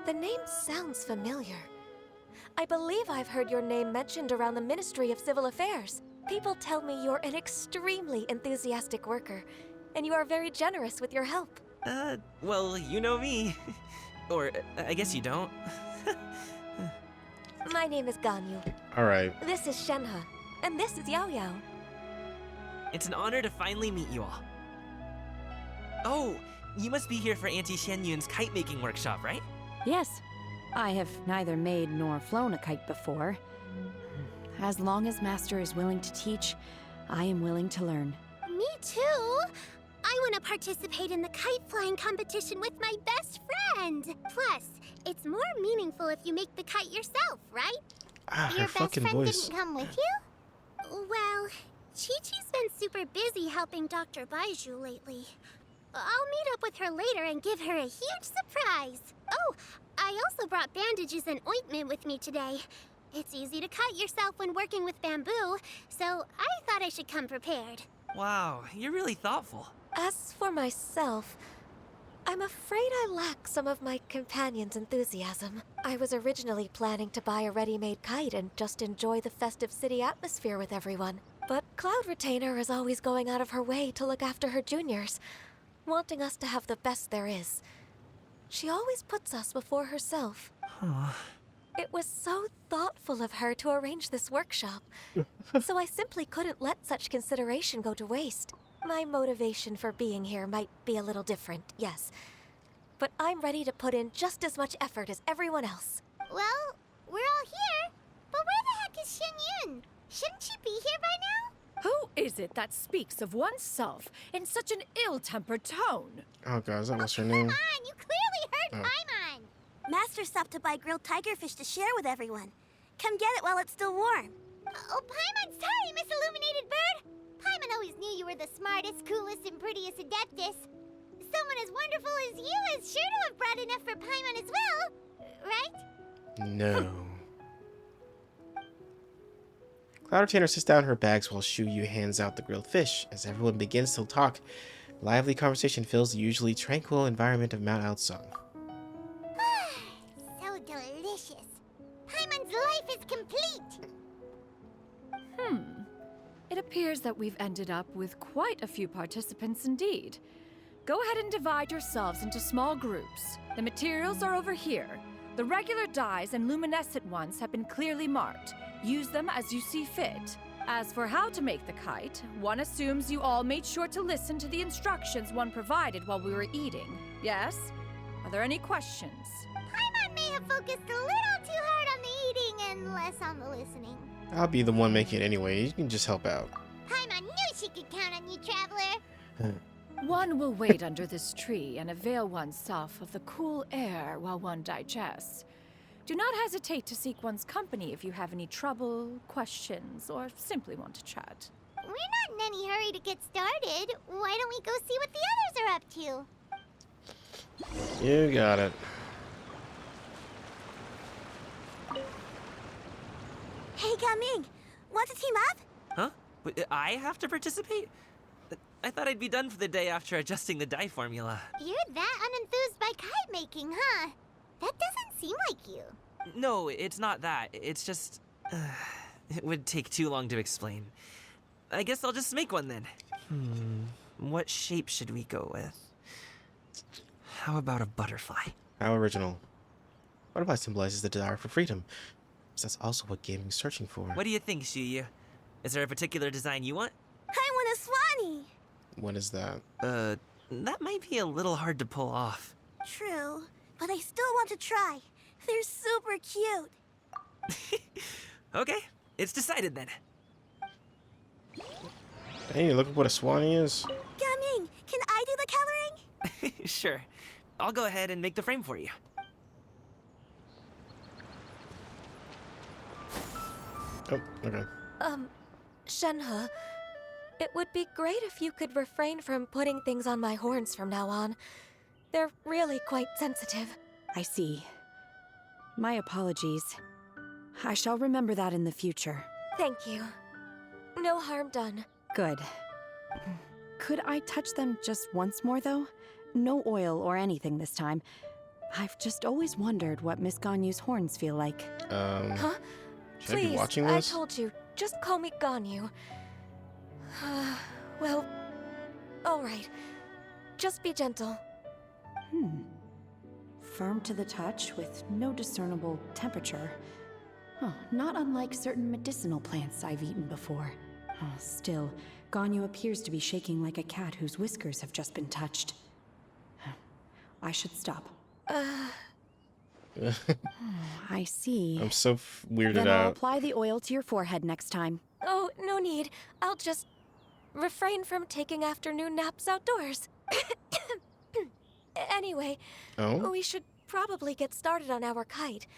The name sounds familiar. I believe I've heard your name mentioned around the Ministry of Civil Affairs. People tell me you're an extremely enthusiastic worker, and you are very generous with your help. Well, you know me. Or, I guess you don't. My name is Ganyu. Alright. This is Shenhe, and this is Yao Yao. It's an honor to finally meet you all. Oh, you must be here for Auntie Shen Yun's kite-making workshop, right? Yes. I have neither made nor flown a kite before. As long as Master is willing to teach, I am willing to learn. Me too! I want to participate in the kite flying competition with my best friend! Plus, it's more meaningful if you make the kite yourself, right? Her Your best fucking friend voice. didn't come with you? Well, Chi-Chi's been super busy helping Dr. Baiju lately. I'll meet up with her later and give her a huge surprise. Oh, I also brought bandages and ointment with me today. It's easy to cut yourself when working with bamboo, so I thought I should come prepared. Wow, you're really thoughtful. As for myself, I'm afraid I lack some of my companion's enthusiasm. I was originally planning to buy a ready-made kite and just enjoy the festive city atmosphere with everyone. But Cloud Retainer is always going out of her way to look after her juniors, wanting us to have the best there is. She always puts us before herself. It was so thoughtful of her to arrange this workshop, so I simply couldn't let such consideration go to waste. My motivation for being here might be a little different, yes, but I'm ready to put in just as much effort as everyone else. Well, we're all here, but where the heck is Shen Yun? Shouldn't she be here by now? Who is it that speaks of oneself in such an ill-tempered tone? Oh god, is that what's her name? Come on, you clearly heard Oh. Paimon! Master stopped to buy grilled tigerfish to share with everyone. Come get it while it's still warm. Oh, Paimon, sorry, Miss Illuminated Bird! Paimon always knew you were the smartest, coolest, and prettiest Adeptus. someone as wonderful as you is sure to have brought enough for Paimon as well, right? No. Cloud Retainer sits down in her bags while Shuyu hands out the grilled fish. As everyone begins to talk, lively conversation fills the usually tranquil environment of Mount Outsong. So delicious. Paimon's life is complete. It appears that we've ended up with quite a few participants indeed. Go ahead and divide yourselves into small groups. The materials are over here. The regular dyes and luminescent ones have been clearly marked. Use them as you see fit. As for how to make the kite, one assumes you all made sure to listen to the instructions one provided while we were eating. Yes? Are there any questions? Paimon may have focused a little too hard on the eating and less on the listening. I'll be the one making it anyway. You can just help out. Paimon knew she could count on you, Traveler. One will wait under this tree and avail oneself of the cool air while one digests. Do not hesitate to seek one's company if you have any trouble, questions, or simply want to chat. We're not in any hurry to get started. Why don't we go see what the others are up to? You got it. Hey, Gaming, want to team up? Huh? I have to participate? I thought I'd be done for the day after adjusting the dye formula. You're that unenthused by kite making, huh? That doesn't seem like you. No, it's not that. It's just... it would take too long to explain. I guess I'll just make one then. What shape should we go with? How about a butterfly? How original. Butterfly symbolizes the desire for freedom. So that's also what gaming's searching for. What do you think, Shuyu? Is there a particular design you want? I want a swanee. What is that? That might be a little hard to pull off. True, but I still want to try. They're super cute. Okay, it's decided then. Hey, look at what a swanee is. Gaming, can I do the coloring? Sure. I'll go ahead and make the frame for you. Oh, okay. Shenhe, it would be great if you could refrain from putting things on my horns from now on. They're really quite sensitive. I see. My apologies. I shall remember that in the future. Thank you. No harm done. Good. Could I touch them just once more, though? No oil or anything this time. I've just always wondered what Miss Ganyu's horns feel like. Huh? Should Please, I be watching this? I told you, just call me Ganyu. Well, alright. Just be gentle. Firm to the touch with no discernible temperature. Oh, not unlike certain medicinal plants I've eaten before. Still, Ganyu appears to be shaking like a cat whose whiskers have just been touched. I should stop. I see. I'm so weirded Then I'll out. apply the oil to your forehead next time. Oh, no need. I'll just refrain from taking afternoon naps outdoors. Anyway, we should probably get started on our kite.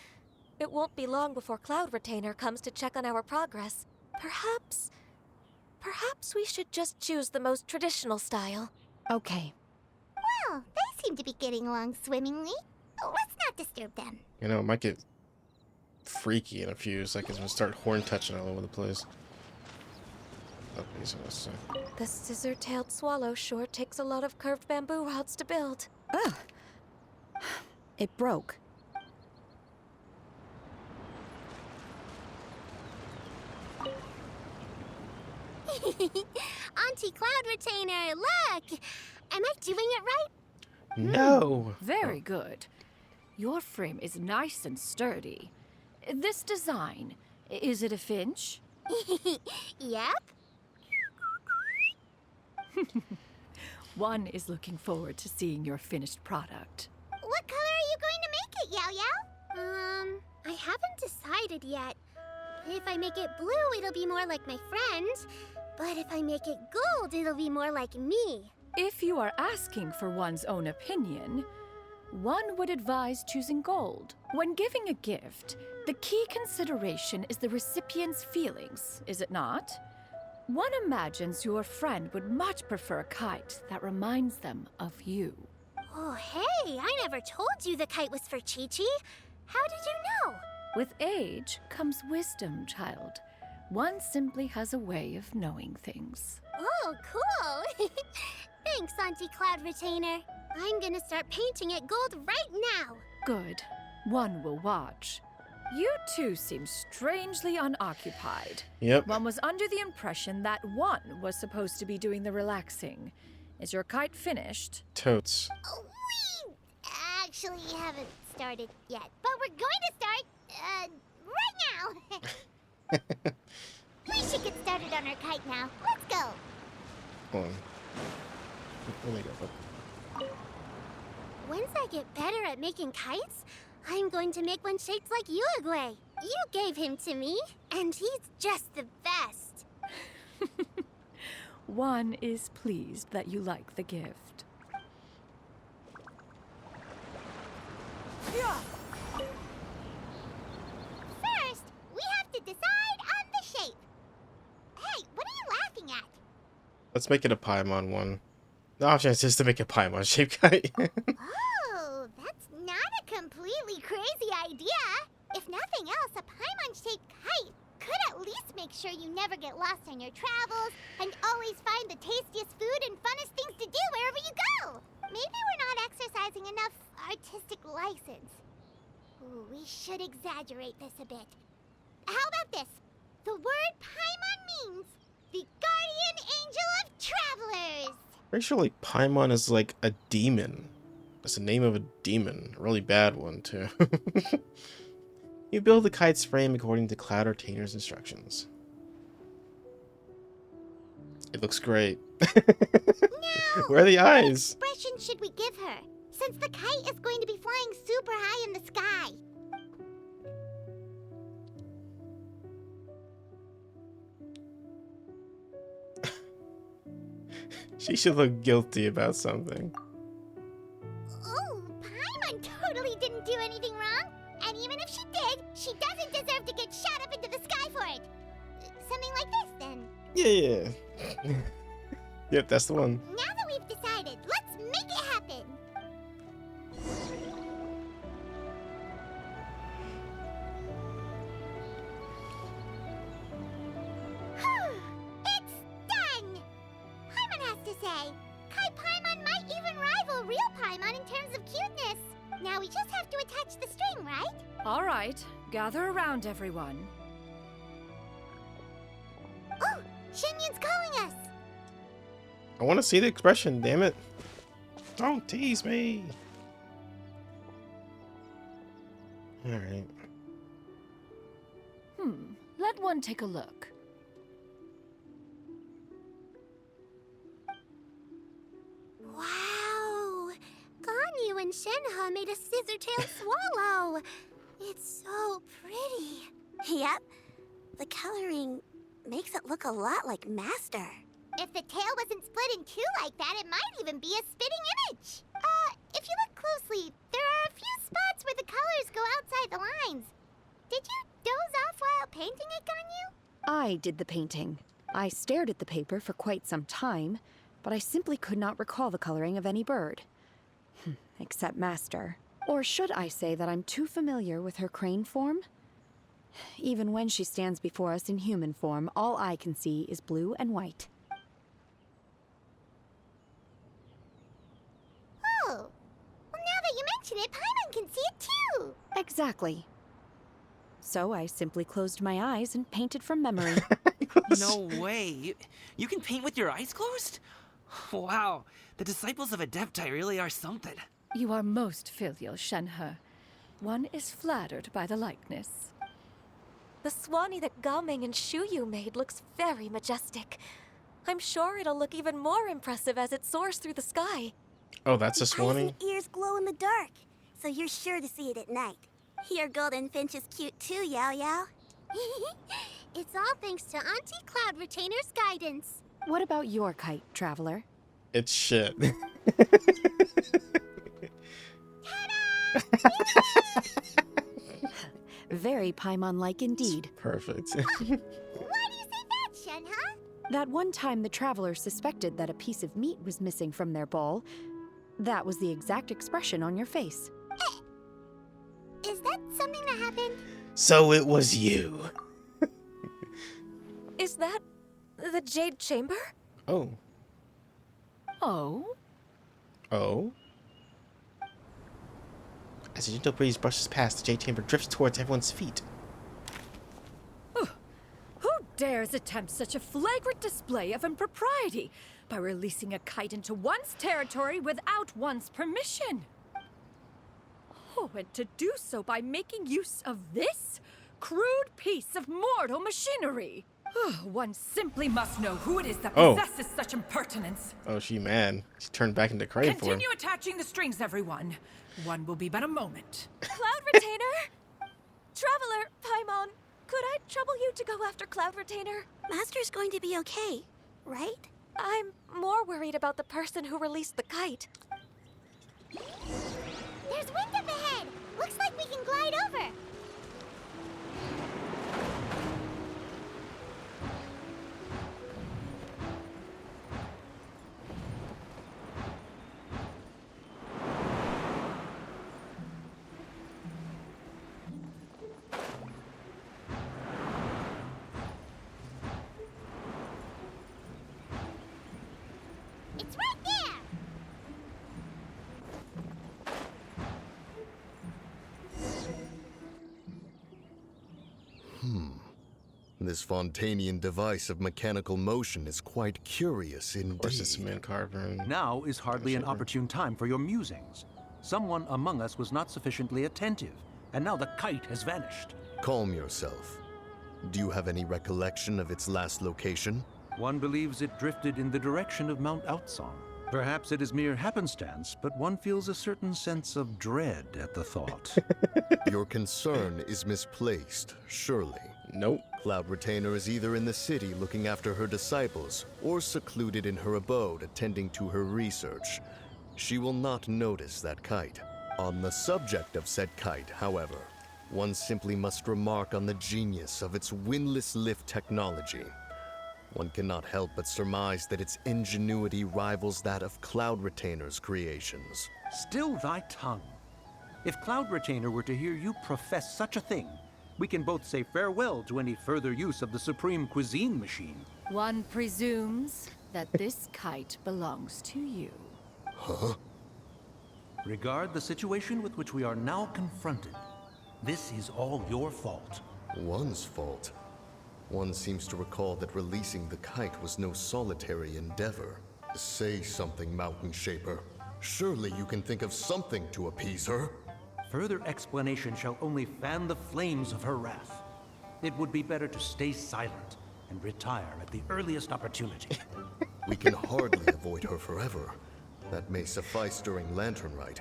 It won't be long before Cloud Retainer comes to check on our progress. Perhaps we should just choose the most traditional style. Okay. Well, they seem to be getting along swimmingly. Let's not disturb them. You know, it might get freaky in a few seconds when I start horn touching all over the place. Okay, so let's The scissor-tailed swallow sure takes a lot of curved bamboo rods to build. Ugh. It broke. Auntie Cloud Retainer, look! Am I doing it right? No! Very good. Your frame is nice and sturdy. This design, is it a finch? Yep. One is looking forward to seeing your finished product. What color are you going to make it, Yao Yao? I haven't decided yet. If I make it blue, it'll be more like my friend. But if I make it gold, it'll be more like me. If you are asking for one's own opinion, one would advise choosing gold. When giving a gift, the key consideration is the recipient's feelings, is it not? One imagines your friend would much prefer a kite that reminds them of you. Oh, hey, I never told you the kite was for Chi-Chi. How did you know? With age comes wisdom, child. One simply has a way of knowing things. Oh, cool. Thanks, Auntie Cloud Retainer. I'm gonna start painting it gold right now. Good. One will watch. You two seem strangely unoccupied. Yep. One was under the impression that one was supposed to be doing the relaxing. Is your kite finished? Totes. We actually haven't started yet, but we're going to start, right now. We should get started on our kite now. Let's go. Hold on. Let me go. Once I get better at making kites, I'm going to make one shaped like Uruguay. You gave him to me, and he's just the best. One is pleased that you like the gift. First, we have to decide on the shape. Hey, what are you laughing at? Let's make it a Paimon one. The option is just to make a Paimon shaped kite. Oh, that's not a completely crazy idea. If nothing else, a Paimon-shaped kite could at least make sure you never get lost on your travels and always find the tastiest food and funnest things to do wherever you go. Maybe we're not exercising enough artistic license. Ooh, we should exaggerate this a bit. How about this? The word Paimon means the guardian angel of travelers. Pretty sure like Paimon is like a demon. It's the name of a demon. A really bad one too. You build the kite's frame according to Cloud Retainer's instructions. It looks great. Now, where are the what eyes? expression should we give her? Since the kite is going to be flying super high in the sky. She should look guilty about something. Oh, Paimon totally didn't do anything wrong. And even if she did, she doesn't deserve to get shot up into the sky for it. Something like this, then. Yeah. Yep, that's the one. Now that we've decided, let's make it happen. It's done! Paimon has to say, Kai Paimon might even rival real Paimon in terms of cuteness. Now we just have to attach the string, right? All right, gather around, everyone. Oh, Shenyun's calling us. I want to see the expression, damn it. Don't tease me. Alright. Let one take a look. Wow! Ganyu and Shenhe made a scissor-tailed swallow. It's so pretty. Yep. The coloring makes it look a lot like Master. If the tail wasn't split in two like that, it might even be a spitting image. If you look closely, there are a few spots where the colors go outside the lines. Did you doze off while painting it, Ganyu? I did the painting. I stared at the paper for quite some time, but I simply could not recall the coloring of any bird. Except Master. Or should I say that I'm too familiar with her crane form? Even when she stands before us in human form, all I can see is blue and white. Oh, well, now that you mention it, Paimon can see it too. Exactly. So I simply closed my eyes and painted from memory. No way. You can paint with your eyes closed? Wow. The disciples of Adepti really are something. You are most filial, Shenhe. One is flattered by the likeness. The Swanee that Gaming and Shuyu made looks very majestic. I'm sure it'll look even more impressive as it soars through the sky. Oh, that's a Eyes Swanee? and ears glow in the dark, so you're sure to see it at night. Your golden finch is cute too, Yao Yao. It's all thanks to Auntie Cloud Retainer's guidance. What about your kite, traveler? It's shit. Very Paimon-like indeed. Perfect. Why do you say that, Shenhe? That one time the travelers suspected that a piece of meat was missing from their bowl, that was the exact expression on your face. Is that something that happened? So it was you. Is that the Jade Chamber? Oh. Oh? Oh? As a gentle breeze brushes past, the Jade Chamber drifts towards everyone's feet. Who dares attempt such a flagrant display of impropriety by releasing a kite into one's territory without one's permission? Oh, and to do so by making use of this crude piece of mortal machinery. One simply must know who it is that possesses such impertinence. Oh, she mad. She turned back into crying for him. Continue attaching the strings, everyone. One will be but a moment. Cloud Retainer? Traveler, Paimon, could I trouble you to go after Cloud Retainer? Master's going to be okay, right? I'm more worried about the person who released the kite. There's wind up ahead! Looks like we can glide over! It's right there! This Fontanian device of mechanical motion is quite curious indeed. Of course, it's man carver. Now is hardly an opportune time for your musings. Someone among us was not sufficiently attentive, and now the kite has vanished. Calm yourself. Do you have any recollection of its last location? One believes it drifted in the direction of Mount Outsong. Perhaps it is mere happenstance, but one feels a certain sense of dread at the thought. Your concern is misplaced, surely. Nope. Cloud Retainer is either in the city looking after her disciples, or secluded in her abode attending to her research. She will not notice that kite. On the subject of said kite, however, one simply must remark on the genius of its windless lift technology. One cannot help but surmise that its ingenuity rivals that of Cloud Retainer's creations. Still thy tongue. If Cloud Retainer were to hear you profess such a thing, we can both say farewell to any further use of the Supreme Cuisine Machine. One presumes that this kite belongs to you. Huh? Regard the situation with which we are now confronted. This is all your fault. One's fault? One seems to recall that releasing the kite was no solitary endeavor. Say something, Mountain Shaper. Surely you can think of something to appease her. Further explanation shall only fan the flames of her wrath. It would be better to stay silent and retire at the earliest opportunity. We can hardly avoid her forever. That may suffice during Lantern Rite.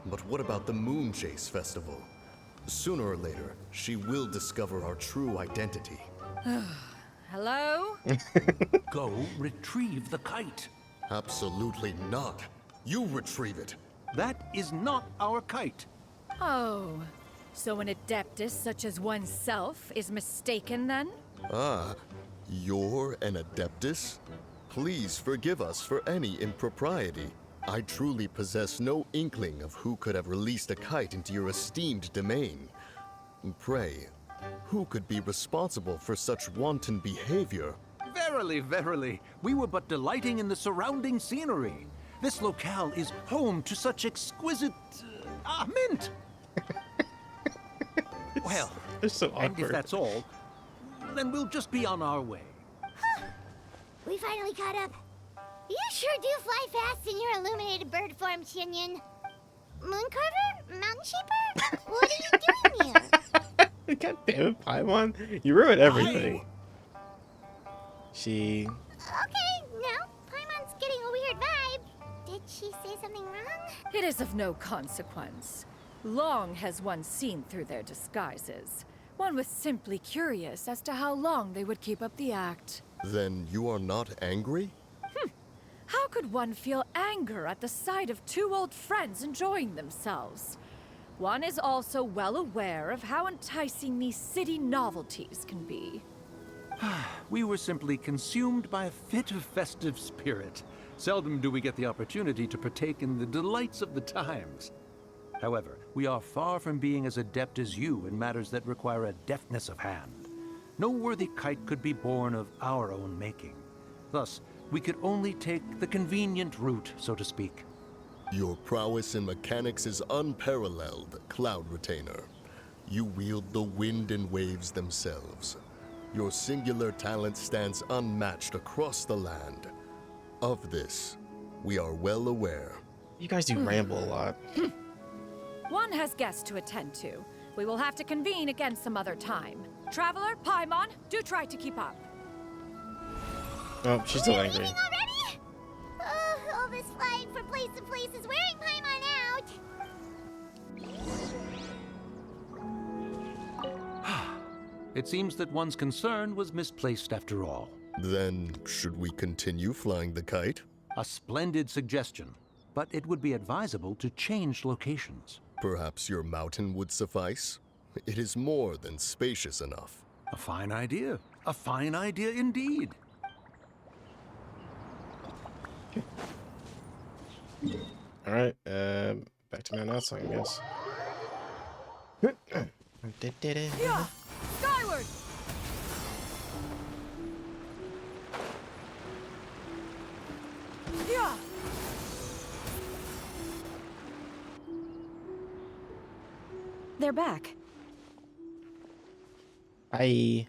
But what about the Moon Chase Festival? Sooner or later, she will discover our true identity. Hello? Go retrieve the kite. Absolutely not. You retrieve it. That is not our kite. Oh, so an adeptus such as oneself is mistaken then? Ah, you're an adeptus? Please forgive us for any impropriety. I truly possess no inkling of who could have released a kite into your esteemed domain. Pray, who could be responsible for such wanton behavior? Verily, verily, we were but delighting in the surrounding scenery. This locale is home to such exquisite mint. Well, it's so awkward. And if that's all, then we'll just be on our way. We finally caught up. You sure do fly fast in your illuminated bird form, Shinyan. Mooncarver? Mountain Shaper? What are you doing here? God damn it, Paimon. You ruined everything. She... Okay, no. Paimon's getting a weird vibe. Did she say something wrong? It is of no consequence. Long has one seen through their disguises. One was simply curious as to how long they would keep up the act. Then you are not angry? How could one feel anger at the sight of two old friends enjoying themselves? One is also well aware of how enticing these city novelties can be. We were simply consumed by a fit of festive spirit. Seldom do we get the opportunity to partake in the delights of the times. However, we are far from being as adept as you in matters that require a deftness of hand. No worthy kite could be born of our own making. Thus, we could only take the convenient route, so to speak. Your prowess in mechanics is unparalleled, Cloud Retainer. You wield the wind and waves themselves. Your singular talent stands unmatched across the land. Of this, we are well aware. You guys do ramble a lot. One has guests to attend to. We will have to convene again some other time. Traveler, Paimon, do try to keep up. Oh, she's still angry. Already? All this flying from place to place is wearing Paimon out. It seems that one's concern was misplaced after all. Then, should we continue flying the kite? A splendid suggestion, but it would be advisable to change locations. Perhaps your mountain would suffice? It is more than spacious enough. A fine idea. A fine idea indeed. Alright, back to my announcing, I guess. Yeah! Skyward! Yeah! They're back. Bye.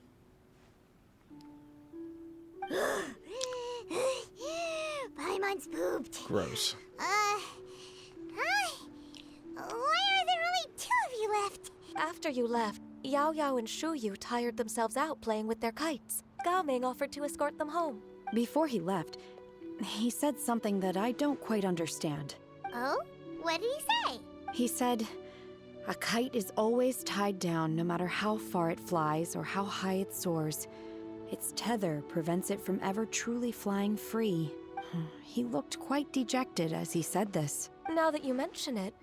Paimon's pooped. Gross. Hi. Why are there only 2 of you left? After you left, Yao Yao and Shu Yu tired themselves out playing with their kites. Gao Ming offered to escort them home. Before he left, he said something that I don't quite understand. Oh? What did he say? He said, a kite is always tied down no matter how far it flies or how high it soars. Its tether prevents it from ever truly flying free. He looked quite dejected as he said this. Now that you mention it,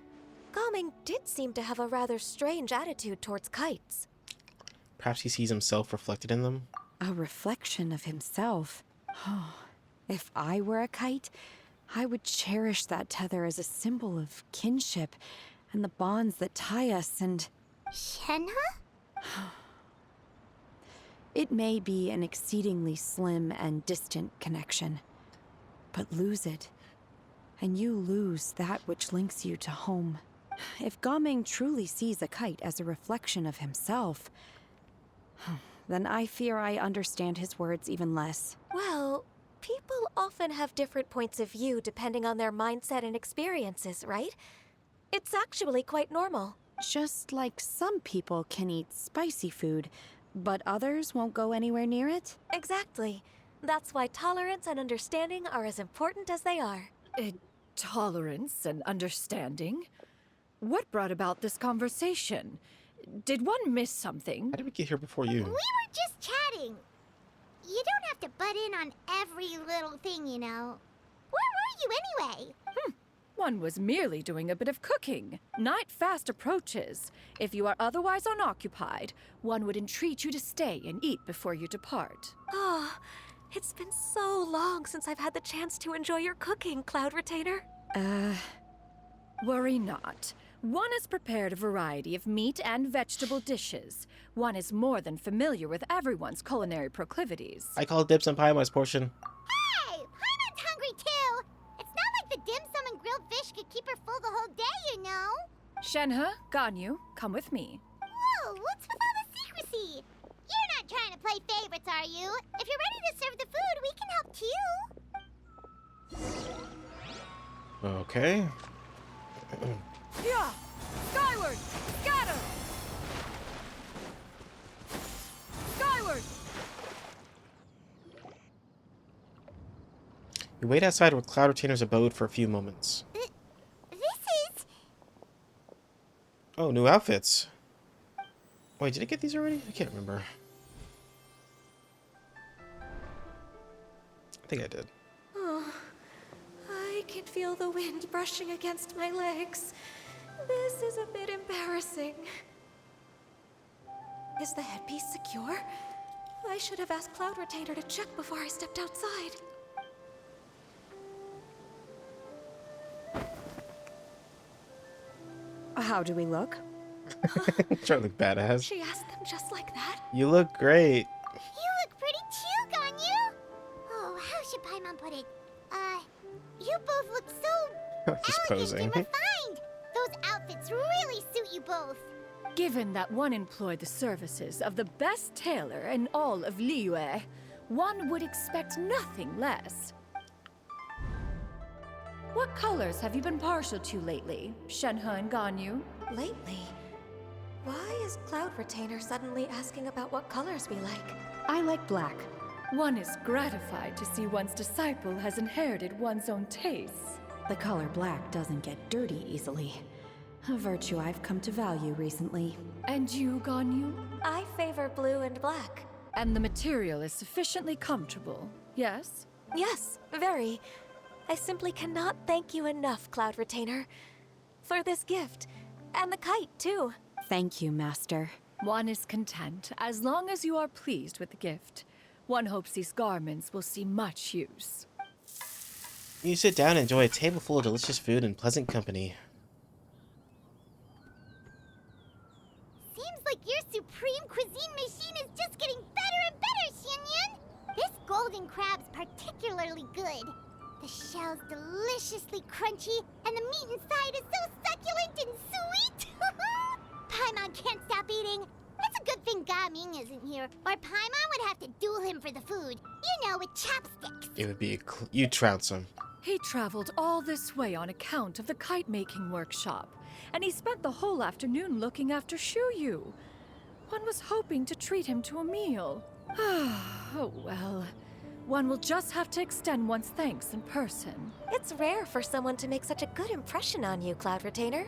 Gao Ming did seem to have a rather strange attitude towards kites. Perhaps he sees himself reflected in them? A reflection of himself. If I were a kite, I would cherish that tether as a symbol of kinship and the bonds that tie us and... Shenhe? It may be an exceedingly slim and distant connection, but lose it, and you lose that which links you to home. If Gao Ming truly sees a kite as a reflection of himself, then I fear I understand his words even less. Well, people often have different points of view depending on their mindset and experiences, right? It's actually quite normal. Just like some people can eat spicy food, but others won't go anywhere near it? Exactly. That's why tolerance and understanding are as important as they are. Tolerance and understanding? What brought about this conversation? Did one miss something? How did we get here before you? We were just chatting. You don't have to butt in on every little thing, you know. Where were you anyway? One was merely doing a bit of cooking. Night fast approaches. If you are otherwise unoccupied, one would entreat you to stay and eat before you depart. Oh, it's been so long since I've had the chance to enjoy your cooking, Cloud Retainer. Worry not. One has prepared a variety of meat and vegetable dishes. One is more than familiar with everyone's culinary proclivities. I call dibs on Paimon's portion. Hey! Paimon's hungry too! It's not like the dim sum and grilled fish could keep her full the whole day, you know? Shenhe, Ganyu, come with me. Whoa, what's with all the secrecy? You're not trying to play favorites, are you? If you're ready to serve the food, we can help too. Okay. Yeah! Skyward! Scatter! Skyward! We wait outside with Cloud Retainer's abode for a few moments. This is... Oh, new outfits. Wait, did I get these already? I can't remember. I think I did. Oh, I can feel the wind brushing against my legs. This is a bit embarrassing. Is the headpiece secure? I should have asked Cloud Retainer to check before I stepped outside. How do we look? Try to look badass. She asked them just like that? You look great. You look pretty too, Ganyu. Oh, how should Paimon put it? You both look so Just elegant posing. and refined. Those outfits really suit you both. Given that one employed the services of the best tailor in all of Liyue, one would expect nothing less. What colors have you been partial to lately, Shenhe and Ganyu? Lately? Why is Cloud Retainer suddenly asking about what colors we like? I like black. One is gratified to see one's disciple has inherited one's own tastes. The color black doesn't get dirty easily. A virtue I've come to value recently. And you, Ganyu? I favor blue and black. And the material is sufficiently comfortable, yes? Yes, very. I simply cannot thank you enough, Cloud Retainer, for this gift. And the kite, too. Thank you, Master. One is content, as long as you are pleased with the gift. One hopes these garments will see much use. You sit down and enjoy a table full of delicious food and pleasant company. Seems like your supreme cuisine machine is just getting better and better, Xianyun. This golden crab's particularly good. The shell's deliciously crunchy, and the meat inside is so succulent and sweet. Paimon can't stop eating. It's a good thing Gaming isn't here, or Paimon would have to duel him for the food. You know, with chopsticks. It would be you'd trounce him. He traveled all this way on account of the kite-making workshop, and he spent the whole afternoon looking after Shuyu. One was hoping to treat him to a meal. Oh well. One will just have to extend one's thanks in person. It's rare for someone to make such a good impression on you, Cloud Retainer.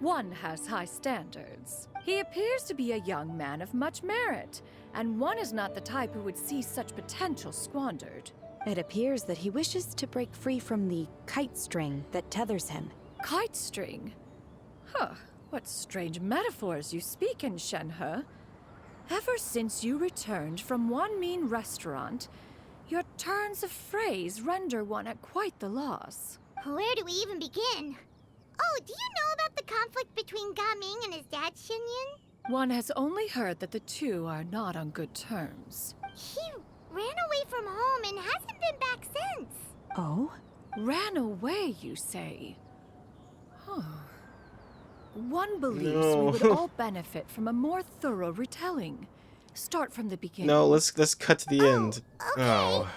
One has high standards. He appears to be a young man of much merit, and one is not the type who would see such potential squandered. It appears that he wishes to break free from the kite string that tethers him. Kite string? Huh, what strange metaphors you speak in, Shenhe. Ever since you returned from one mean restaurant, your turns of phrase render one at quite the loss. Where do we even begin? Oh, do you know about the conflict between Gaming and his dad, Xianyun? One has only heard that the two are not on good terms. He ran away from home and hasn't been back since. Oh? Ran away, you say? Huh. One believes we would all benefit from a more thorough retelling. Start from the beginning. No, let's cut to the end. Okay. Oh.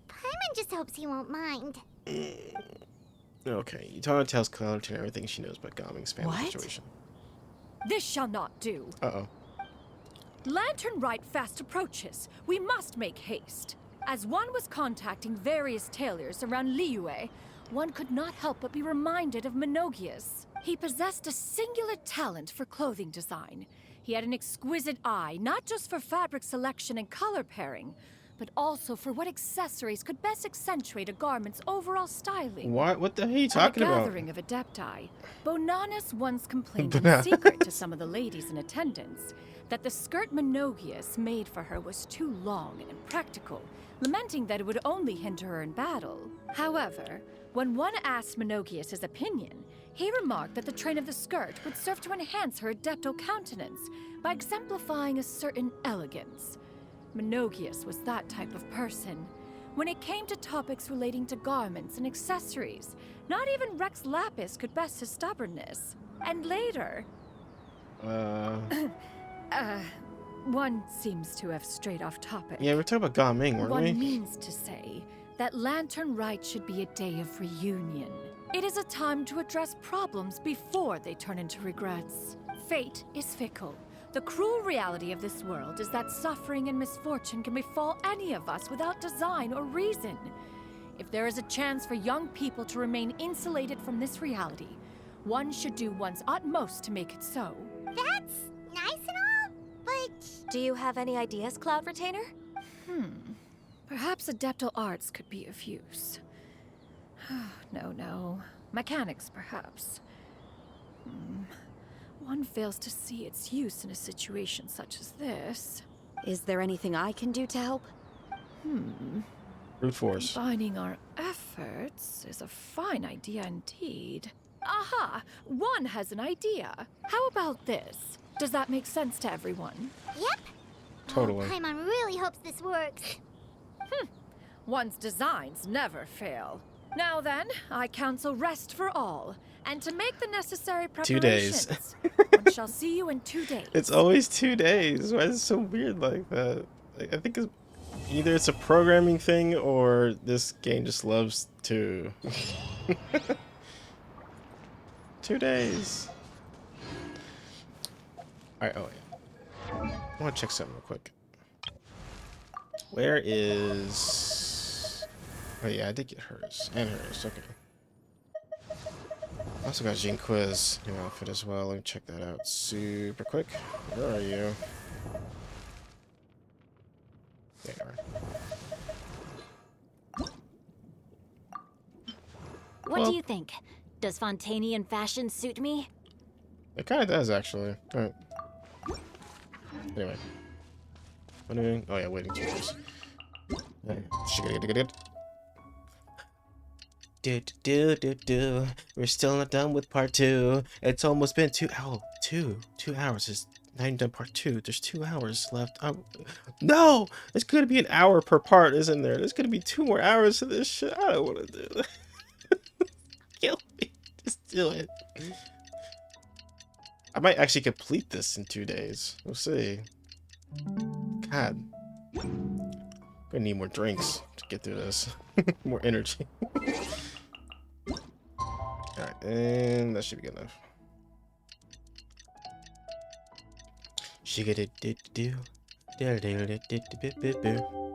Paimon just hopes he won't mind. Okay, Utana tells Cloud and everything she knows about Gaming's family situation. This shall not do. Uh-oh. Lantern Rite fast approaches. We must make haste. As one was contacting various tailors around Liyue, one could not help but be reminded of Menogias. He possessed a singular talent for clothing design. He had an exquisite eye, not just for fabric selection and color pairing, but also for what accessories could best accentuate a garment's overall styling. What the hell are you talking At a about? gathering of adepti, Bonanis once complained in secret to some of the ladies in attendance that the skirt Menogias made for her was too long and impractical, lamenting that it would only hinder her in battle. However, when one asked Menogias his opinion, he remarked that the train of the skirt would serve to enhance her adeptal countenance by exemplifying a certain elegance. Menogias was that type of person. When it came to topics relating to garments and accessories, not even Rex Lapis could best his stubbornness. And later... one seems to have strayed off topic. Yeah, we're talking about Gaming, weren't One we? means to say that Lantern Rite should be a day of reunion. It is a time to address problems before they turn into regrets. Fate is fickle. The cruel reality of this world is that suffering and misfortune can befall any of us without design or reason. If there is a chance for young people to remain insulated from this reality, one should do one's utmost to make it so. That's nice and all, but... Do you have any ideas, Cloud Retainer? Perhaps adeptal arts could be of use. No. Mechanics, perhaps. One fails to see its use in a situation such as this. Is there anything I can do to help? Brute force. Combining our efforts is a fine idea indeed. Aha! One has an idea. How about this? Does that make sense to everyone? Yep. Totally. Paimon really hopes this works. One's designs never fail. Now then, I counsel rest for all, and to make the necessary 2 days. preparations. One shall see you in 2 days. It's always 2 days. Why is it so weird like that? Like, I think either it's a programming thing or this game just loves to. 2 days. Alright, oh yeah. I want to check something real quick. Where is... Oh yeah, I did get hers. And hers, okay. I also got Jean Quiz new outfit as well. Let me check that out super quick. Where are you? There you are. What do you think? Does Fontanian fashion suit me? It kind of does, actually. Alright. Anyway. What are we doing? Oh yeah, waiting tutors. We're still not done with part 2. It's almost been 2 hours. Is not even done part 2. There's 2 hours left. No! It's gonna be an hour per part, isn't there? There's gonna be 2 more hours of this shit. I don't want to do that. Kill me. Just do it. I might actually complete this in 2 days. We'll see. God. I'm gonna need more drinks to get through this. More energy. Alright, and that should be good enough.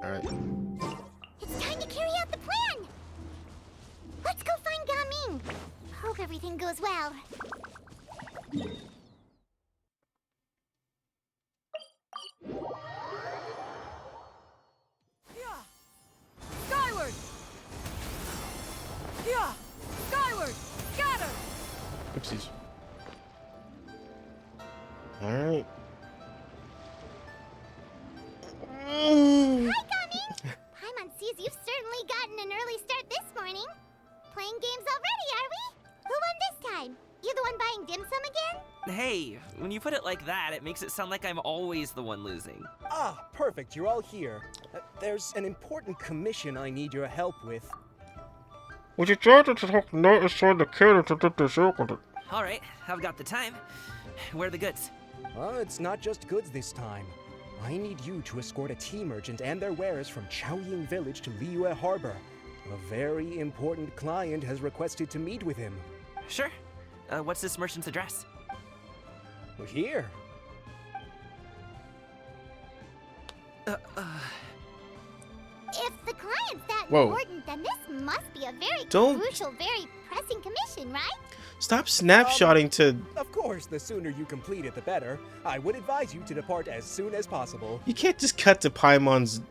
Alright. It's time to carry out the plan! Let's go find Gaming! Hope everything goes well. Skyward! Yeah! Skyward! Scatter! Oopsies. Alright. Hi, Gaming! Paimon sees you've certainly gotten an early start this morning. Playing games already, are we? Who won this time? You the one buying dim sum again? Hey, when you put it like that, it makes it sound like I'm always the one losing. Ah, perfect. You're all here. There's an important commission I need your help with. Would you try to talk notice on the kid to get this open? All right, I've got the time. Where are the goods? It's not just goods this time. I need you to escort a tea merchant and their wares from Chaoying Village to Liyue Harbor. A very important client has requested to meet with him. Sure. What's this merchant's address? Here. If the client's that Whoa. important, then this must be a very Don't- crucial, very pressing commission, right? Stop snapshotting to... Of course, the sooner you complete it, the better. I would advise you to depart as soon as possible. You can't just cut to Paimon's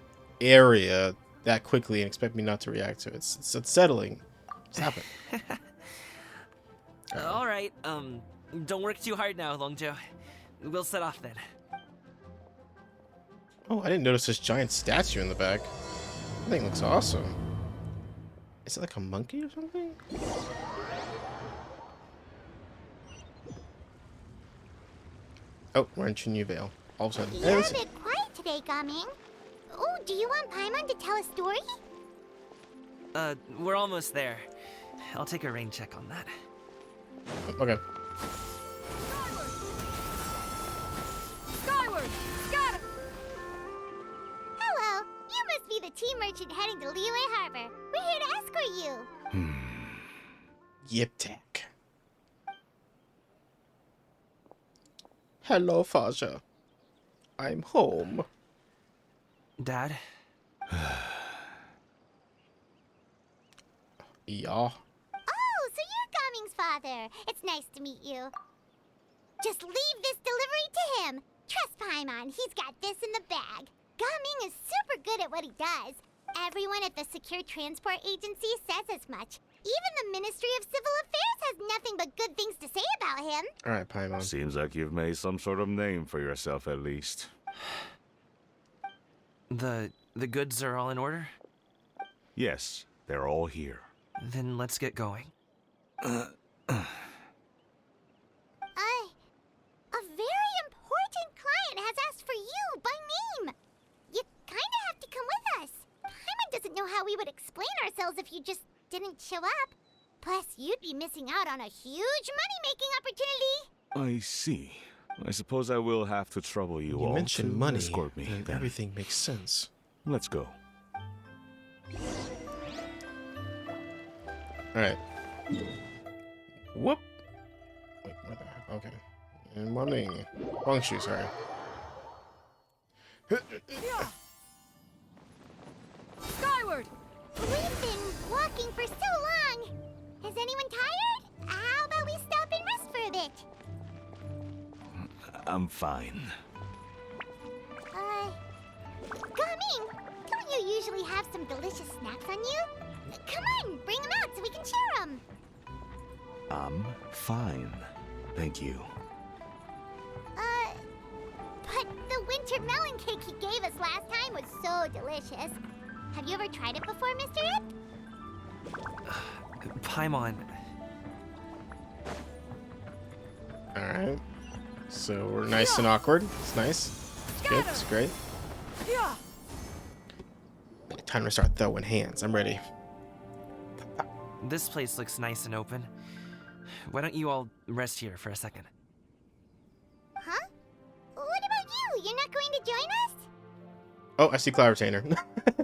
area that quickly and expect me not to react to it. It's unsettling. Stop it. All right, don't work too hard now, Longjo. We'll set off then. Oh, I didn't notice this giant statue in the back. That thing looks awesome. Is it like a monkey or something? Oh, we're in Chinyu Vale. All of a sudden. You're a bit quiet today, Gaming. Oh, do you want Paimon to tell a story? We're almost there. I'll take a rain check on that. Okay. Skyward! Scatter! Hello, you must be the tea merchant heading to Liyue Harbor. We're here to escort you. Yip tech. Hello, Faja. I'm home. Dad? Yeah. Oh, so you're Gaming's father. It's nice to meet you. Just leave this delivery to him. Trust Paimon, he's got this in the bag. Gaming is super good at what he does. Everyone at the Secure Transport Agency says as much. Even the Ministry of Civil Affairs has nothing but good things to say about him. Alright, Paimon. Seems like you've made some sort of name for yourself at least. The goods are all in order? Yes, they're all here. Then let's get going. A very important client has asked for you by name. You kinda have to come with us. Paimon doesn't know how we would explain ourselves if you just didn't show up. Plus, you'd be missing out on a huge money-making opportunity. I see. I suppose I will have to trouble you You all mentioned to money, escort me. and then. everything makes sense. Let's go. Alright. Whoop! Wait, where the... Okay. And money. Wushou, sorry. Skyward! We've been walking for so long. Is anyone tired? How about we stop and rest for a bit? I'm fine. Gaming, don't you usually have some delicious snacks on you? Come on, bring them out so we can share them. I'm fine. Thank you. But the winter melon cake he gave us last time was so delicious. Have you ever tried it before, Mr. Ip? Paimon. Alright. So we're nice and awkward. It's nice. It's good. It's great. Time to start throwing hands. I'm ready. This place looks nice and open. Why don't you all rest here for a second? Huh? What about you? You're not going to join us? Oh, I see Cloud Retainer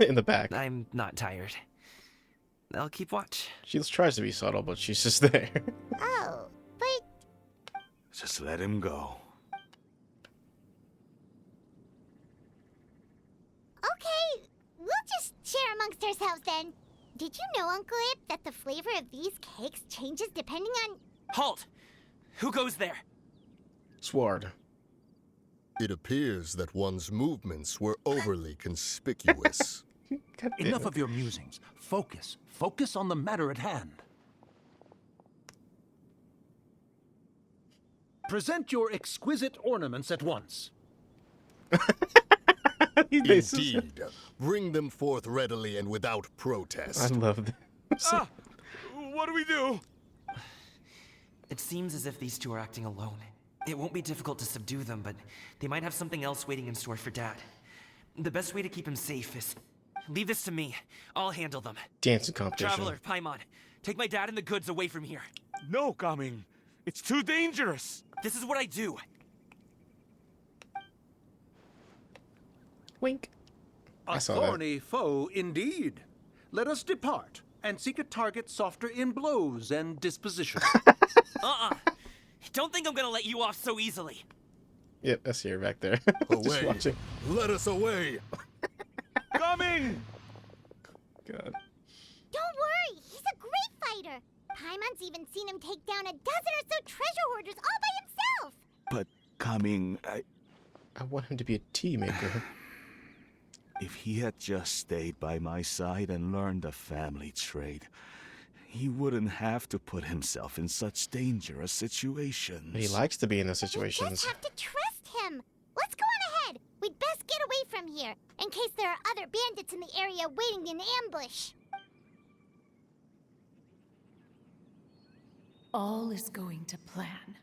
in the back. I'm not tired. I'll keep watch. She tries to be subtle, but she's just there. Oh, but... Just let him go. Okay, we'll just share amongst ourselves then. Did you know, Uncle Ip, that the flavor of these cakes changes depending on... Halt! Who goes there? Sword. It appears that one's movements were overly conspicuous. Enough of your musings. Focus. Focus on the matter at hand. Present your exquisite ornaments at once. Indeed. Bring them forth readily and without protest. I love this. What do we do? It seems as if these two are acting alone. It won't be difficult to subdue them, but they might have something else waiting in store for Dad. The best way to keep him safe is... Leave this to me. I'll handle them. Dancing competition. Traveler, Paimon, take my dad and the goods away from here. No, Gaming. It's too dangerous. This is what I do. Wink. A thorny foe indeed. Let us depart and seek a target softer in blows and disposition. Don't think I'm gonna let you off so easily. Yep, I see her back there. Just Away. watching. Let us away. Coming! God. Don't worry, he's a great fighter. Paimon's even seen him take down a dozen or so treasure hoarders all by himself. But Gaming, I want him to be a tea maker. if he had just stayed by my side and learned the family trade, he wouldn't have to put himself in such dangerous situations. But he likes to be in those You situations. just have to trust him. Let's go on ahead. We'd best get away from here, in case there are other bandits in the area waiting in ambush. All is going to plan.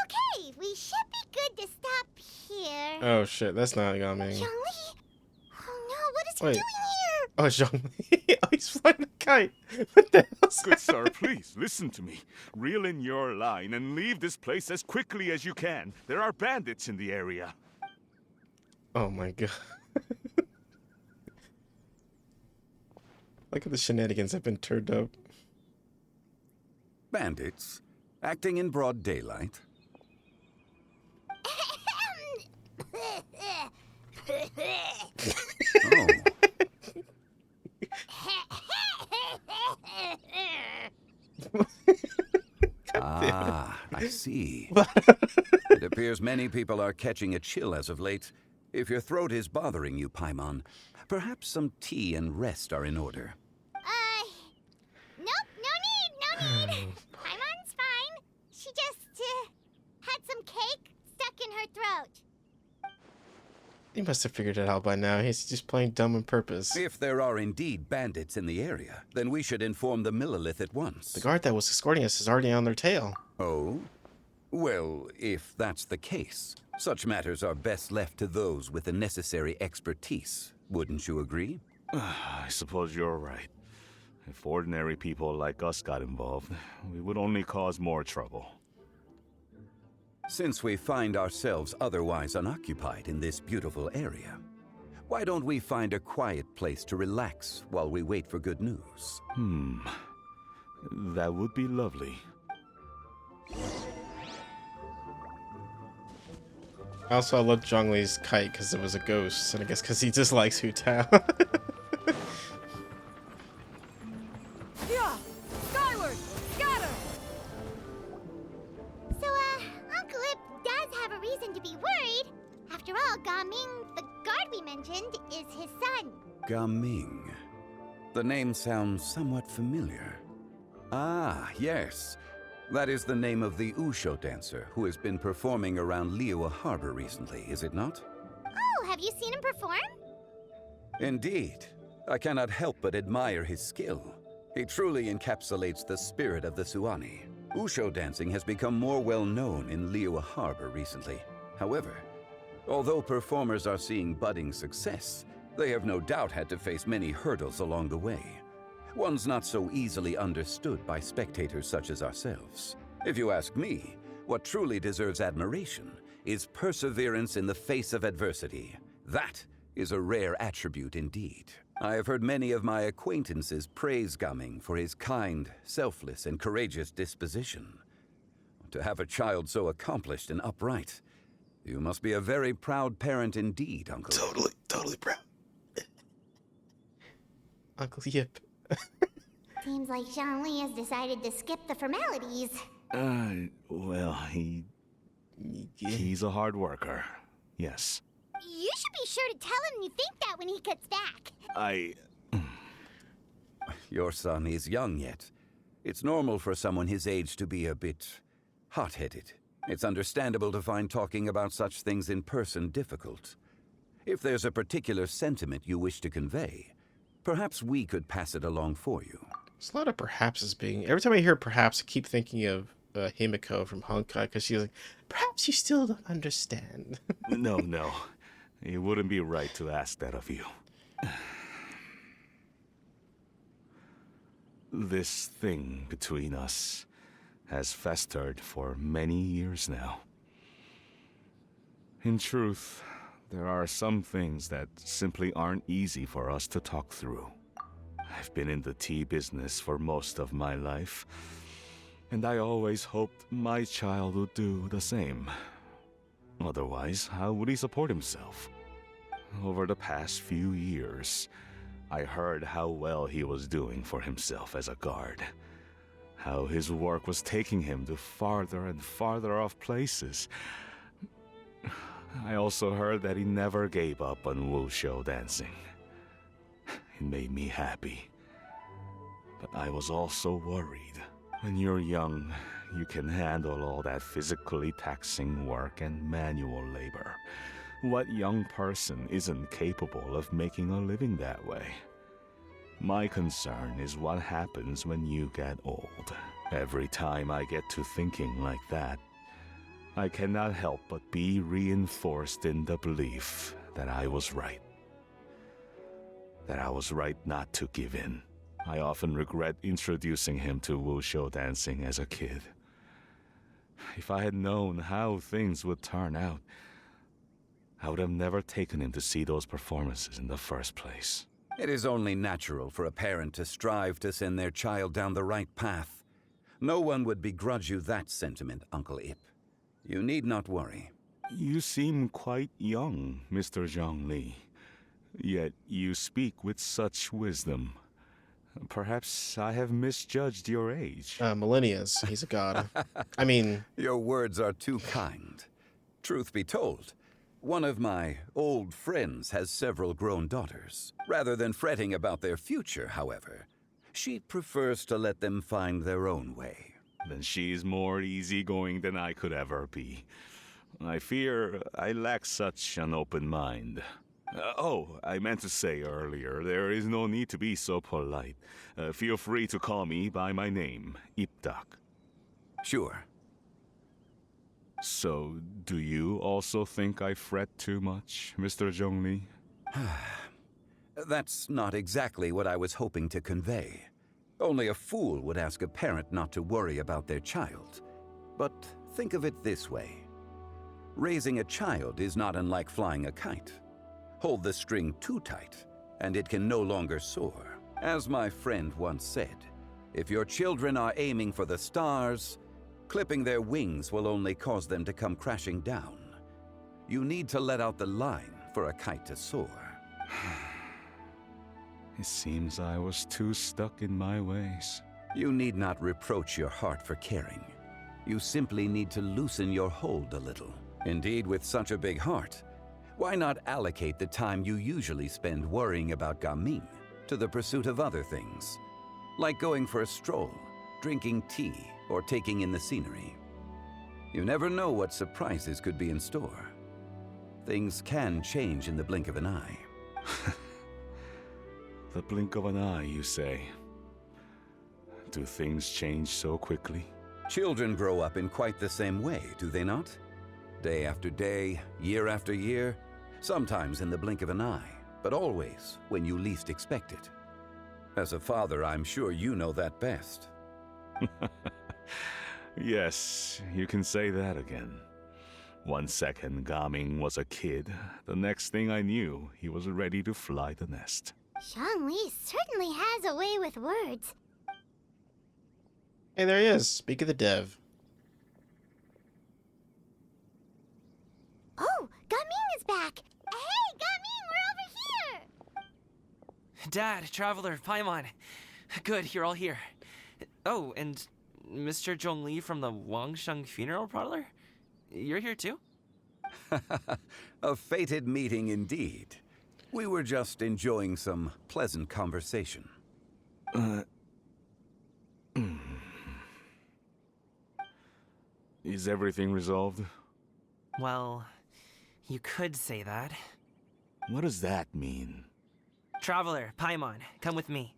Okay, we should be good to stop here. Oh shit, that's not Gaming. Zhongli? Oh no, what is he Wait. doing here? Oh, it's Zhongli. Oh, he's flying a kite. What the hell? Good sir, please listen to me. Reel in your line and leave this place as quickly as you can. There are bandits in the area. Oh my god. Look at the shenanigans have been turned up. Bandits? Acting in broad daylight? Oh. Ah, I see. It appears many people are catching a chill as of late. If your throat is bothering you, Paimon, perhaps some tea and rest are in order. Nope, no need. Paimon's fine. She just, had some in her throat. He must have figured it out by now. He's just playing dumb on purpose. If there are indeed bandits in the area, then we should inform the Millilith at once. The guard that was escorting us is already on their tail. Oh? Well, if that's the case, such matters are best left to those with the necessary expertise. Wouldn't you agree? I suppose you're right. If ordinary people like us got involved, we would only cause more trouble. Since we find ourselves otherwise unoccupied in this beautiful area, why don't we find a quiet place to relax while we wait for good news? That would be lovely. Also, I love Zhongli's kite because it was a ghost, and I guess because he just likes Hu Tao. Yeah! Skyward! Scatter! So, Uncle Ip does have a reason to be worried. After all, Gaming, the guard we mentioned, is his son. Gaming. The name sounds somewhat familiar. Ah, yes. That is the name of the Wushou dancer who has been performing around Liyue Harbor recently, is it not? Oh, have you seen him perform? Indeed. I cannot help but admire his skill. He truly encapsulates the spirit of the Suani. Wushou dancing has become more well known in Liyue Harbor recently. However, although performers are seeing budding success, they have no doubt had to face many hurdles along the way. One's not so easily understood by spectators such as ourselves. If you ask me, what truly deserves admiration is perseverance in the face of adversity. That is a rare attribute indeed. I have heard many of my acquaintances praise Gaming for his kind, selfless, and courageous disposition. To have a child so accomplished and upright, you must be a very proud parent indeed, Uncle. Totally proud. Uncle Yip. Seems like Zhongli has decided to skip the formalities. Well, he's a hard worker. Yes. You should be sure to tell him you think that when he gets back. Your son is young yet. It's normal for someone his age to be a bit hot-headed. It's understandable to find talking about such things in person difficult. If there's a particular sentiment you wish to convey, perhaps we could pass it along for you. There's a lot of perhapses being... Every time I hear perhaps, I keep thinking of Himiko from Honkai, because she's like, perhaps you still don't understand. No. It wouldn't be right to ask that of you. This thing between us has festered for many years now. In truth, there are some things that simply aren't easy for us to talk through. I've been in the tea business for most of my life, and I always hoped my child would do the same. Otherwise, how would he support himself? Over the past few years, I heard how well he was doing for himself as a guard. How his work was taking him to farther and farther off places. I also heard that he never gave up on Wushou dancing. It made me happy. But I was also worried. When you're young, you can handle all that physically taxing work and manual labor. What young person isn't capable of making a living that way? My concern is what happens when you get old. Every time I get to thinking like that, I cannot help but be reinforced in the belief that I was right. That I was right not to give in. I often regret introducing him to Wushou dancing as a kid. If I had known how things would turn out, I would have never taken him to see those performances in the first place. It is only natural for a parent to strive to send their child down the right path. No one would begrudge you that sentiment, Uncle Ip. You need not worry. You seem quite young, Mr. Zhongli. Yet you speak with such wisdom. Perhaps I have misjudged your age. Millennials. He's a god. I mean... Your words are too kind. Truth be told, one of my old friends has several grown daughters. Rather than fretting about their future, however, she prefers to let them find their own way. Then she's more easygoing than I could ever be. I fear I lack such an open mind. I meant to say earlier, there is no need to be so polite. Feel free to call me by my name, Ipdak. Sure. So, do you also think I fret too much, Mr. Zhongli? That's not exactly what I was hoping to convey. Only a fool would ask a parent not to worry about their child. But think of it this way. Raising a child is not unlike flying a kite. Hold the string too tight, and it can no longer soar. As my friend once said, if your children are aiming for the stars, clipping their wings will only cause them to come crashing down. You need to let out the line for a kite to soar. It seems I was too stuck in my ways. You need not reproach your heart for caring. You simply need to loosen your hold a little. Indeed, with such a big heart, why not allocate the time you usually spend worrying about Gaming to the pursuit of other things, like going for a stroll, drinking tea, or taking in the scenery? You never know what surprises could be in store. Things can change in the blink of an eye. The blink of an eye, you say? Do things change so quickly? Children grow up in quite the same way, do they not? Day after day, year after year, sometimes in the blink of an eye, but always when you least expect it. As a father, I'm sure you know that best. Yes, you can say that again. 1 second, Gaming was a kid. The next thing I knew, he was ready to fly the nest. Zhongli certainly has a way with words. Hey, there he is. Speak of the dev. Oh, Gaming is back! Hey, Gaming, we're over here! Dad, Traveler, Paimon. Good, you're all here. Oh, and Mr. Zhongli from the Wangsheng Funeral Parlor? You're here too? A fated meeting indeed. We were just enjoying some pleasant conversation. Is everything resolved? Well, you could say that. What does that mean? Traveler, Paimon, come with me.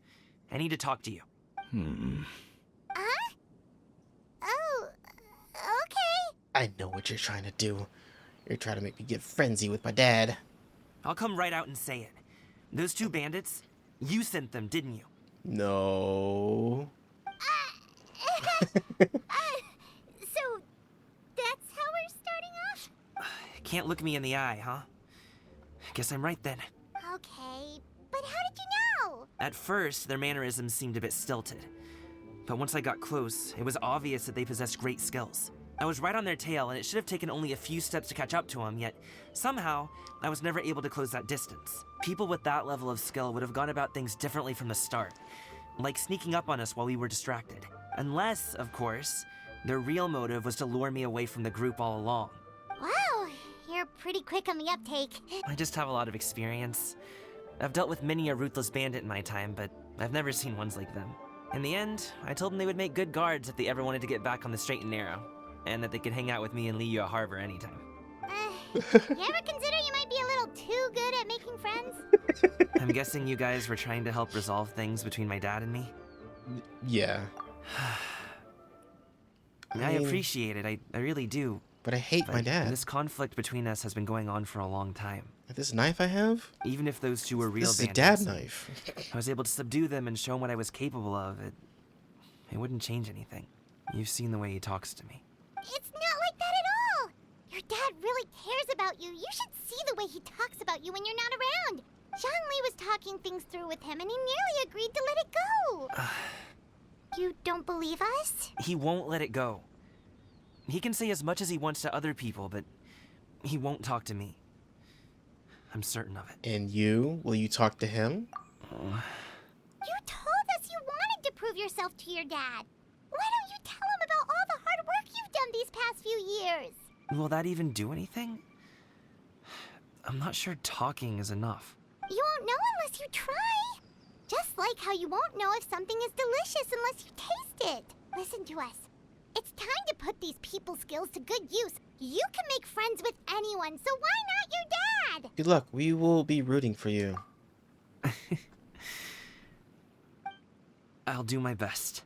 I need to talk to you. Huh? Oh, okay. I know what you're trying to do. You're trying to make me get frenzy with my dad. I'll come right out and say it. Those two bandits, you sent them, didn't you? No. So, that's how we're starting off? Can't look me in the eye, huh? Guess I'm right then. Okay, but how did you know? At first, their mannerisms seemed a bit stilted. But once I got close, it was obvious that they possessed great skills. I was right on their tail, and it should have taken only a few steps to catch up to them, yet somehow, I was never able to close that distance. People with that level of skill would have gone about things differently from the start, like sneaking up on us while we were distracted. Unless, of course, their real motive was to lure me away from the group all along. Wow, you're pretty quick on the uptake. I just have a lot of experience. I've dealt with many a ruthless bandit in my time, but I've never seen ones like them. In the end, I told them they would make good guards if they ever wanted to get back on the straight and narrow, and that they could hang out with me in Liyue Harbor anytime. You ever consider you might be a little too good at making friends? I'm guessing you guys were trying to help resolve things between my dad and me? Yeah. I appreciate it, I really do. But I hate my dad. This conflict between us has been going on for a long time. This knife I have? Even if those two were real This is a bandits, dad knife. I was able to subdue them and show them what I was capable of. It wouldn't change anything. You've seen the way he talks to me. It's not like that at all! Your dad really cares about you. You should see the way he talks about you when you're not around. Zhongli was talking things through with him, and he nearly agreed to let it go. You don't believe us? He won't let it go. He can say as much as he wants to other people, but he won't talk to me. I'm certain of it. And you? Will you talk to him? You told us you wanted to prove yourself to your dad. Why don't you tell him about all the hard work you've done these past few years? Will that even do anything? I'm not sure talking is enough. You won't know unless you try. Just like how you won't know if something is delicious unless you taste it. Listen to us. It's time to put these people skills to good use. You can make friends with anyone, so why not your dad? Good luck. We will be rooting for you. I'll do my best.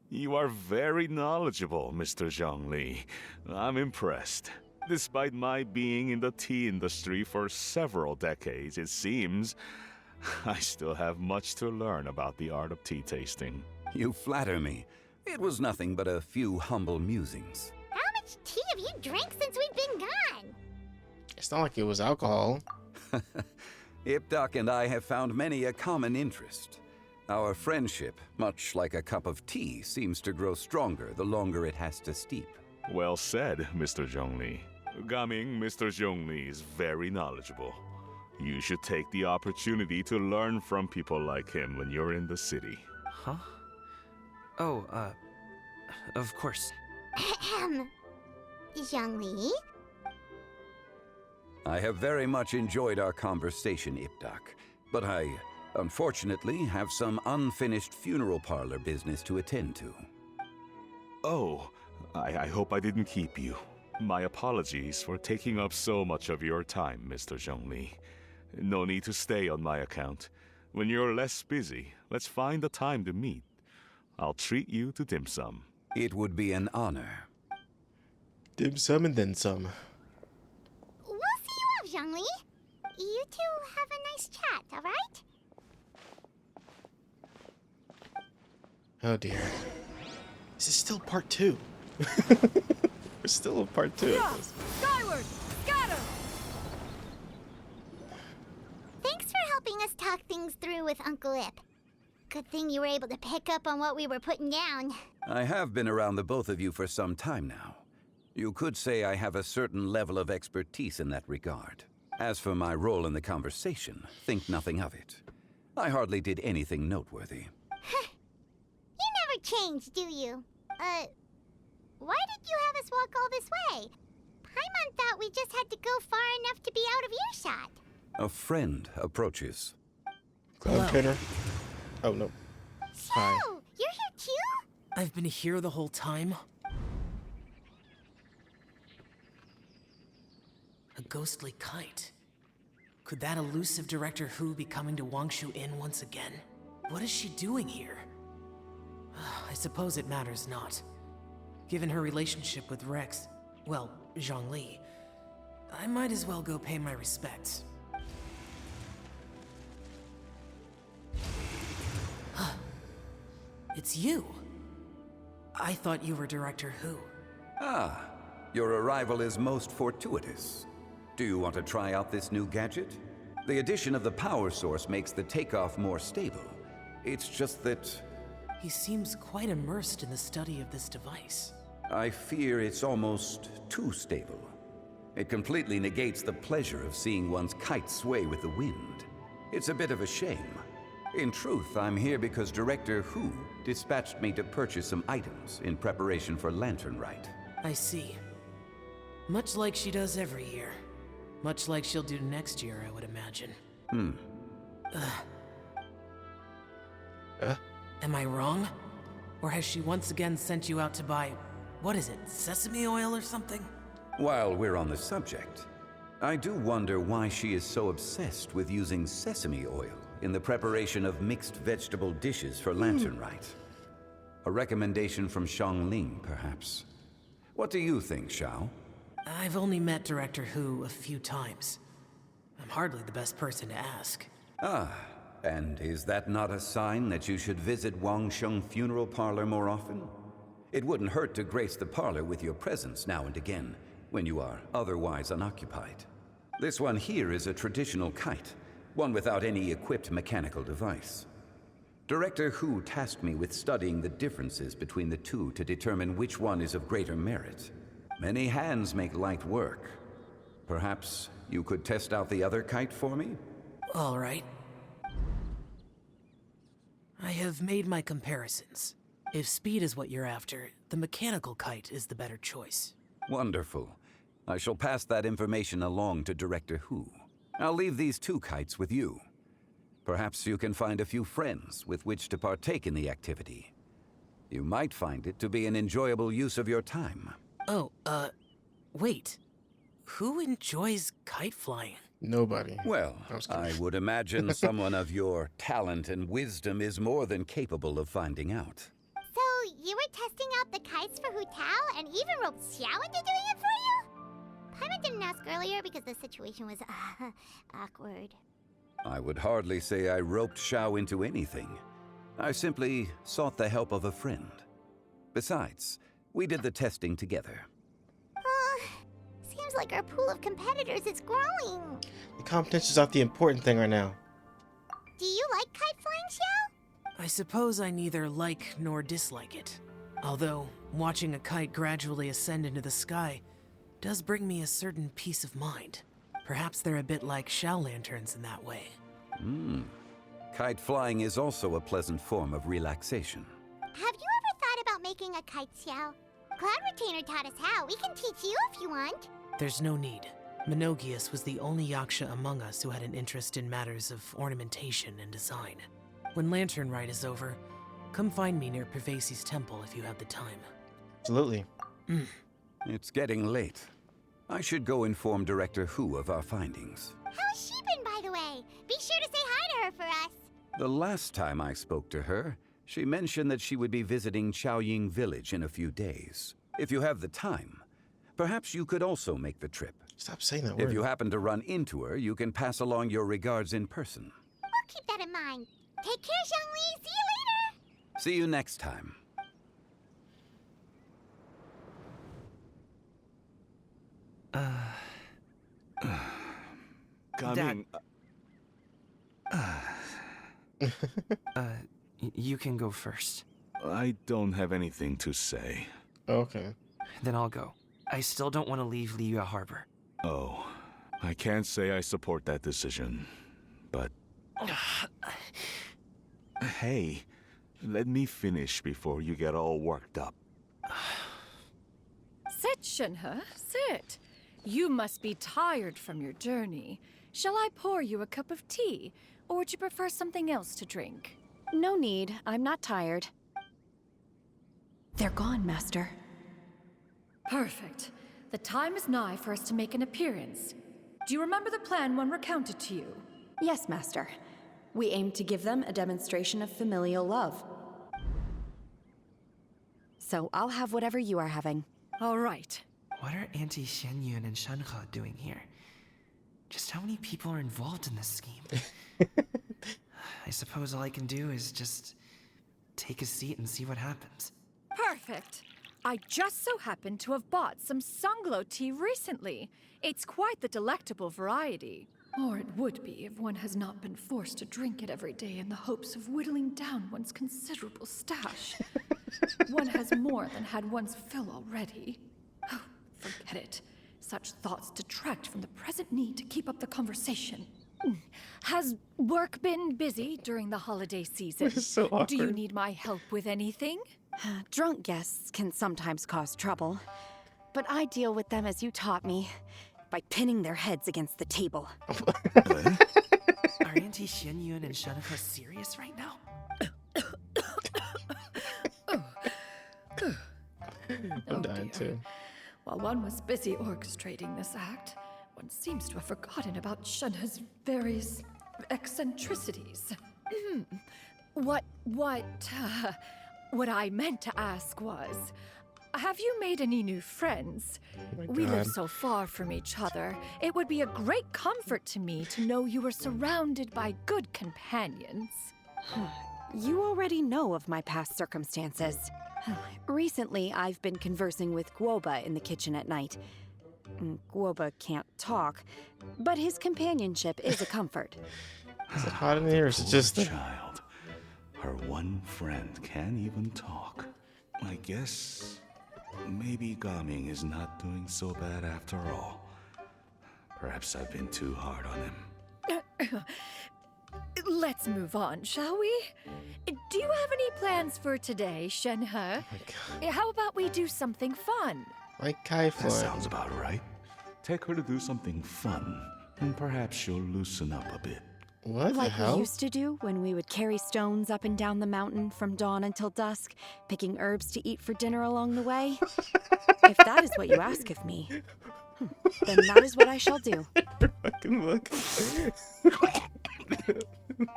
You are very knowledgeable, Mr. Zhongli. I'm impressed. Despite my being in the tea industry for several decades, it seems I still have much to learn about the art of tea tasting. You flatter me. It was nothing but a few humble musings. How much tea have you drank since we've been gone? It's not like it was alcohol. Ipdak and I have found many a common interest. Our friendship, much like a cup of tea, seems to grow stronger the longer it has to steep. Well said, Mr. Zhongli. Gaming, Mr. Zhongli is very knowledgeable. You should take the opportunity to learn from people like him when you're in the city. Huh? Oh, of course. Ahem. Zhongli? I have very much enjoyed our conversation, Ipdak, but I, unfortunately, have some unfinished funeral parlor business to attend to. Oh, I hope I didn't keep you. My apologies for taking up so much of your time, Mr. Zhongli. No need to stay on my account. When you're less busy, let's find a time to meet. I'll treat you to dim sum. It would be an honor. Dim sum and then some. We'll see you off, Zhongli. You two have a nice chat, alright? Oh dear. This is still part 2. We're still in part 2 of this. Skyward! Scatter! Thanks for helping us talk things through with Uncle Ip. Good thing you were able to pick up on what we were putting down. I have been around the both of you for some time now. You could say I have a certain level of expertise in that regard. As for my role in the conversation, think nothing of it. I hardly did anything noteworthy. You never change, do you? Why did you have us walk all this way? Paimon thought we just had to go far enough to be out of earshot. A friend approaches. Cloud Painter. Oh, no. Hi. You're here too? I've been here the whole time? A ghostly kite. Could that elusive Director Hu be coming to Wangshu Inn once again? What is she doing here? I suppose it matters not. Given her relationship with Rex, well, Zhongli, I might as well go pay my respects. It's you. I thought you were Director Hu. Ah, your arrival is most fortuitous. Do you want to try out this new gadget? The addition of the power source makes the takeoff more stable. It's just that... He seems quite immersed in the study of this device. I fear it's almost too stable. It completely negates the pleasure of seeing one's kite sway with the wind. It's a bit of a shame. In truth, I'm here because Director Hu dispatched me to purchase some items in preparation for Lantern Rite. I see. Much like she does every year. Much like she'll do next year, I would imagine. Am I wrong? Or has she once again sent you out to buy, what is it, sesame oil or something? While we're on the subject, I do wonder why she is so obsessed with using sesame oil in the preparation of mixed vegetable dishes for Lantern Rite. A recommendation from Xiangling, perhaps. What do you think, Xiao? I've only met Director Hu a few times. I'm hardly the best person to ask. Ah, and is that not a sign that you should visit Wangsheng Funeral Parlor more often? It wouldn't hurt to grace the parlor with your presence now and again, when you are otherwise unoccupied. This one here is a traditional kite, one without any equipped mechanical device. Director Hu tasked me with studying the differences between the two to determine which one is of greater merit. Many hands make light work. Perhaps you could test out the other kite for me? All right. I have made my comparisons. If speed is what you're after, the mechanical kite is the better choice. Wonderful. I shall pass that information along to Director Hu. I'll leave these two kites with you. Perhaps you can find a few friends with which to partake in the activity. You might find it to be an enjoyable use of your time. Oh, wait. Who enjoys kite flying? Nobody. Well, I would imagine someone of your talent and wisdom is more than capable of finding out. So, you were testing out the kites for Hu Tao and even roped Xiao into doing it for you? Paimon didn't ask earlier because the situation was awkward. I would hardly say I roped Xiao into anything. I simply sought the help of a friend. Besides, we did the testing together. Seems like our pool of competitors is growing. The competition's not the important thing right now. Do you like kite flying, Xiao? I suppose I neither like nor dislike it. Although, watching a kite gradually ascend into the sky does bring me a certain peace of mind. Perhaps they're a bit like Xiao lanterns in that way. Kite flying is also a pleasant form of relaxation. Have you ever thought about making a kite, Xiao? Cloud Retainer taught us how. We can teach you if you want. There's no need. Menogius was the only Yaksha among us who had an interest in matters of ornamentation and design. When Lantern Rite is over, come find me near Pervasi's temple if you have the time. Absolutely. It's getting late. I should go inform Director Hu of our findings. How's she been, by the way? Be sure to say hi to her for us. The last time I spoke to her, she mentioned that she would be visiting Chaoying Village in a few days. If you have the time, perhaps you could also make the trip. Stop saying that If word. you happen to run into her, you can pass along your regards in person. We'll keep that in mind. Take care, Zhongli. See you later. See you next time. Gaming. You can go first. I don't have anything to say. Okay. Then I'll go. I still don't want to leave Liyue Harbor. Oh, I can't say I support that decision, but... Hey, let me finish before you get all worked up. Sit, Shenhe, sit. You must be tired from your journey. Shall I pour you a cup of tea, or would you prefer something else to drink? No need. I'm not tired. They're gone, Master. Perfect. The time is nigh for us to make an appearance. Do you remember the plan when recounted to you? Yes, Master. We aim to give them a demonstration of familial love. So I'll have whatever you are having. All right. What are Auntie Xianyun and Shenhe doing here? Just how many people are involved in this scheme? I suppose all I can do is just take a seat and see what happens. Perfect. I just so happen to have bought some Sunglow tea recently. It's quite the delectable variety. Or it would be if one has not been forced to drink it every day in the hopes of whittling down one's considerable stash. One has more than had one's fill already. Oh, forget it. Such thoughts detract from the present need to keep up the conversation. Has work been busy during the holiday season? This is so awkward. Do you need my help with anything? Drunk guests can sometimes cause trouble, but I deal with them as you taught me, by pinning their heads against the table. Are Auntie Xianyun and Shenhe serious right now? I'm dying too. While one was busy orchestrating this act, one seems to have forgotten about Shenhe's various eccentricities. What I meant to ask was, have you made any new friends? my We live God. so far from each other. It would be a great comfort to me to know you were surrounded by good companions. You already know of my past circumstances. Recently, I've been conversing with Guoba in the kitchen at night. Guoba can't talk, but his companionship is a comfort. Is it hot in here or is it just... child. Her one friend can't even talk. I guess maybe Gaming is not doing so bad after all. Perhaps I've been too hard on him. Let's move on, shall we? Do you have any plans for today, Shenhe? How about we do something fun? Like Kai That sounds about right. Take her to do something fun, and perhaps she'll loosen up a bit. What the Like hell? we used to do when we would carry stones up and down the mountain from dawn until dusk, picking herbs to eat for dinner along the way? If that is what you ask of me, then that is what I shall do. Fucking look.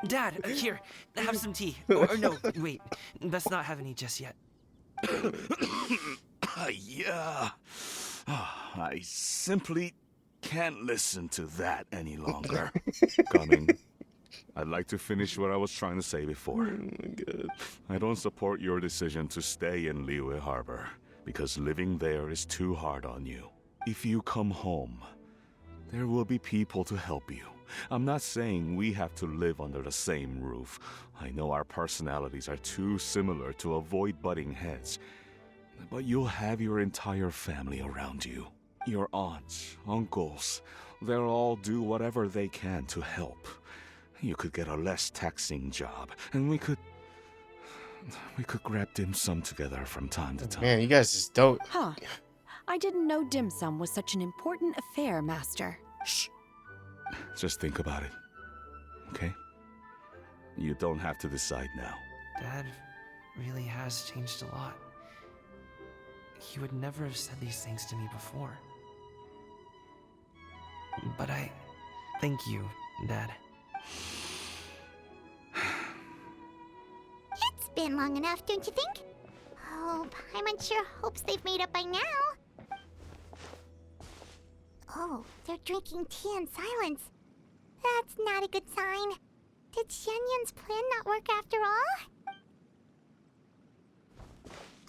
Dad, here, have some tea. Or no, wait, let's not have any just yet. Yeah. I simply can't listen to that any longer. Coming. I'd like to finish what I was trying to say before. Oh my God. I don't support your decision to stay in Liyue Harbor, because living there is too hard on you. If you come home, there will be people to help you. I'm not saying we have to live under the same roof. I know our personalities are too similar to avoid butting heads. But you'll have your entire family around you. Your aunts, uncles, they'll all do whatever they can to help. You could get a less taxing job, and we could grab dim sum together from time to time. Man, you guys just don't... Huh. I didn't know dim sum was such an important affair, Master. Shh. Just think about it, okay? You don't have to decide now. Dad really has changed a lot. He would never have said these things to me before. But I thank you, Dad. It's been long enough, don't you think? Oh, Paimon sure hopes they've made up by now. Oh, they're drinking tea in silence. That's not a good sign. Did Xianyun's plan not work after all?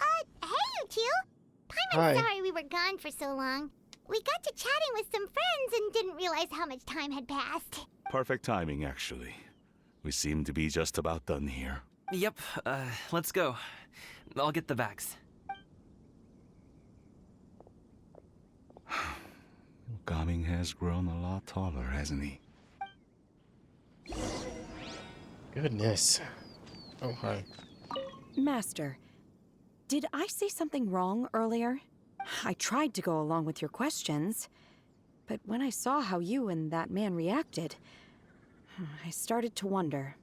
Hey, you two! Paimon's Hi. sorry we were gone for so long. We got to chatting with some friends and didn't realize how much time had passed. Perfect timing, actually. We seem to be just about done here. Yep, let's go. I'll get the bags. Gaming has grown a lot taller, hasn't he? Goodness. Oh, hi. Master, did I say something wrong earlier? I tried to go along with your questions, but when I saw how you and that man reacted, I started to wonder.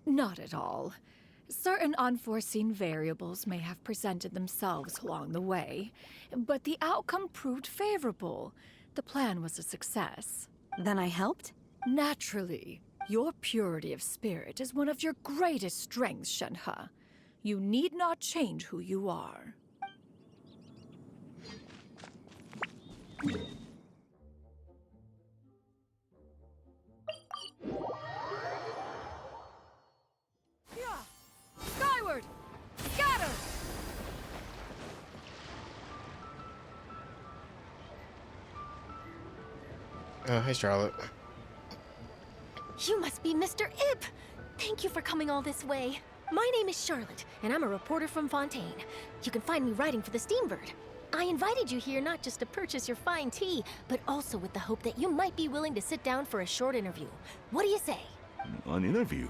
Not at all. Certain unforeseen variables may have presented themselves along the way, but the outcome proved favorable. The plan was a success. Then I helped? Naturally. Your purity of spirit is one of your greatest strengths, Shenhe. You need not change who you are. Skyward! Scatter! Hey, Charlotte. You must be Mr. Ip! Thank you for coming all this way. My name is Charlotte, and I'm a reporter from Fontaine. You can find me writing for the Steambird. I invited you here not just to purchase your fine tea, but also with the hope that you might be willing to sit down for a short interview. What do you say? An interview?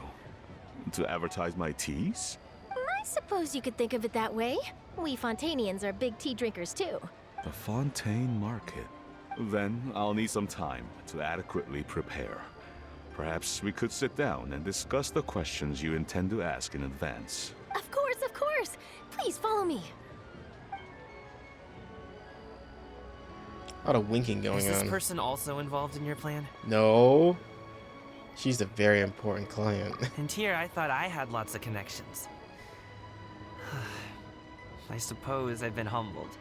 To advertise my teas? I suppose you could think of it that way. We Fontainians are big tea drinkers too. The Fontaine Market. Then I'll need some time to adequately prepare. Perhaps we could sit down and discuss the questions you intend to ask in advance. Of course, of course! Please follow me. A lot of winking going on. Is this person also involved in your plan? No. She's a very important client. And here I thought I had lots of connections. I suppose I've been humbled.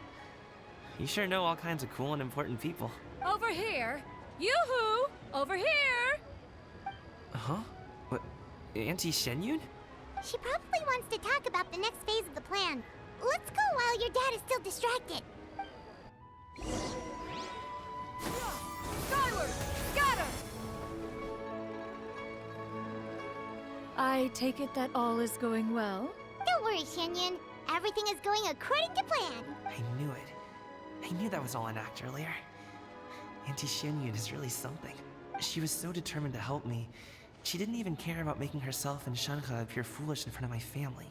You sure know all kinds of cool and important people. Over here! Yoo-hoo! Over here! Huh? What? Auntie Shenyun? She probably wants to talk about the next phase of the plan. Let's go while your dad is still distracted. Skyward! Scatter! I take it that all is going well? Don't worry, Shenyun. Everything is going according to plan. I knew it. I knew that was all an act earlier. Auntie Shenyun is really something. She was so determined to help me. She didn't even care about making herself and Shenhe appear foolish in front of my family.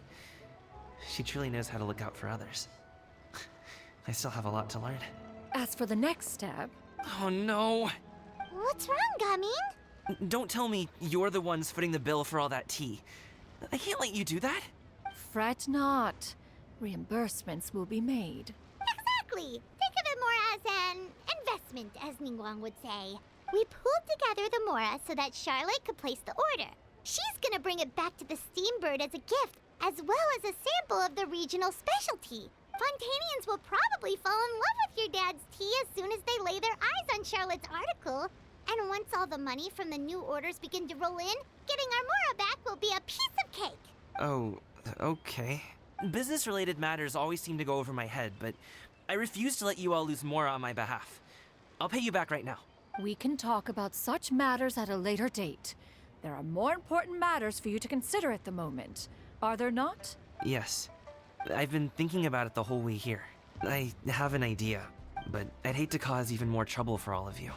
She truly knows how to look out for others. I still have a lot to learn. As for the next step... Oh no! What's wrong, Gaming? Don't tell me you're the ones footing the bill for all that tea. I can't let you do that. Fret not. Reimbursements will be made. Exactly! Think of it more as an investment, as Ningguang would say. We pooled together the Mora so that Charlotte could place the order. She's gonna bring it back to the Steambird as a gift, as well as a sample of the regional specialty. Fontanians will probably fall in love with your dad's tea as soon as they lay their eyes on Charlotte's article. And once all the money from the new orders begin to roll in, getting our Mora back will be a piece of cake. Oh, okay. Business-related matters always seem to go over my head, but I refuse to let you all lose Mora on my behalf. I'll pay you back right now. We can talk about such matters at a later date. There are more important matters for you to consider at the moment, are there not? Yes. I've been thinking about it the whole way here. I have an idea, but I'd hate to cause even more trouble for all of you.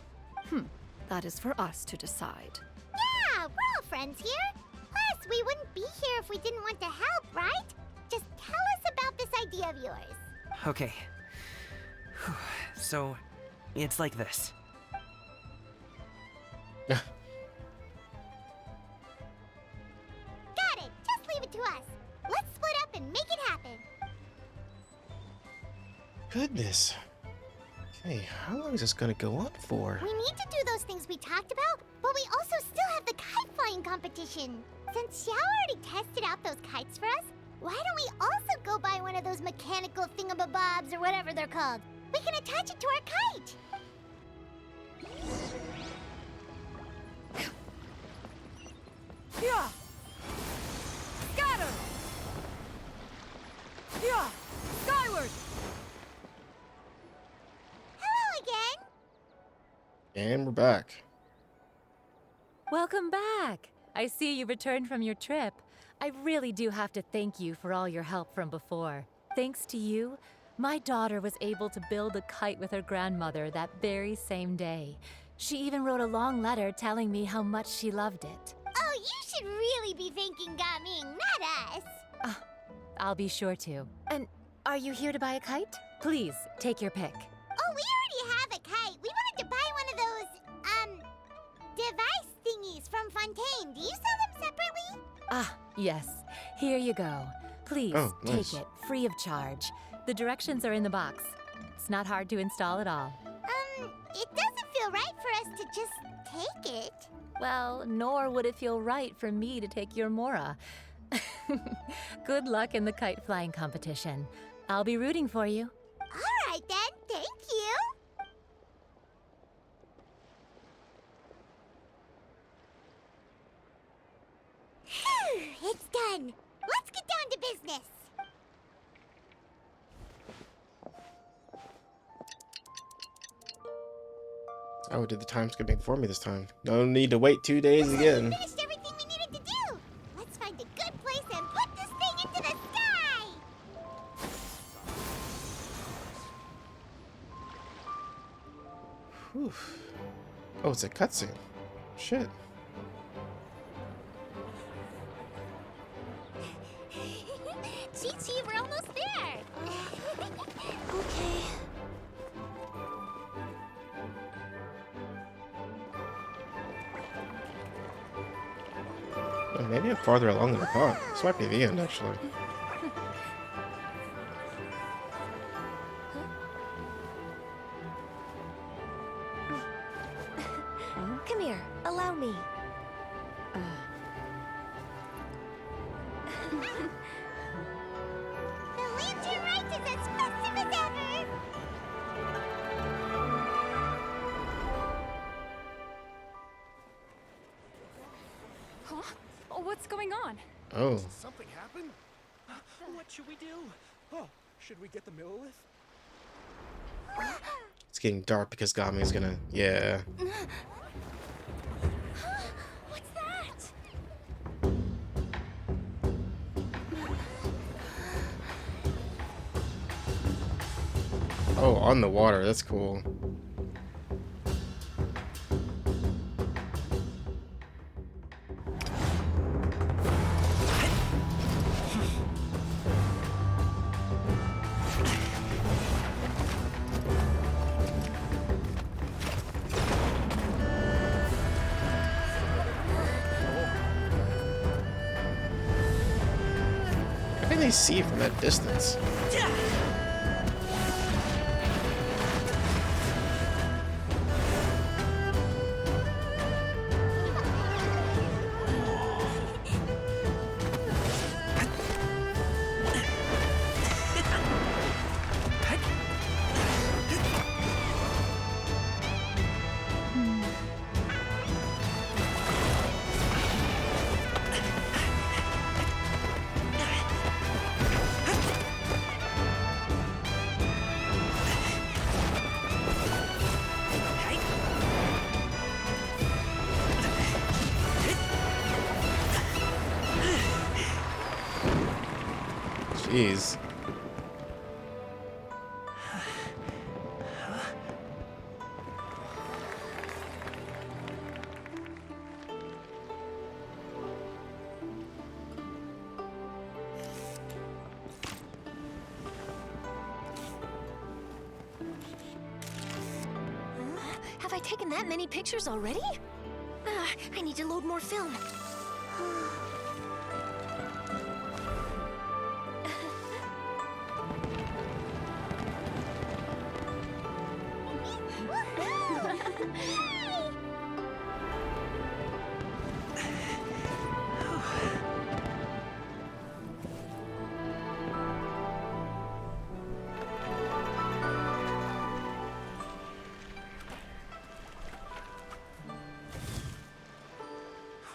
That is for us to decide. Yeah, we're all friends here. Plus, we wouldn't be here if we didn't want to help, right? Just tell us about this idea of yours. Okay. So, it's like this. Got it! Just leave it to us. Let's split up and make it happen. Goodness. Okay, how long is this gonna go on for? We need to do those things we talked about, but we also still have the kite flying competition. Since Xiao already tested out those kites for us, why don't we also go buy one of those mechanical thingamabobs or whatever they're called? We can attach it to our kite. Yeah! Scatter! Yeah! Skyward! Hello again! And we're back. Welcome back. I see you returned from your trip. I really do have to thank you for all your help from before. Thanks to you, my daughter was able to build a kite with her grandmother that very same day. She even wrote a long letter telling me how much she loved it. Oh, you should really be thanking Gaming, not us. I'll be sure to. And are you here to buy a kite? Please, take your pick. Oh, we already have a kite. We wanted to buy one of those, device thingies from Fontaine. Do you sell them separately? Ah, yes. Here you go. Please, Oh, nice. take it, free of charge. The directions are in the box. It's not hard to install at all. It doesn't feel right for us to just take it. Well, nor would it feel right for me to take your Mora. Good luck in the kite flying competition. I'll be rooting for you. All right then, thank you. Phew, it's done. Let's get down to business. Oh, it did the time skipping for me this time. No need to wait 2 days again. We finished everything we needed to do. Let's find a good place and put this thing into the sky. Whew. Oh, it's a cutscene. Shit. Chi-Chi, we're almost there. Okay. Oh, maybe I'm farther along than I thought. This might be the end, actually. Come here, allow me. The Lantern Rite is as festive as ever. Huh? Oh, what's going on? Oh. Something happened? What should we do? Oh, should we get the Millilith? It's getting dark because Gami's gonna... Yeah. What's that? Oh, on the water. That's cool. they see from that distance? Jeez. Have I taken that many pictures already? I need to load more film.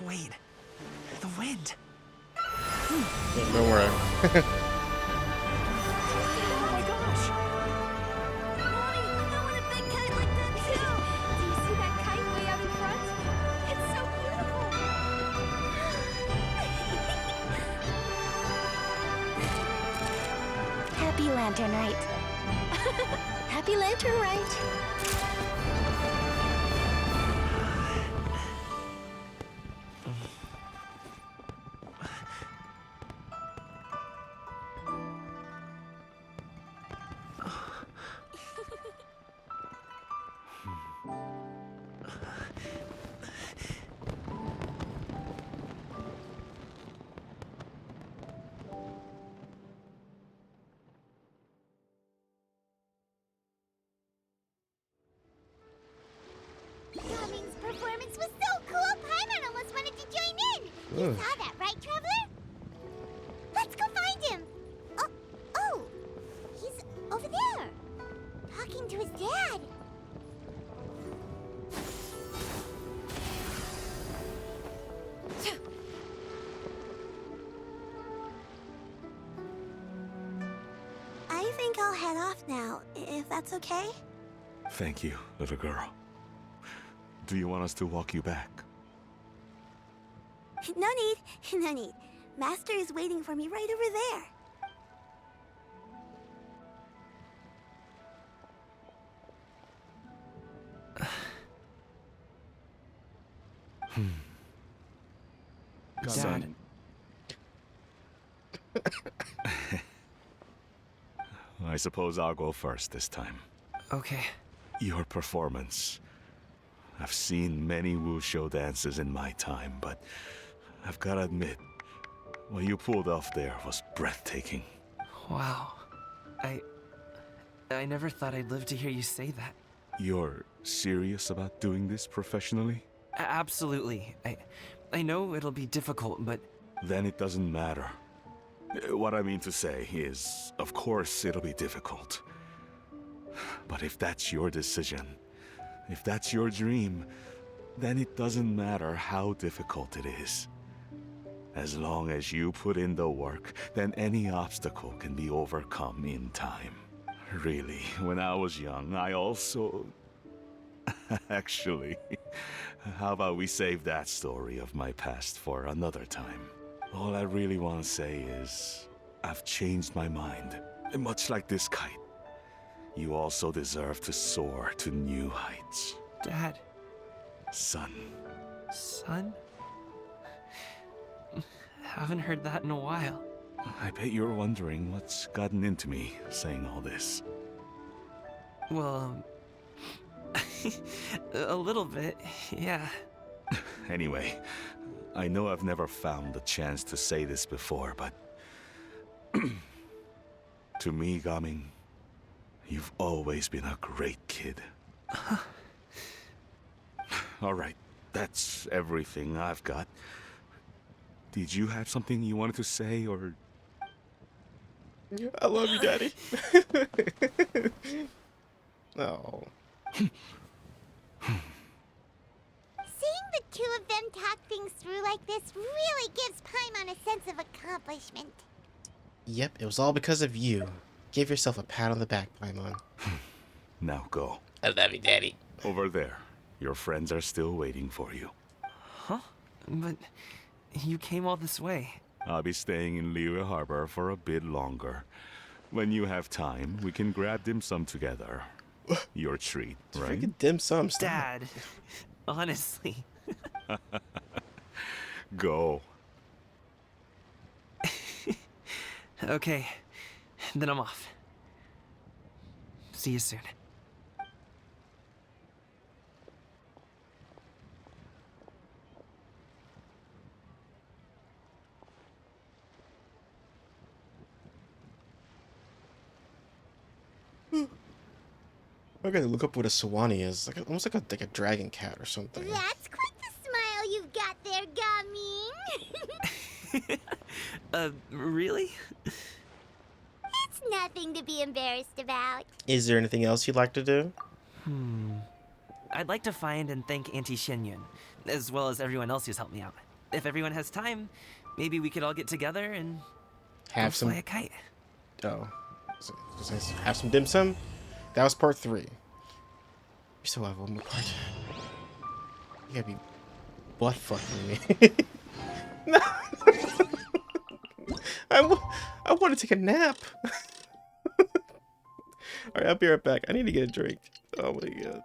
Wait, the wind. Don't worry. Oh my gosh! Mommy, I want a big kite like that too! Do you see that kite way out in front? It's so beautiful! Happy Lantern Rite. Happy Lantern Rite! Gaming's performance was so cool, Paimon almost wanted to join in. You saw that, right, Traveler? Let's go find him. Oh, he's over there, talking to his dad. I think I'll head off now, if that's okay. Thank you, little girl. Do you want us to walk you back? No need, no need. Master is waiting for me right over there. Dad. I suppose I'll go first this time. Okay. Your performance. I've seen many Wushou dances in my time, but I've gotta admit, what you pulled off there was breathtaking. Wow. I never thought I'd live to hear you say that. You're serious about doing this professionally? Absolutely. I know it'll be difficult, but... Then it doesn't matter. What I mean to say is, of course it'll be difficult. But if that's your decision, if that's your dream, then it doesn't matter how difficult it is. As long as you put in the work, then any obstacle can be overcome in time. Really, when I was young, I also... Actually, how about we save that story of my past for another time? All I really want to say is, I've changed my mind. Much like this kite, you also deserve to soar to new heights. Dad. Son. Son? Haven't heard that in a while. I bet you're wondering what's gotten into me saying all this. Well, a little bit, yeah. Anyway, I know I've never found the chance to say this before, but To me, Gaming, you've always been a great kid. Alright, that's everything I've got. Did you have something you wanted to say, or...? I love you, Daddy. Oh. Seeing the two of them talk things through like this really gives Paimon a sense of accomplishment. Yep, it was all because of you. Give yourself a pat on the back, Paimon. Now go. I love you, Daddy. Over there. Your friends are still waiting for you. Huh? But you came all this way. I'll be staying in Liyue Harbor for a bit longer. When you have time, we can grab dim sum together. Your treat, right? Freaking dim sum, Dad, honestly. Go. Okay, then I'm off. See you soon. I gotta look up what a Sawani is. Like almost like a dragon cat or something. That's quite the smile you've got there, Gaming. Really? It's nothing to be embarrassed about. Is there anything else you'd like to do? I'd like to find and thank Auntie Shenyun, as well as everyone else who's helped me out. If everyone has time, maybe we could all get together and Have go some. fly a kite. Oh. Have some dim sum? That was part 3. We still have one more part. You gotta be butt fucking me. No. I want to take a nap. Alright, I'll be right back. I need to get a drink. Oh my god.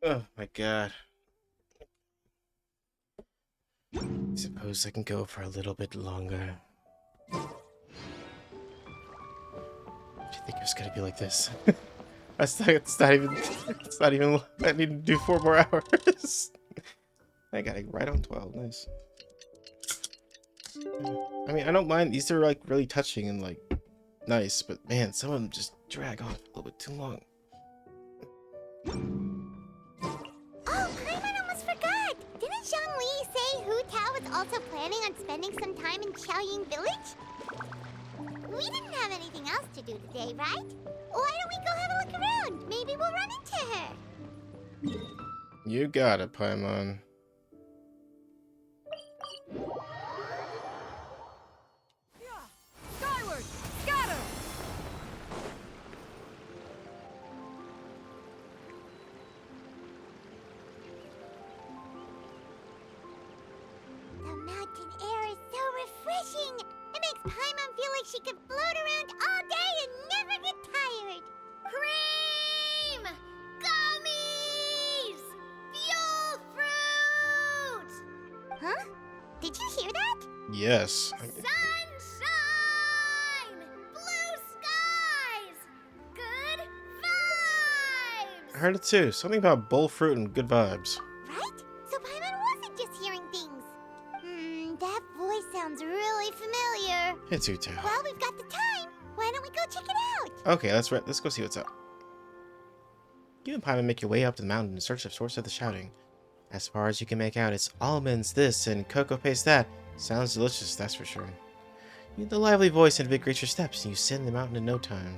Oh my god. I suppose I can go for a little bit longer. Do you think it's gonna be like this? It's not even. I need to do 4 more hours. I got it right on 12. Nice. I mean, I don't mind. These are like really touching and like nice, but man, some of them just drag on a little bit too long. Oh, Paimon almost forgot! Didn't Zhongli say Hu Tao was also planning on spending some time in Qiaoying Village? We didn't have anything else to do today, right? Why don't we go have a look around? Maybe we'll run into her. You got it, Paimon. Skyward! Scatter! The mountain air is so refreshing. It makes Paimon feel like she could float around all day and never get tired. Cream! Gummies! Fuel fruit! Huh? Did you hear that? Yes. Sunshine! Blue skies! Good vibes! I heard it too. Something about bowl fruit and good vibes. Right? So Paimon wasn't just hearing things. That voice sounds really familiar. It's you too. Well, we've got the time. Why don't we go check it out? Okay, let's go see what's up. You and Paimon make your way up to the mountain in search of source of the shouting. As far as you can make out, it's almonds this and cocoa paste that. Sounds delicious, that's for sure. The lively voice invigorates your steps, and you ascend the mountain in no time.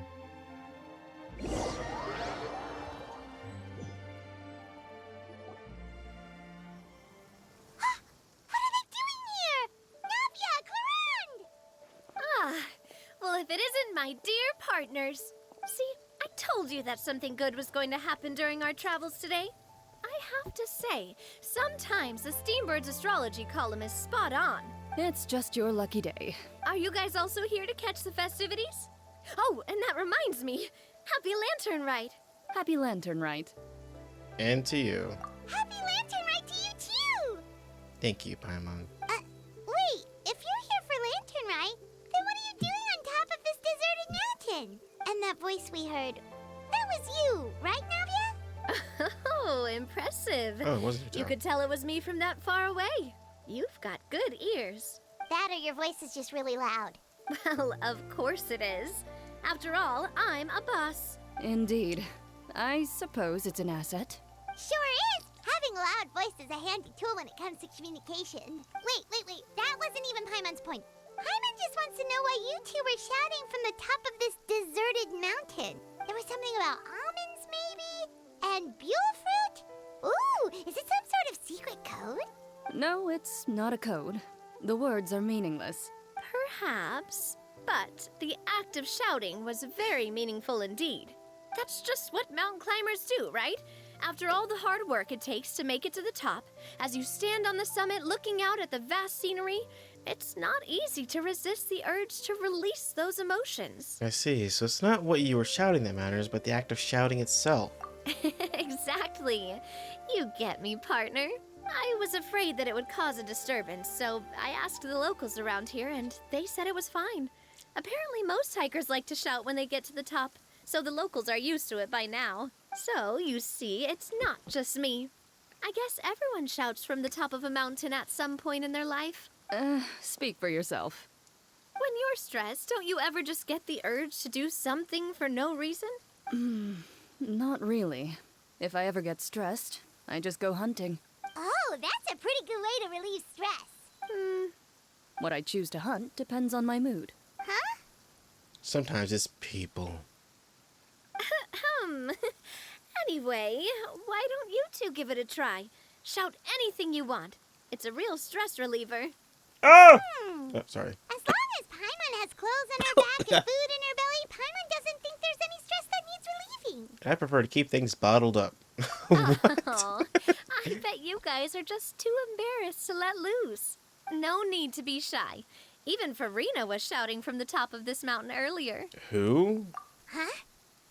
Well, if it isn't my dear partners. See, I told you that something good was going to happen during our travels today. I I have to say, sometimes the Steambird's astrology column is spot on. It's just your lucky day. Are you guys also here to catch the festivities? Oh, and that reminds me. Happy Lantern Rite. Happy Lantern Rite. And to you. Happy Lantern Rite to you too! Thank you, Paimon. Wait, if you're here for Lantern Rite, then what are you doing on top of this deserted mountain? And that voice we heard, that was you, right, Navia? Oh, impressive. Oh, it wasn't your You turn. could tell it was me from that far away. You've got good ears. That or your voice is just really loud. Well, of course it is. After all, I'm a boss. Indeed. I suppose it's an asset. Sure is! Having a loud voice is a handy tool when it comes to communication. Wait. That wasn't even Paimon's point. Paimon just wants to know why you two were shouting from the top of this deserted mountain. There was something about almonds, maybe? And buell fruit? Ooh, is it some sort of secret code? No, it's not a code. The words are meaningless. Perhaps, but the act of shouting was very meaningful indeed. That's just what mountain climbers do, right? After all the hard work it takes to make it to the top, as you stand on the summit looking out at the vast scenery, it's not easy to resist the urge to release those emotions. I see. So it's not what you were shouting that matters, but the act of shouting itself. Exactly. You get me, partner. I was afraid that it would cause a disturbance, so I asked the locals around here, and they said it was fine. Apparently most hikers like to shout when they get to the top, so the locals are used to it by now. So, you see, it's not just me. I guess everyone shouts from the top of a mountain at some point in their life. Speak for yourself. When you're stressed, don't you ever just get the urge to do something for no reason? Not really. If I ever get stressed, I just go hunting. Oh, that's a pretty good way to relieve stress. What I choose to hunt depends on my mood. Huh? Sometimes it's people. Anyway, why don't you two give it a try? Shout anything you want. It's a real stress reliever. Oh! Oh, sorry. As long as Paimon has clothes on her back and food in her belly, Paimon doesn't think there's any stress that needs relieving. I prefer to keep things bottled up. Oh, I bet you guys are just too embarrassed to let loose. No need to be shy. Even Farina was shouting from the top of this mountain earlier. Who? Huh?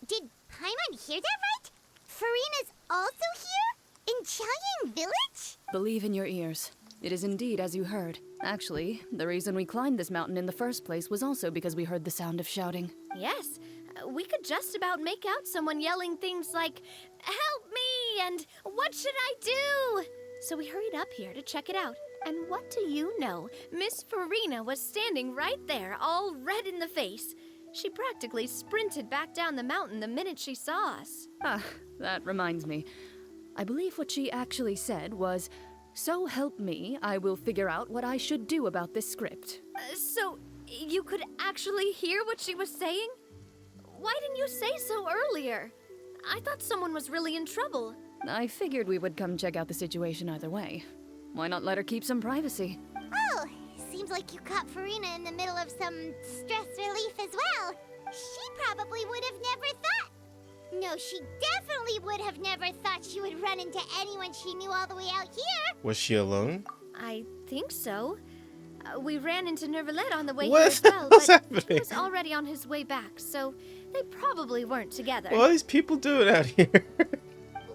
Did Paimon hear that right? Farina's also here? In Chaoyang Village? Believe in your ears. It is indeed as you heard. Actually, the reason we climbed this mountain in the first place was also because we heard the sound of shouting. Yes, we could just about make out someone yelling things like, "Help me!" and "What should I do?" So we hurried up here to check it out. And what do you know? Miss Farina was standing right there, all red in the face. She practically sprinted back down the mountain the minute she saw us. That reminds me. I believe what she actually said was, "So help me, I will figure out what I should do about this script." So, you could actually hear what she was saying? Why didn't you say so earlier? I thought someone was really in trouble. I figured we would come check out the situation either way. Why not let her keep some privacy? Oh, seems like you caught Farina in the middle of some stress relief as well. She probably would have never thought. No, she definitely would have never thought she would run into anyone she knew all the way out here. Was she alone? I think so. We ran into Nervalet on the way What here as the well, hell's but happening? he was already on his way back, so they probably weren't together. What are these people doing out here?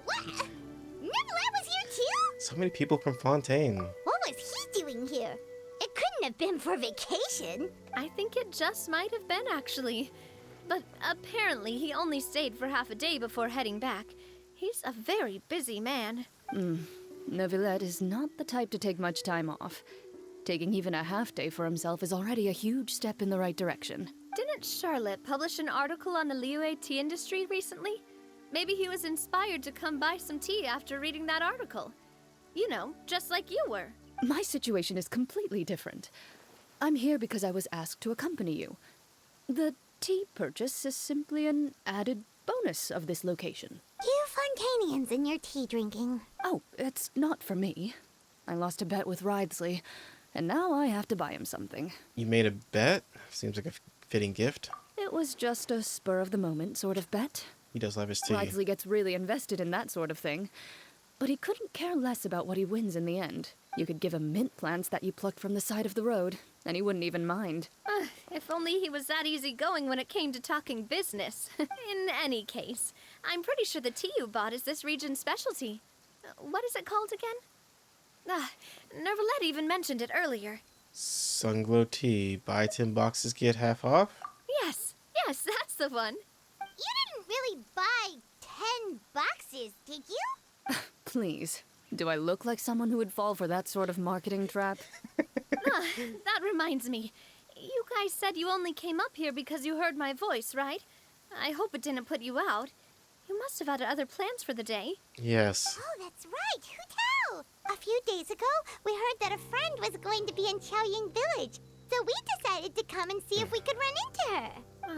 What? Nervalet was here too? So many people from Fontaine. What was he doing here? It couldn't have been for vacation. I think it just might have been, actually. But apparently he only stayed for half a day before heading back. He's a very busy man. Neuvillette is not the type to take much time off. Taking even a half day for himself is already a huge step in the right direction. Didn't Charlotte publish an article on the Liyue tea industry recently? Maybe he was inspired to come buy some tea after reading that article. You know, just like you were. My situation is completely different. I'm here because I was asked to accompany you. The tea purchase is simply an added bonus of this location. You Fontainians and your tea drinking. Oh, it's not for me. I lost a bet with Ridesley, and now I have to buy him something. You made a bet? Seems like a fitting gift. It was just a spur-of-the-moment sort of bet. He does love his tea. Ridesley gets really invested in that sort of thing. but he couldn't care less about what he wins in the end. You could give him mint plants that you plucked from the side of the road, and he wouldn't even mind. If only he was that easygoing when it came to talking business. In any case, I'm pretty sure the tea you bought is this region's specialty. What is it called again? Nervalette even mentioned it earlier. Sunglow tea. Buy 10 boxes, get half off? Yes, that's the one. You didn't really buy 10 boxes, did you? Please. Do I look like someone who would fall for that sort of marketing trap? That reminds me. You guys said you only came up here because you heard my voice, right? I hope it didn't put you out. You must have had other plans for the day. Yes. Oh, that's right. Who tell? A few days ago, we heard that a friend was going to be in Chaoying Village, so we decided to come and see if we could run into her.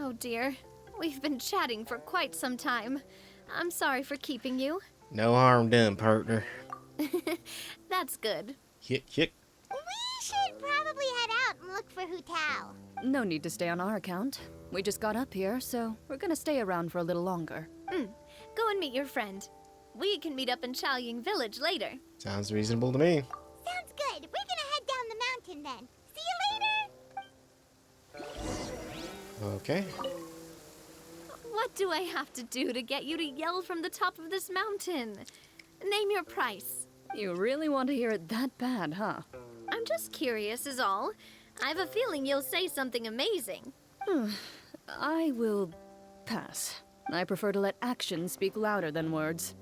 Oh dear. We've been chatting for quite some time. I'm sorry for keeping you. No harm done, partner. That's good. Hick. We should probably head out and look for Hu Tao. No need to stay on our account. We just got up here, so we're gonna stay around for a little longer. Go and meet your friend. We can meet up in Chaoying Village later. Sounds reasonable to me. Sounds good. We're gonna head down the mountain then. See you later. Okay. What do I have to do to get you to yell from the top of this mountain? Name your price. You really want to hear it that bad, huh? I'm just curious is all. I have a feeling you'll say something amazing. I will pass. I prefer to let actions speak louder than words.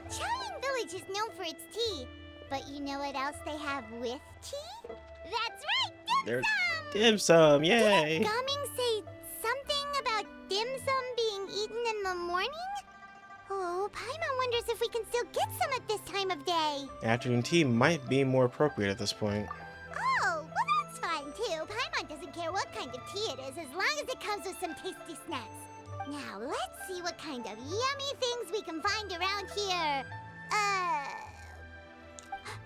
Chaoying Village is known for its tea, but you know what else they have with tea? That's right, dim sum! Dim sum, yay! Did Gaming say something about dim sum being eaten in the morning? Oh, Paimon wonders if we can still get some at this time of day. Afternoon tea might be more appropriate at this point. Oh, well that's fine too. Paimon doesn't care what kind of tea it is, as long as it comes with some tasty snacks. Now, let's see what kind of yummy things we can find around here.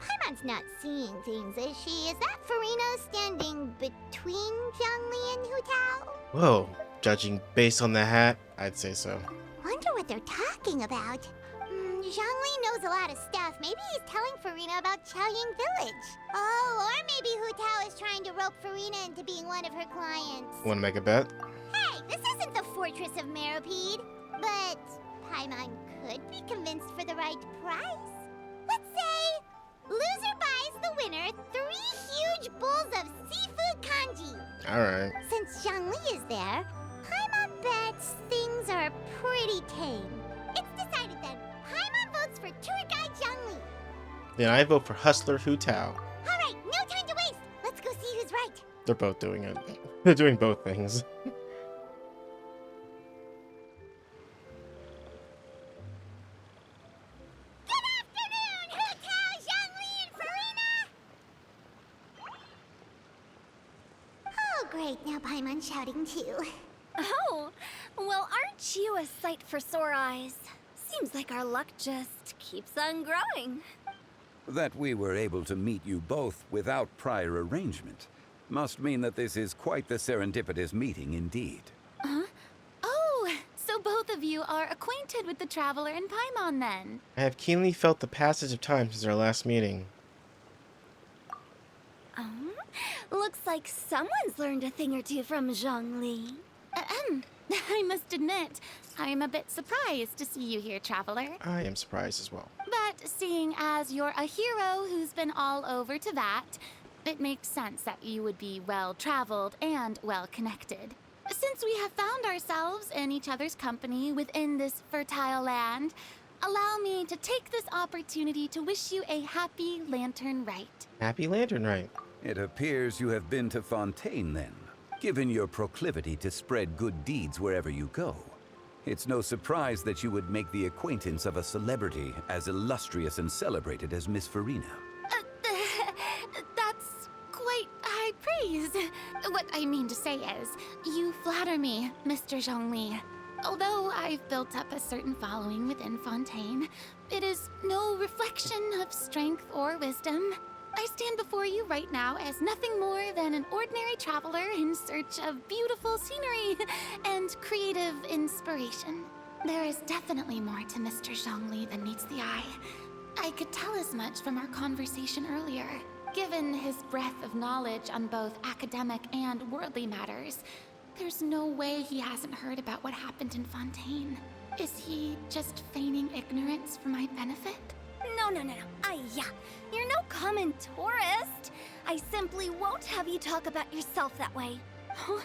Paimon's not seeing things, is she? Is that Farino standing between Zhongli and Hu Tao? Whoa, judging based on the hat, I'd say so. Wonder what they're talking about. Zhongli knows a lot of stuff. Maybe he's telling Farina about Chaoying Village. Oh, or maybe Hu Tao is trying to rope Farina into being one of her clients. Wanna make a bet? Hey, this isn't the Fortress of Meropide. But Paimon could be convinced for the right price. Let's say loser buys the winner 3 huge bowls of seafood kanji. Alright. Since Zhongli is there, Paimon bets things are pretty tame. It's decided then. Paimon votes for tour guide Zhongli. Then I vote for Hustler Hu Tao. Alright, no time to waste. Let's go see who's right. They're both doing it. They're doing both things. Great, now Paimon's shouting too. Oh, well, aren't you a sight for sore eyes? Seems like our luck just keeps on growing. That we were able to meet you both without prior arrangement must mean that this is quite the serendipitous meeting indeed. Huh? Oh, so both of you are acquainted with the Traveler and Paimon then? I have keenly felt the passage of time since our last meeting. Looks like someone's learned a thing or two from Zhongli. I must admit, I am a bit surprised to see you here, Traveler. I am surprised as well. But seeing as you're a hero who's been all over to that, it makes sense that you would be well-traveled and well-connected. Since we have found ourselves in each other's company within this fertile land, allow me to take this opportunity to wish you a happy Lantern Rite. Happy Lantern Rite. It appears you have been to Fontaine then, given your proclivity to spread good deeds wherever you go. It's no surprise that you would make the acquaintance of a celebrity as illustrious and celebrated as Miss Farina. That's quite high praise. What I mean to say is, you flatter me, Mr. Zhongli. Although I've built up a certain following within Fontaine, it is no reflection of strength or wisdom. I stand before you right now as nothing more than an ordinary traveler in search of beautiful scenery and creative inspiration. There is definitely more to Mr. Zhongli than meets the eye. I could tell as much from our conversation earlier. Given his breadth of knowledge on both academic and worldly matters, there's no way he hasn't heard about what happened in Fontaine. Is he just feigning ignorance for my benefit? No. Yeah. You're no common tourist. I simply won't have you talk about yourself that way. Huh?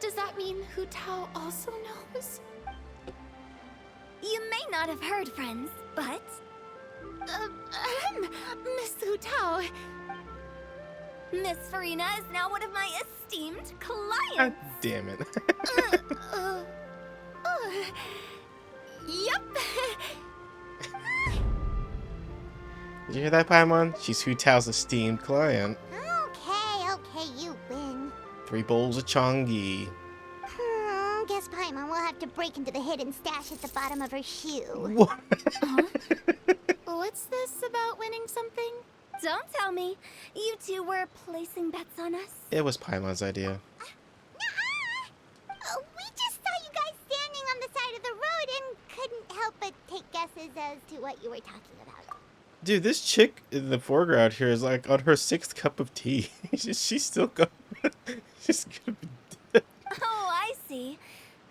Does that mean Hu Tao also knows? You may not have heard, friends, but... Miss Hu Tao. Miss Farina is now one of my esteemed clients. God damn it. Yep. Did you hear that, Paimon? She's Hu Tao's esteemed client. Okay, you win. 3 bowls of Chongi. Guess Paimon will have to break into the hidden stash at the bottom of her shoe. What? What's this about winning something? Don't tell me. You two were placing bets on us. It was Paimon's idea. We just saw you guys standing on the side of the road and couldn't help but take guesses as to what you were talking about. Dude, this chick in the foreground here is like on her 6th cup of tea. She's still going. She's gonna be dead. Oh, I see.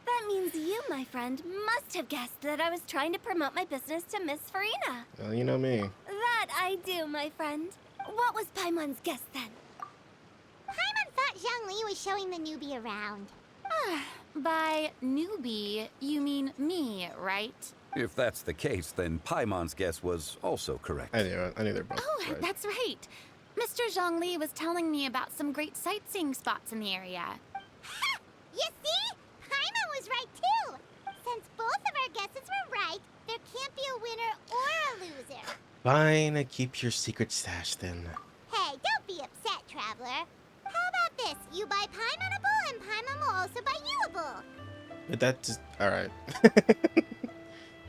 That means you, my friend, must have guessed that I was trying to promote my business to Miss Farina. Well, you know me. That I do, my friend. What was Paimon's guess then? Paimon thought Zhongli was showing the newbie around. By newbie, you mean me, right? If that's the case, then Paimon's guess was also correct. I knew it. I knew they're both right. That's right. Mr. Zhongli was telling me about some great sightseeing spots in the area. Ha! You see? Paimon was right too. Since both of our guesses were right, there can't be a winner or a loser. Fine, keep your secret stash then. Hey, don't be upset, traveler. How about this? You buy Paimon a bowl, and Paimon will also buy you a bowl. But that just... Alright.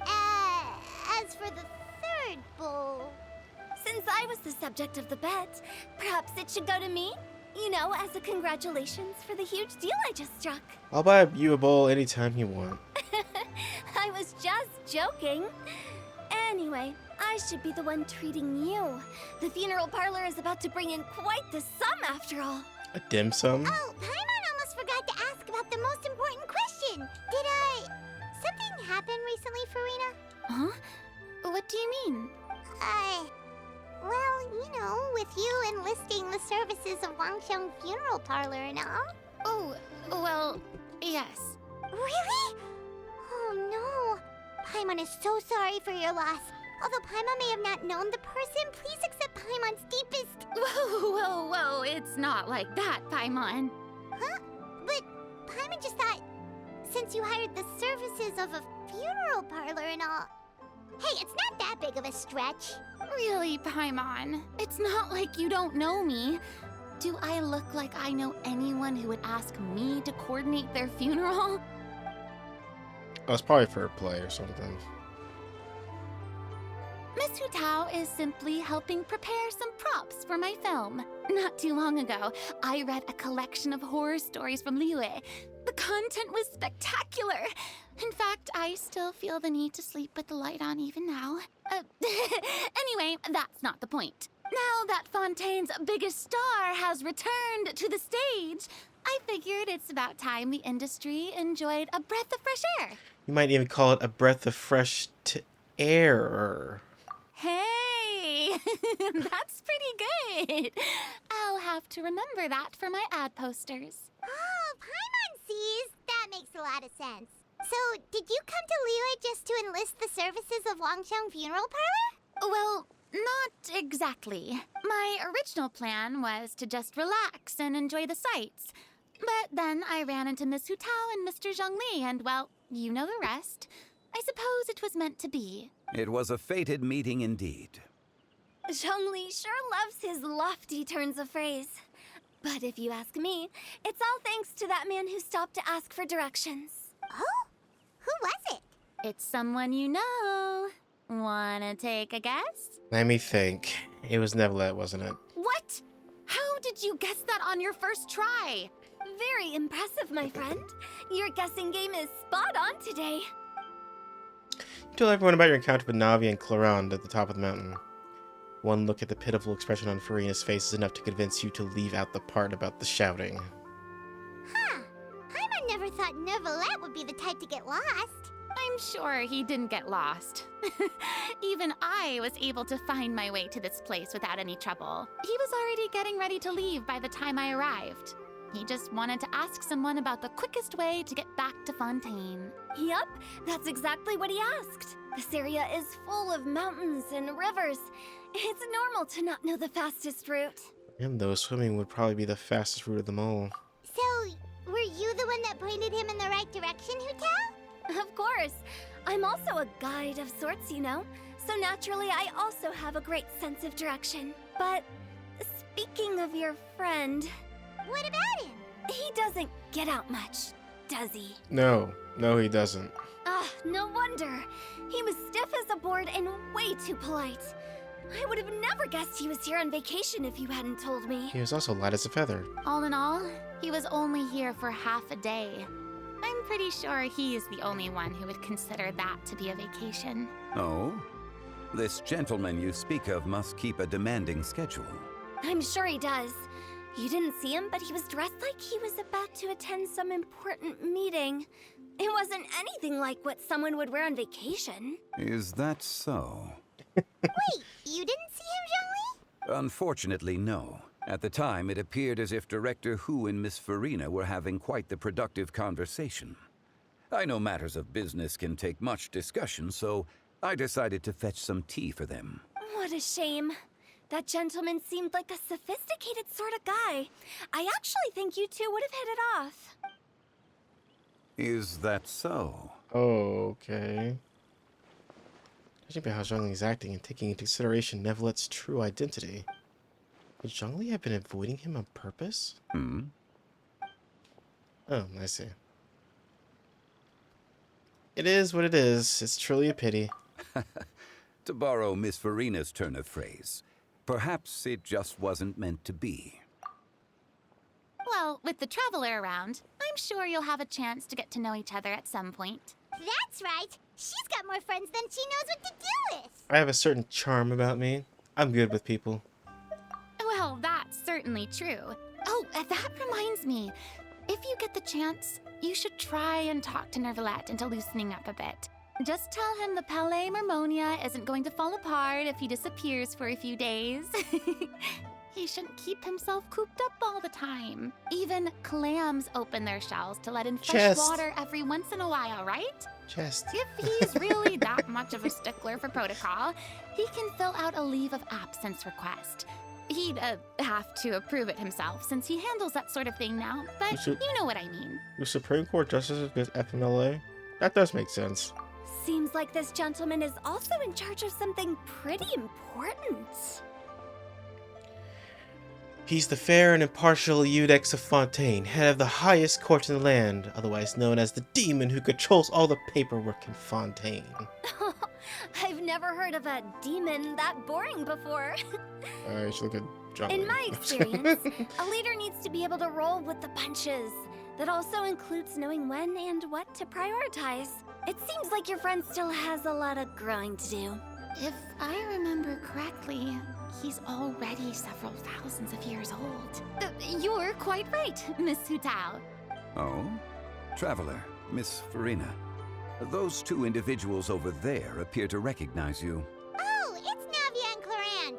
As for the third bowl... Since I was the subject of the bet, perhaps it should go to me? You know, as a congratulations for the huge deal I just struck. I'll buy you a bowl anytime you want. I was just joking. Anyway, I should be the one treating you. The funeral parlor is about to bring in quite the sum after all. A dim sum? Oh, Paimon almost forgot to ask about the most important question. Something happen recently, Farina? Huh? What do you mean? Well, you know, with you enlisting the services of Wangsheng Funeral Parlor and all. Oh, well, yes. Really? Oh no. Paimon is so sorry for your loss. Although Paimon may have not known the person, please accept Paimon's deepest... Whoa, it's not like that, Paimon. Huh? But Paimon just thought, since you hired the services of a funeral parlor and all... Hey, it's not that big of a stretch. Really, Paimon? It's not like you don't know me. Do I look like I know anyone who would ask me to coordinate their funeral? Oh, it's probably for a play or something. Miss Hu Tao is simply helping prepare some props for my film. Not too long ago, I read a collection of horror stories from Liyue. The content was spectacular. In fact, I still feel the need to sleep with the light on even now. Anyway, that's not the point. Now that Fontaine's biggest star has returned to the stage, I figured it's about time the industry enjoyed a breath of fresh air. You might even call it a breath of fresh air. Hey, that's pretty good. I'll have to remember that for my ad posters. Oh, Paimon sees. That makes a lot of sense. So, did you come to Liyue just to enlist the services of Wangsheng Funeral Parlor? Well, not exactly. My original plan was to just relax and enjoy the sights. But then I ran into Miss Hu Tao and Mr. Zhongli, and well, you know the rest. I suppose it was meant to be. It was a fated meeting indeed. Zhongli sure loves his lofty turns of phrase. But if you ask me, it's all thanks to that man who stopped to ask for directions. Oh? Who was it? It's someone you know. Wanna take a guess? Let me think. It was Nevelet, wasn't it? What? How did you guess that on your first try? Very impressive, my friend. Your guessing game is spot on today. Tell everyone about your encounter with Navi and Clorande at the top of the mountain. One look at the pitiful expression on Farina's face is enough to convince you to leave out the part about the shouting. Huh. Paimon never thought Nevelet would be the type to get lost. I'm sure he didn't get lost. Even I was able to find my way to this place without any trouble. He was already getting ready to leave by the time I arrived. He just wanted to ask someone about the quickest way to get back to Fontaine. Yup, that's exactly what he asked. This area is full of mountains and rivers. It's normal to not know the fastest route. And though swimming would probably be the fastest route of them all. So, were you the one that pointed him in the right direction, Hu-Tao? Of course. I'm also a guide of sorts, you know. So naturally, I also have a great sense of direction. But speaking of your friend... What about him? He doesn't get out much, does he? No, he doesn't. Ah, no wonder. He was stiff as a board and way too polite. I would have never guessed he was here on vacation if you hadn't told me. He was also light as a feather. All in all, he was only here for half a day. I'm pretty sure he is the only one who would consider that to be a vacation. Oh? This gentleman you speak of must keep a demanding schedule. I'm sure he does. You didn't see him, but he was dressed like he was about to attend some important meeting. It wasn't anything like what someone would wear on vacation. Is that so? Wait, you didn't see him, Zhongli? Unfortunately, no. At the time, it appeared as if Director Hu and Miss Farina were having quite the productive conversation. I know matters of business can take much discussion, so I decided to fetch some tea for them. What a shame. That gentleman seemed like a sophisticated sort of guy. I actually think you two would have hit it off. Is that so? Okay. Judging by how Zhongli's acting and taking into consideration Nevelet's true identity, would Zhongli have been avoiding him on purpose? Oh, I see. It is what it is. It's truly a pity. To borrow Miss Farina's turn of phrase, perhaps it just wasn't meant to be. Well, with the Traveler around, I'm sure you'll have a chance to get to know each other at some point. That's right. She's got more friends than she knows what to do with. I have a certain charm about me. I'm good with people. Well, that's certainly true. Oh, that reminds me. If you get the chance, you should try and talk to Nevelet into loosening up a bit. Just tell him the Palais Mermonia isn't going to fall apart if he disappears for a few days. He shouldn't keep himself cooped up all the time. Even clams open their shells to let in fresh water every once in a while, right? Chest. If he's really that much of a stickler for protocol, he can fill out a leave of absence request. He'd have to approve it himself since he handles that sort of thing now, but you know what I mean. The Supreme Court Justice with FMLA? That does make sense. Seems like this gentleman is also in charge of something pretty important. He's the fair and impartial Iudex of Fontaine, head of the highest court in the land, otherwise known as the demon who controls all the paperwork in Fontaine. I've never heard of a demon that boring before. I should look at John. In my experience, a leader needs to be able to roll with the punches. That also includes knowing when and what to prioritize. It seems like your friend still has a lot of growing to do. If I remember correctly, he's already several thousands of years old. You're quite right, Miss Hu-Tao. Oh? Traveler, Miss Farina. Those two individuals over there appear to recognize you. Oh, it's Navia and Clorande.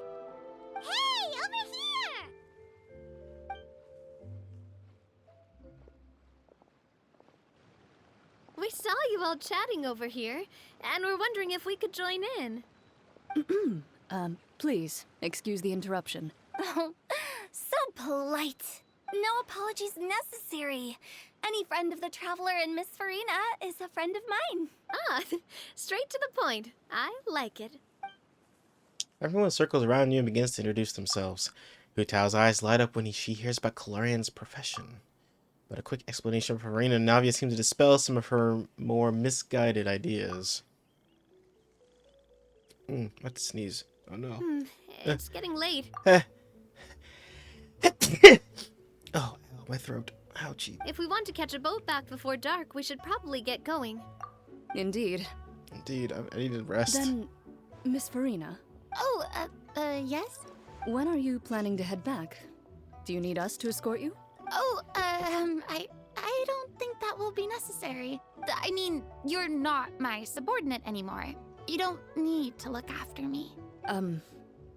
Hey, over here! We saw you all chatting over here, and we're wondering if we could join in. Please, excuse the interruption. Oh, so polite. No apologies necessary. Any friend of the Traveler and Miss Farina is a friend of mine. Ah, straight to the point. I like it. Everyone circles around you and begins to introduce themselves. Hu-Tao's eyes light up when she hears about Clorande's profession. But a quick explanation from Farina and Navia seemed to dispel some of her more misguided ideas. I have to sneeze. Oh no. It's getting late. Oh, my throat. Ouchie. If we want to catch a boat back before dark, we should probably get going. Indeed. Indeed, I need to rest. Then, Miss Farina. Oh, yes? When are you planning to head back? Do you need us to escort you? Oh, I don't think that will be necessary. I mean, you're not my subordinate anymore. You don't need to look after me.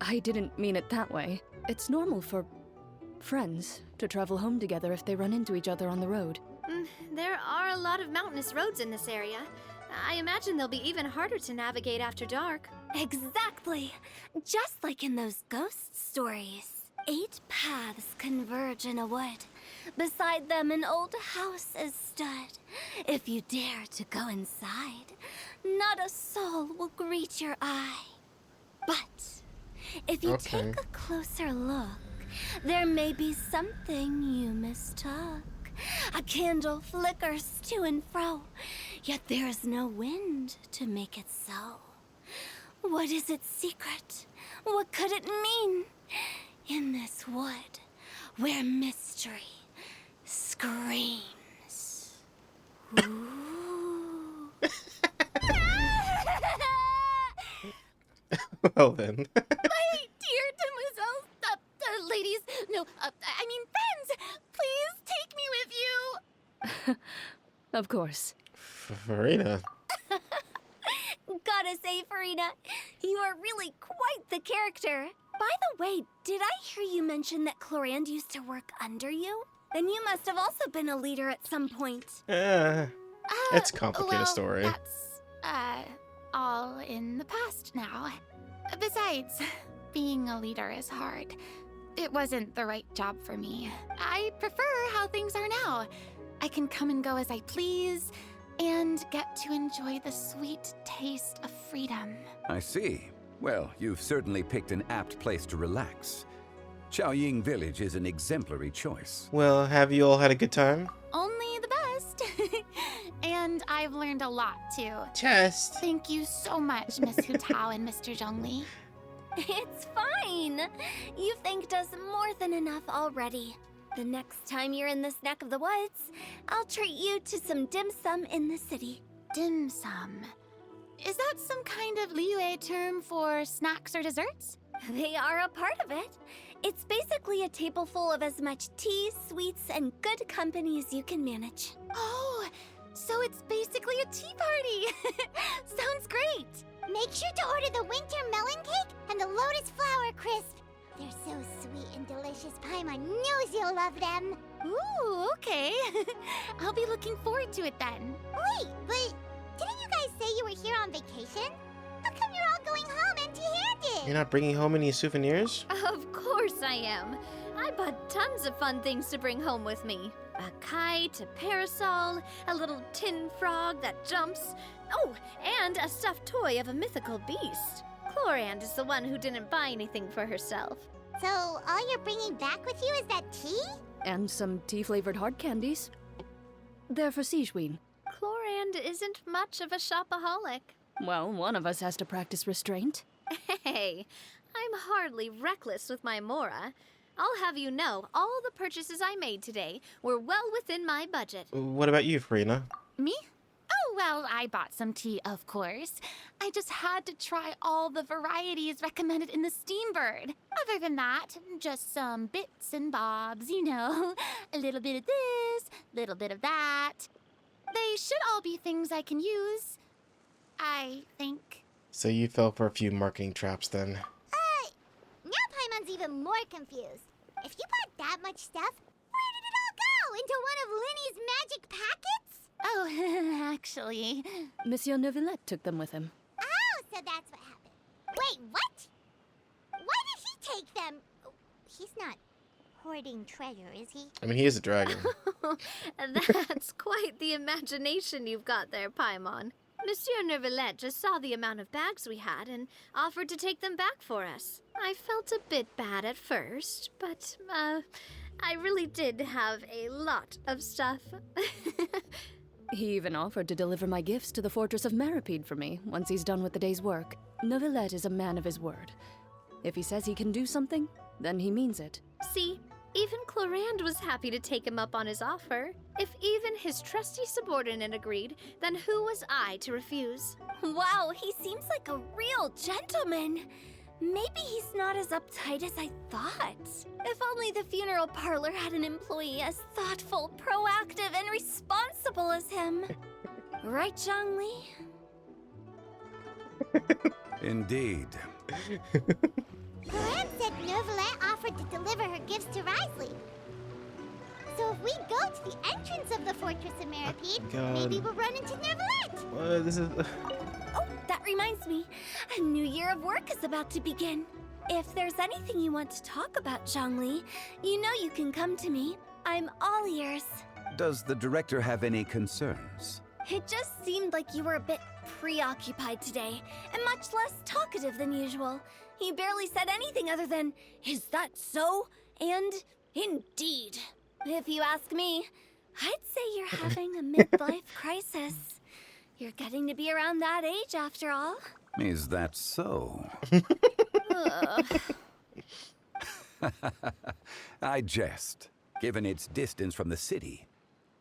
I didn't mean it that way. It's normal for friends to travel home together if they run into each other on the road. There are a lot of mountainous roads in this area. I imagine they'll be even harder to navigate after dark. Exactly. Just like in those ghost stories. 8 paths converge in a wood. Beside them an old house is stood. If you dare to go inside, not a soul will greet your eye. But if you take a closer look, there may be something you mistook. A candle flickers to and fro, yet there is no wind to make it so. What is its secret? What could it mean? In this wood, where mystery screams. Ooh. Well then. My dear demoiselles, ladies, no, I mean friends, please take me with you. Of course. Farina. Gotta say, Farina, you are really quite the character. By the way, did I hear you mention that Clorand used to work under you? Then you must have also been a leader at some point. It's a complicated story. That's, all in the past now. Besides, being a leader is hard. It wasn't the right job for me. I prefer how things are now. I can come and go as I please, and get to enjoy the sweet taste of freedom. I see. Well, you've certainly picked an apt place to relax. Chaoying Village is an exemplary choice. Well, have you all had a good time? Only the best. And I've learned a lot, too. Chest. Thank you so much, Miss Hu Tao and Mr. Zhongli. It's fine. You've thanked us more than enough already. The next time you're in this neck of the woods, I'll treat you to some dim sum in the city. Dim sum? Is that some kind of Liyue term for snacks or desserts? They are a part of it. It's basically a table full of as much tea, sweets, and good company as you can manage. Oh, so it's basically a tea party. Sounds great. Make sure to order the winter melon cake and the lotus flower crisp. They're so sweet and delicious. Paimon knows you'll love them. Ooh, okay. I'll be looking forward to it then. Wait, but didn't you guys say you were here on vacation? How come you're all going home empty-handed? You're not bringing home any souvenirs? Of course I am. I bought tons of fun things to bring home with me. A kite, a parasol, a little tin frog that jumps. Oh, and a stuffed toy of a mythical beast. Clorand is the one who didn't buy anything for herself. So all you're bringing back with you is that tea? And some tea-flavored hard candies. They're for Sigewin. Clorand isn't much of a shopaholic. Well, one of us has to practice restraint. Hey, I'm hardly reckless with my Mora. I'll have you know, all the purchases I made today were well within my budget. What about you, Farina? Me? Oh, well, I bought some tea, of course. I just had to try all the varieties recommended in the Steambird. Other than that, just some bits and bobs, you know. A little bit of this, little bit of that. They should all be things I can use, I think. So you fell for a few marketing traps then. Now Paimon's even more confused. If you bought that much stuff, where did it all go? Into one of Linny's magic packets? Oh, actually... Monsieur Neuvillette took them with him. Oh, so that's what happened. Wait, what? Why did he take them? He's not hoarding treasure, is he? I mean, he is a dragon. That's quite the imagination you've got there, Paimon. Monsieur Neuvillette just saw the amount of bags we had and offered to take them back for us. I felt a bit bad at first, but, I really did have a lot of stuff. He even offered to deliver my gifts to the Fortress of Meripede for me once he's done with the day's work. Neuvillette is a man of his word. If he says he can do something, then he means it. See, even Clorand was happy to take him up on his offer. If even his trusty subordinate agreed, then who was I to refuse? Wow, he seems like a real gentleman. Maybe he's not as uptight as I thought. If only the funeral parlor had an employee as thoughtful, proactive, and responsible as him. Right, Zhongli? Indeed. Clorand said Neuvillette offered to deliver her gifts to Risley. So if we go to the entrance of the Fortress of Meripede, maybe we'll run into Neuvillette. What? This is... Oh, that reminds me. A new year of work is about to begin. If there's anything you want to talk about, Zhongli, you know you can come to me. I'm all ears. Does the director have any concerns? It just seemed like you were a bit preoccupied today, and much less talkative than usual. You barely said anything other than, "Is that so?" and "Indeed." If you ask me, I'd say you're having a midlife crisis. You're getting to be around that age after all. Is that so? I jest. Given its distance from the city,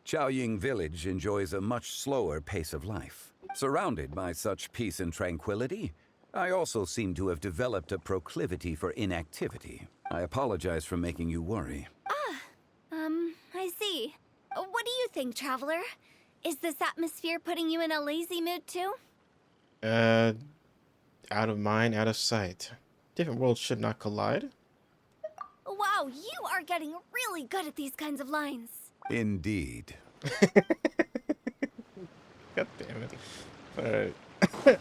Chaoying Village enjoys a much slower pace of life. Surrounded by such peace and tranquility, I also seem to have developed a proclivity for inactivity. I apologize for making you worry. I see. What do you think, Traveler? Is this atmosphere putting you in a lazy mood too? Out of mind, out of sight. Different worlds should not collide. Wow, you are getting really good at these kinds of lines. Indeed. God damn it. Alright. But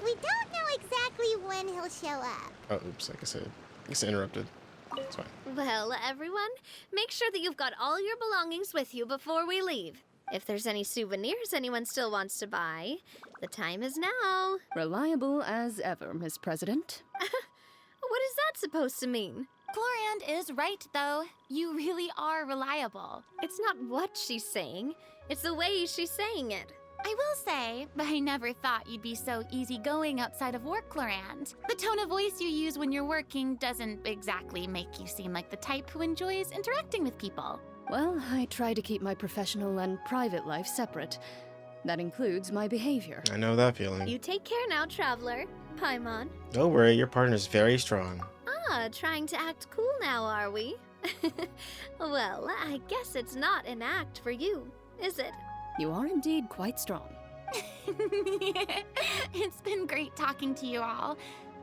we don't know exactly when he'll show up. Oh, oops, like I said. I guess I interrupted. It's fine. Well, everyone, make sure that you've got all your belongings with you before we leave. If there's any souvenirs anyone still wants to buy, the time is now. Reliable as ever, Miss President. What is that supposed to mean? Clorand is right, though. You really are reliable. It's not what she's saying, it's the way she's saying it. I will say, but I never thought you'd be so easygoing outside of work, Clorand. The tone of voice you use when you're working doesn't exactly make you seem like the type who enjoys interacting with people. Well, I try to keep my professional and private life separate. That includes my behavior. I know that feeling. You take care now, Traveler. Paimon. Don't worry, your partner's very strong. Ah, trying to act cool now, are we? Well, I guess it's not an act for you, is it? You are indeed quite strong. It's been great talking to you all.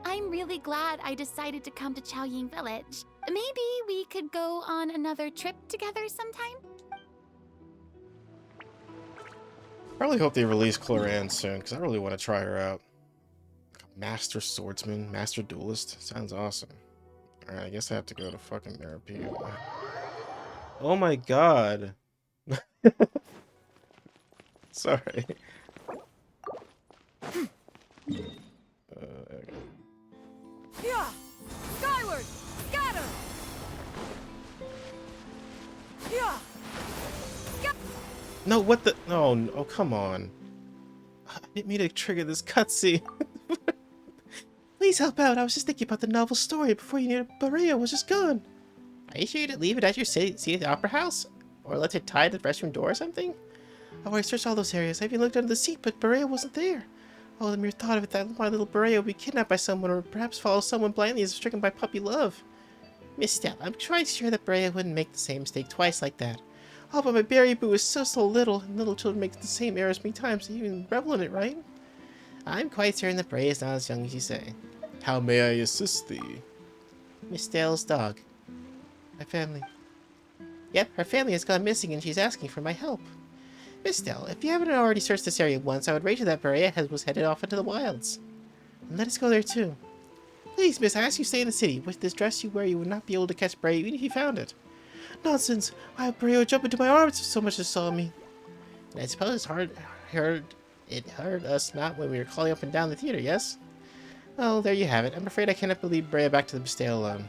I'm really glad I decided to come to Chaoying Village. Maybe we could go on another trip together sometime? I really hope they release Clorand soon, because I really want to try her out. Master Swordsman, Master Duelist. Sounds awesome. Alright, I guess I have to go to fucking Meripede. Oh my god. Sorry. Okay. Yeah! Skyward! Scatter! Yeah! No, what the? Oh, oh, come on. I didn't mean to trigger this cutscene. Please help out. I was just thinking about the novel story before you knew Berea was just gone. Are you sure you didn't leave it at your seat at the opera house? Or left it tied at the restroom door or something? Oh, I searched all those areas. I even looked under the seat, but Berea wasn't there. Oh, the mere thought of it that my little Berea would be kidnapped by someone or perhaps follow someone blindly is stricken by puppy love. Miss Stella, I'm quite sure that Berea wouldn't make the same mistake twice like that. Oh, but my berry boo is so little, and little children make the same errors many times, so you can revel in it, right? I'm quite certain that Berea is not as young as you say. How may I assist thee? Miss Stella's dog. My family. Yep, her family has gone missing and she's asking for my help. Miss Stella, if you haven't already searched this area once, I would wager that Berea was headed off into the wilds. And let us go there too. Please, miss, I ask you to stay in the city. With this dress you wear, you would not be able to catch Berea even if you found it. Nonsense! Why would Berea jump into my arms if so much as saw me? And I suppose it hurt us not when we were calling up and down the theater, yes? Well, there you have it. I'm afraid I cannot believe Berea back to the Bustle alone.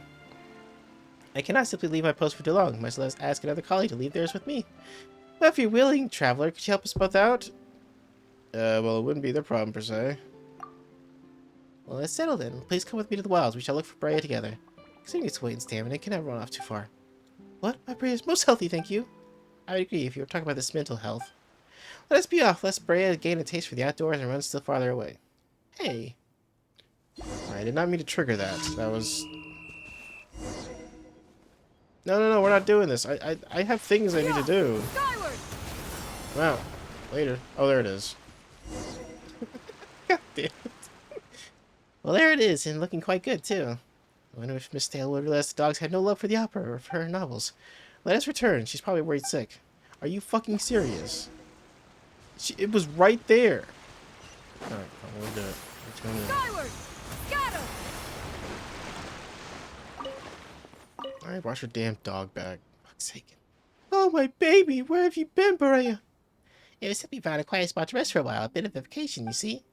I cannot simply leave my post for too long. Must let us ask another colleague to leave theirs with me. Well, if you're willing, traveler, could you help us both out? Well, it wouldn't be their problem, per se. Well, let's settle then. Please come with me to the wilds. We shall look for Brea together. Considering its weight and stamina, it cannot run off too far. What? My Brea is most healthy, thank you. I would agree if you were talking about this mental health. Let us be off, lest Brea gain a taste for the outdoors and run still farther away. Hey. I did not mean to trigger that. That was... No, we're not doing this. I have things I need to do. Wow. Later. Oh, there it is. God damn it. Well, there it is, and looking quite good, too. I wonder if Miss Dale would realize the dogs had no love for the opera or for her novels. Let us return. She's probably worried sick. Are you fucking serious? It was right there. Alright, we'll do it. Skyward! Scatter! Alright, watch your damn dog back. Fuck's sake. Oh, my baby! Where have you been, Brea? It was simply found a quiet spot to rest for a while. A bit of a vacation, you see.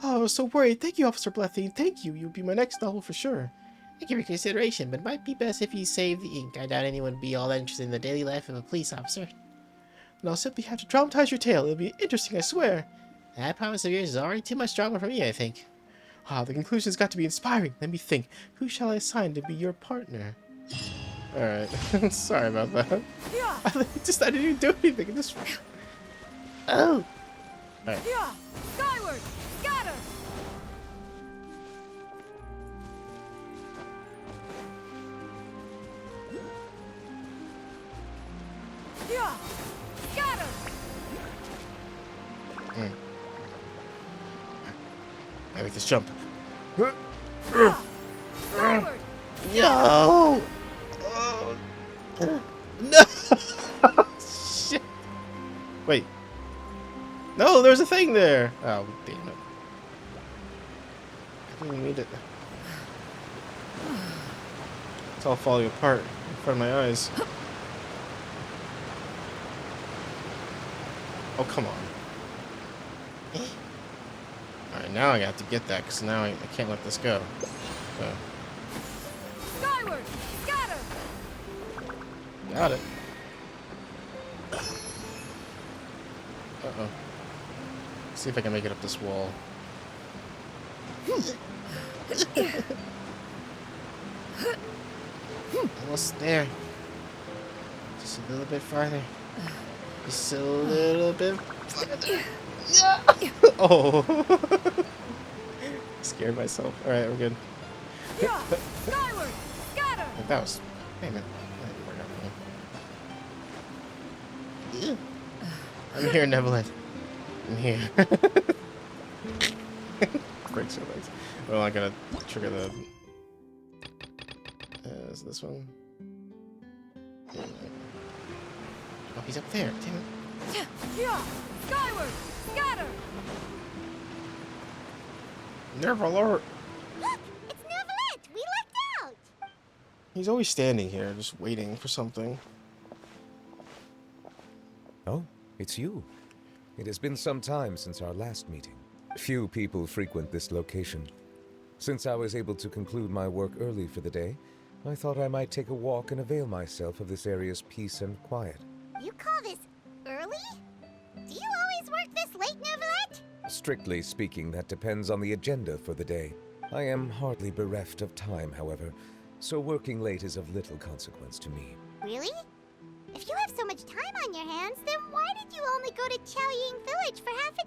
Oh, I was so worried. Thank you, Officer Blethine. Thank you. You'll be my next novel for sure. Thank you for your consideration, but it might be best if you save the ink. I doubt anyone would be all that interested in the daily life of a police officer. And I'll simply have to dramatize your tale. It'll be interesting, I swear. That promise of yours is already too much drama for me, I think. Ah, the conclusion's got to be inspiring. Let me think. Who shall I assign to be your partner? Alright. Sorry about that. I didn't even do anything. Just... Oh! Alright. Skyward! Scatter! Scatter! I make this jump. Skyward! No! Oh. No! Shit! Wait. No, there's a thing there! Oh, damn it. I didn't need it. It's all falling apart in front of my eyes. Oh, come on. Alright, now I have to get that, because now I can't let this go. So. Skyward! Scatter! Got it. Uh-oh. See if I can make it up this wall. Almost there. Just a little bit farther. Just a little bit farther. Oh. Scared myself. Alright, we're good. Skyward! Scatter! That was... Damn it. That didn't work out for me. I'm here, Neverland. I'm here. Breaks your legs. Well, I'm gonna trigger the... is this one? Oh, he's up there. Damn it. Skyward! Scatter! Nerve alert! Look! It's Neverland! We lucked out! He's always standing here, just waiting for something. Oh, it's you. It has been some time since our last meeting. Few people frequent this location. Since I was able to conclude my work early for the day, I thought I might take a walk and avail myself of this area's peace and quiet. You call this early? Do you always work this late, Neverland? Strictly speaking, that depends on the agenda for the day. I am hardly bereft of time, however, so working late is of little consequence to me. Really? If you have so much time on your hands, then why did you only go to Chaoying Village for half a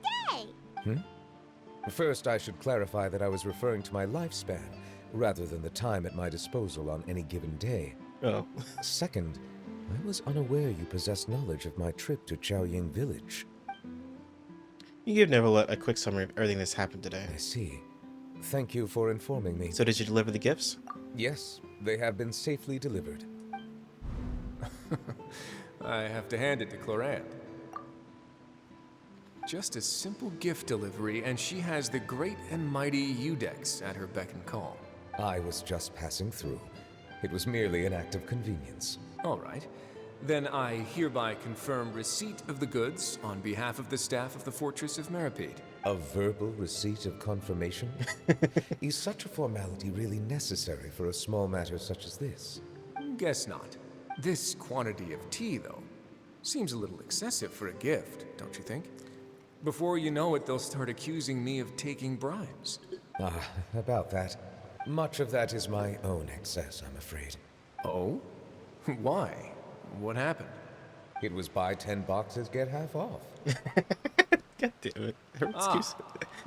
day? First, I should clarify that I was referring to my lifespan, rather than the time at my disposal on any given day. Oh. Second, I was unaware you possessed knowledge of my trip to Chaoying Village. You give Neverlet a quick summary of everything that's happened today. I see. Thank you for informing me. So did you deliver the gifts? Yes, they have been safely delivered. I have to hand it to Clorant. Just a simple gift delivery, and she has the great and mighty Udex at her beck and call. I was just passing through. It was merely an act of convenience. All right. Then I hereby confirm receipt of the goods on behalf of the staff of the Fortress of Meripede. A verbal receipt of confirmation? Is such a formality really necessary for a small matter such as this? guess not. This quantity of tea, though, seems a little excessive for a gift, don't you think? Before you know it, they'll start accusing me of taking bribes. About that. Much of that is my own excess, I'm afraid. Oh? Why? What happened? It was buy 10 boxes, get half off. God damn it. Her excuse.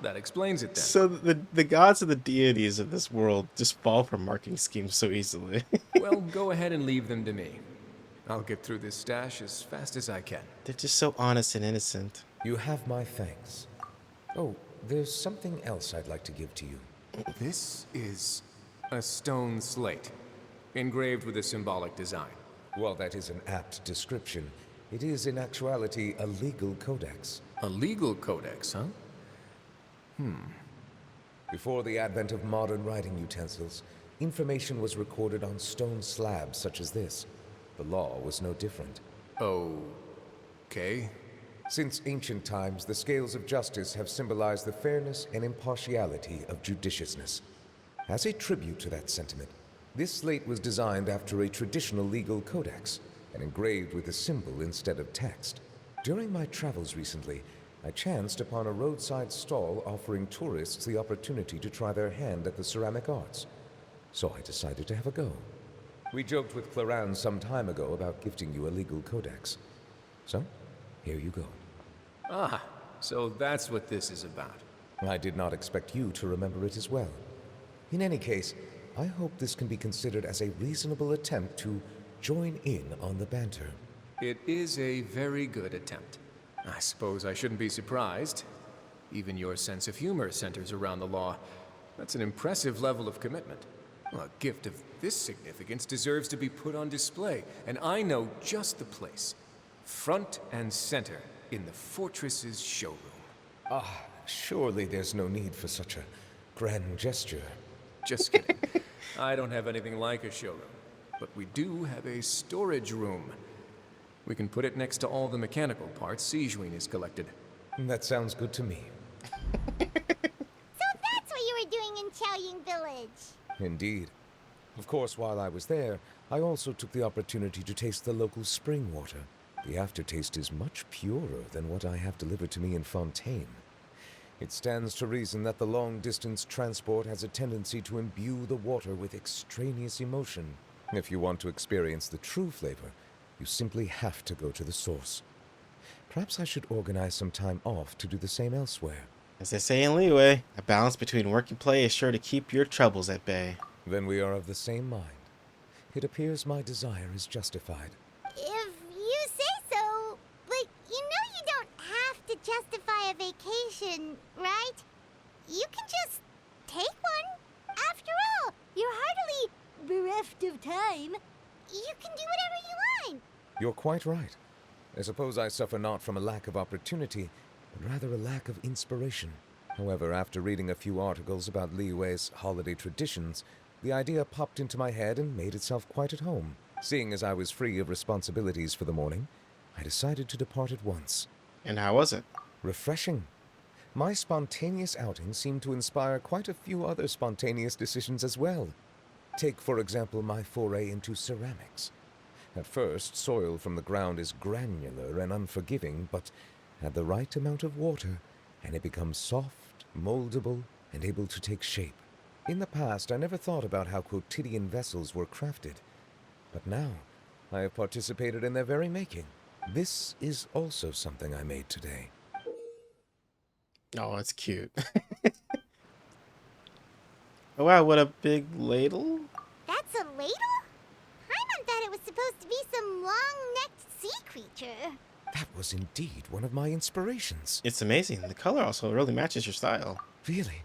That explains it then. So the gods and the deities of this world just fall for marketing schemes so easily. Well, go ahead and leave them to me. I'll get through this stash as fast as I can. They're just so honest and innocent. You have my thanks. Oh, there's something else I'd like to give to you. This is a stone slate, engraved with a symbolic design. While that is an apt description, it is in actuality a legal codex. A legal codex, huh? Before the advent of modern writing utensils, information was recorded on stone slabs such as this. The law was no different. Okay. Since ancient times, the scales of justice have symbolized the fairness and impartiality of judiciousness. As a tribute to that sentiment, this slate was designed after a traditional legal codex and engraved with a symbol instead of text. During my travels recently, I chanced upon a roadside stall offering tourists the opportunity to try their hand at the ceramic arts. So I decided to have a go. We joked with Clarence some time ago about gifting you a legal codex. So, here you go. So that's what this is about. I did not expect you to remember it as well. In any case, I hope this can be considered as a reasonable attempt to join in on the banter. It is a very good attempt. I suppose I shouldn't be surprised. Even your sense of humor centers around the law. That's an impressive level of commitment. Well, a gift of this significance deserves to be put on display, and I know just the place. Front and center in the fortress's showroom. Surely there's no need for such a grand gesture. Just kidding. I don't have anything like a showroom, but we do have a storage room. We can put it next to all the mechanical parts Sijuin has collected. That sounds good to me. So that's what you were doing in Chaoying Village. Indeed. Of course, while I was there, I also took the opportunity to taste the local spring water. The aftertaste is much purer than what I have delivered to me in Fontaine. It stands to reason that the long-distance transport has a tendency to imbue the water with extraneous emotion. If you want to experience the true flavor, you simply have to go to the source. Perhaps I should organize some time off to do the same elsewhere. As they say in Liyue, a balance between work and play is sure to keep your troubles at bay. Then we are of the same mind. It appears my desire is justified. If you say so, but you know you don't have to justify a vacation, right? You can just take one. After all, you're hardly bereft of time. You can do whatever you want. You're quite right. I suppose I suffer not from a lack of opportunity, but rather a lack of inspiration. However, after reading a few articles about Liyue's holiday traditions, the idea popped into my head and made itself quite at home. Seeing as I was free of responsibilities for the morning, I decided to depart at once. And how was it? Refreshing. My spontaneous outing seemed to inspire quite a few other spontaneous decisions as well. Take, for example, my foray into ceramics. At first, soil from the ground is granular and unforgiving, but add the right amount of water, and it becomes soft, moldable, and able to take shape. In the past, I never thought about how quotidian vessels were crafted. But now, I have participated in their very making. This is also something I made today. Oh, it's cute. Oh wow, what a big ladle. That's a ladle? Paimon thought it was supposed to be some long-necked sea creature. That was indeed one of my inspirations. It's amazing. The color also really matches your style. Really?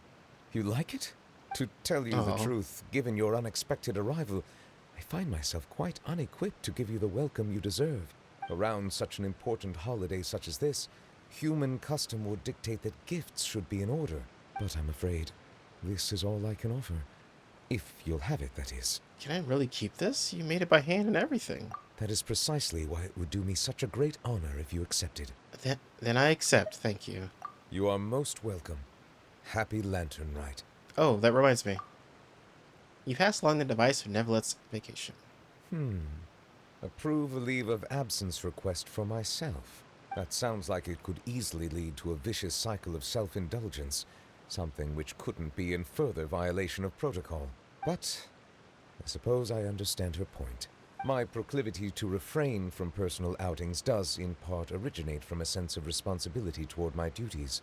You like it? To tell you the truth, given your unexpected arrival, I find myself quite unequipped to give you the welcome you deserve. Around such an important holiday such as this, human custom would dictate that gifts should be in order. But I'm afraid this is all I can offer. If you'll have it, that is. Can I really keep this? You made it by hand and everything. That is precisely why it would do me such a great honor if you accepted. Then I accept, thank you. You are most welcome. Happy Lantern Rite. Oh, that reminds me. You passed along the device for Neverlet's vacation. Approve a leave of absence request for myself. That sounds like it could easily lead to a vicious cycle of self-indulgence, something which couldn't be in further violation of protocol. But I suppose I understand her point. My proclivity to refrain from personal outings does, in part, originate from a sense of responsibility toward my duties.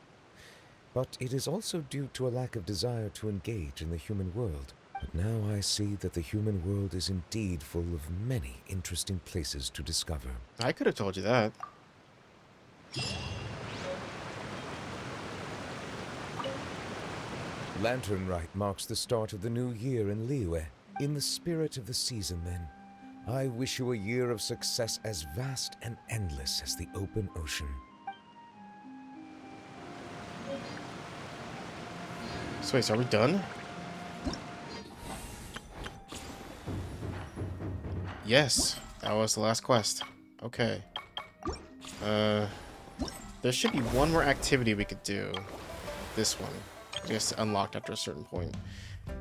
But it is also due to a lack of desire to engage in the human world. But now I see that the human world is indeed full of many interesting places to discover. I could have told you that. Lantern Rite marks the start of the new year in Liyue. In the spirit of the season, then, I wish you a year of success as vast and endless as the open ocean. So wait, so are we done? Yes, that was the last quest. Okay. There should be one more activity we could do. This one. I guess unlocked after a certain point.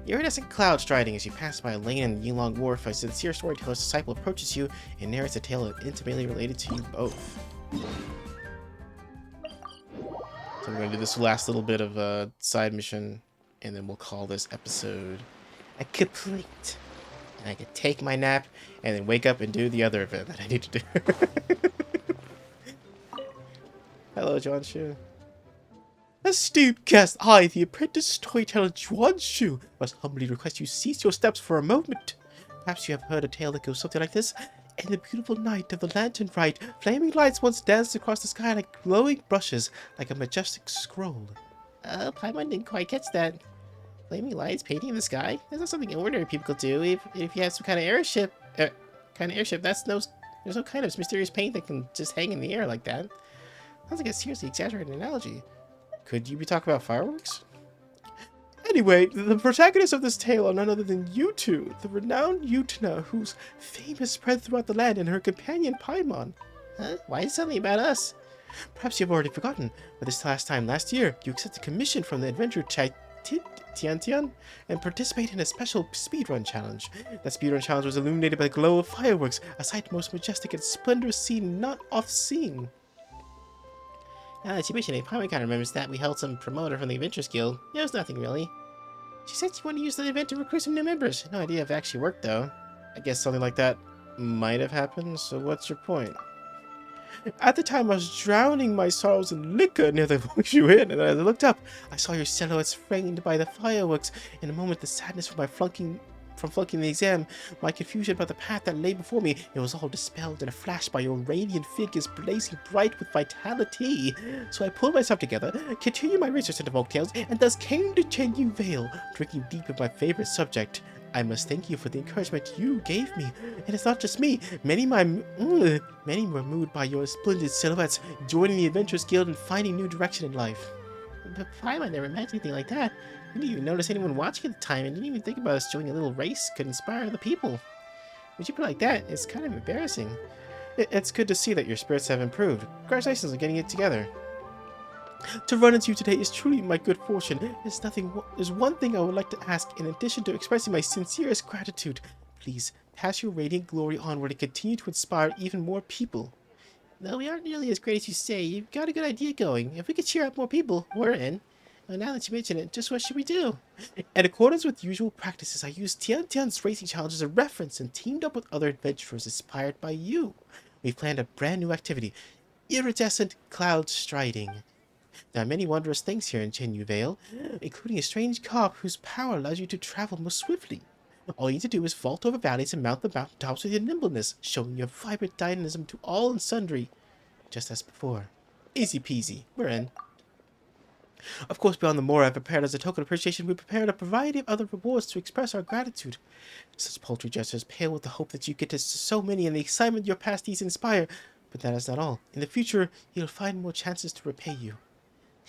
Iridescent Cloud-Striding. As you pass by a lane in Yilong Wharf, a sincere storyteller's disciple approaches you and narrates a tale intimately related to you both. So I'm going to do this last little bit of side mission, and then we'll call this episode a complete. And I can take my nap and then wake up and do the other event that I need to do. Hello, Juanshu. Esteemed guest, I, the apprentice storyteller Juanshu, must humbly request you cease your steps for a moment. Perhaps you have heard a tale that goes something like this. In the beautiful night of the Lantern Rite, flaming lights once danced across the sky like glowing brushes, like a majestic scroll. Paimon didn't quite catch that. Flaming lights painting in the sky? That's not something ordinary people could do. If you have some kind of airship, there's no kind of mysterious paint that can just hang in the air like that. Sounds like a seriously exaggerated analogy. Could you be talking about fireworks? Anyway, the protagonists of this tale are none other than Yutu, the renowned Utna, whose fame has spread throughout the land, and her companion Paimon. Huh? Why is it suddenly about us? Perhaps you've already forgotten, but this time last year, you accepted a commission from the adventurer Tian and participated in a special speedrun challenge. That speedrun challenge was illuminated by the glow of fireworks, a sight most majestic and splendorous seen not oft-seen. Now that you mention it, Paimon kind of remembers that we held some promoter from the Adventurers Guild. It was nothing really. She said she wanted to use the event to recruit some new members. No idea if it actually worked though. I guess something like that might have happened, so what's your point? At the time, I was drowning my sorrows in liquor near the Wushou Inn, and as I looked up, I saw your silhouettes framed by the fireworks. In a moment, the sadness from flunking the exam, my confusion about the path that lay before me, it was all dispelled in a flash by your radiant figures blazing bright with vitality. So I pulled myself together, continued my research into folktales, and thus came to Chenyu Vale, drinking deep in my favorite subject. I must thank you for the encouragement you gave me. And it's not just me. Many were moved by your splendid silhouettes, joining the Adventurers Guild and finding new direction in life. But Paimon never imagined anything like that. We didn't even notice anyone watching at the time and didn't even think about us joining a little race could inspire other people. When you put it like that, it's kind of embarrassing. It's good to see that your spirits have improved. Congratulations on getting it together. To run into you today is truly my good fortune. There's one thing I would like to ask in addition to expressing my sincerest gratitude. Please, pass your radiant glory onward and continue to inspire even more people. Though we aren't nearly as great as you say, you've got a good idea going. If we could cheer up more people, we're in. Well, now that you mention it, just what should we do? In accordance with usual practices, I used Tian's racing challenge as a reference and teamed up with other adventurers inspired by you. We've planned a brand new activity, Iridescent Cloud-Striding. There are many wondrous things here in Chenyu Vale, including a strange carp whose power allows you to travel more swiftly. All you need to do is vault over valleys and mount the mountain tops with your nimbleness, showing your vibrant dynamism to all and sundry, just as before. Easy peasy, we're in. Of course, beyond the more I've prepared as a token of appreciation, we prepared a variety of other rewards to express our gratitude. Such paltry gestures pale with the hope that you get to so many and the excitement your past deeds inspire. But that is not all. In the future, you'll find more chances to repay you.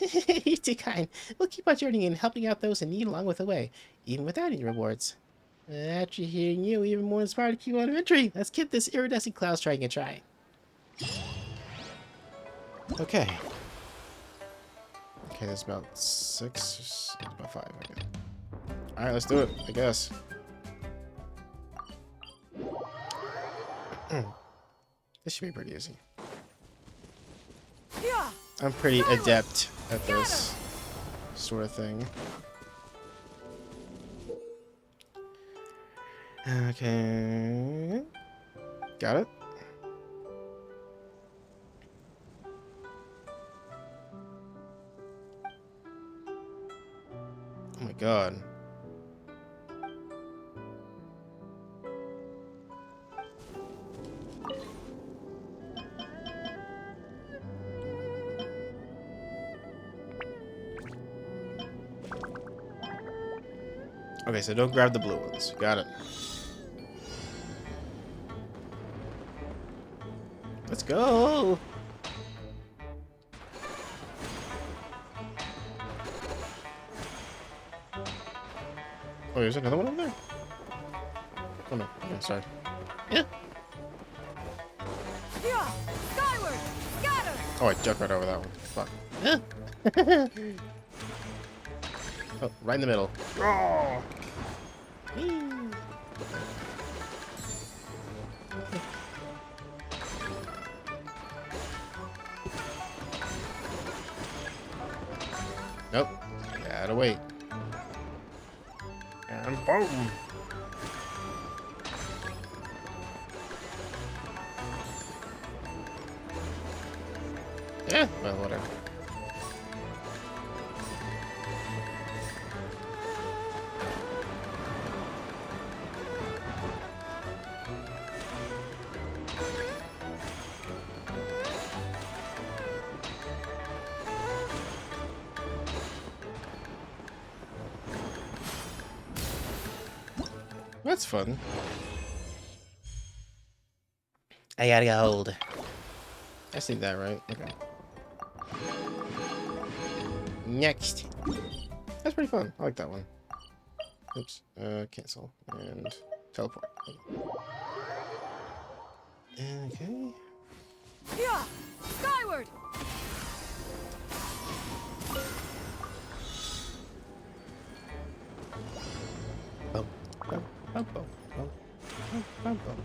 You're too kind. We'll keep on journeying and helping out those in need along with the way, even without any rewards. After hearing you, even more inspired to keep on adventuring. Let's give this Iridescent Cloud-Striding a try. Okay. Okay, there's about 6, about 5. Okay. Alright, let's do it, I guess. This should be pretty easy. Yeah. I'm pretty adept at this sort of thing. Okay. Got it. Oh my god. Okay, so don't grab the blue ones. Got it. Let's go. Oh, there's another one over there? Oh no, okay, sorry. Yeah. Yeah. Skyward. Scatter. Oh, I jumped right over that one. Fuck. Oh, right in the middle. Oh. Nope. Gotta wait. And boom. Yeah, well, whatever. That's fun. I gotta go hold. I see that, right? Okay. Next. That's pretty fun. I like that one. Oops. Cancel. And teleport. Okay. Yeah. Skyward. Bum, bum, bum, bum, bum, bum, bum, bum.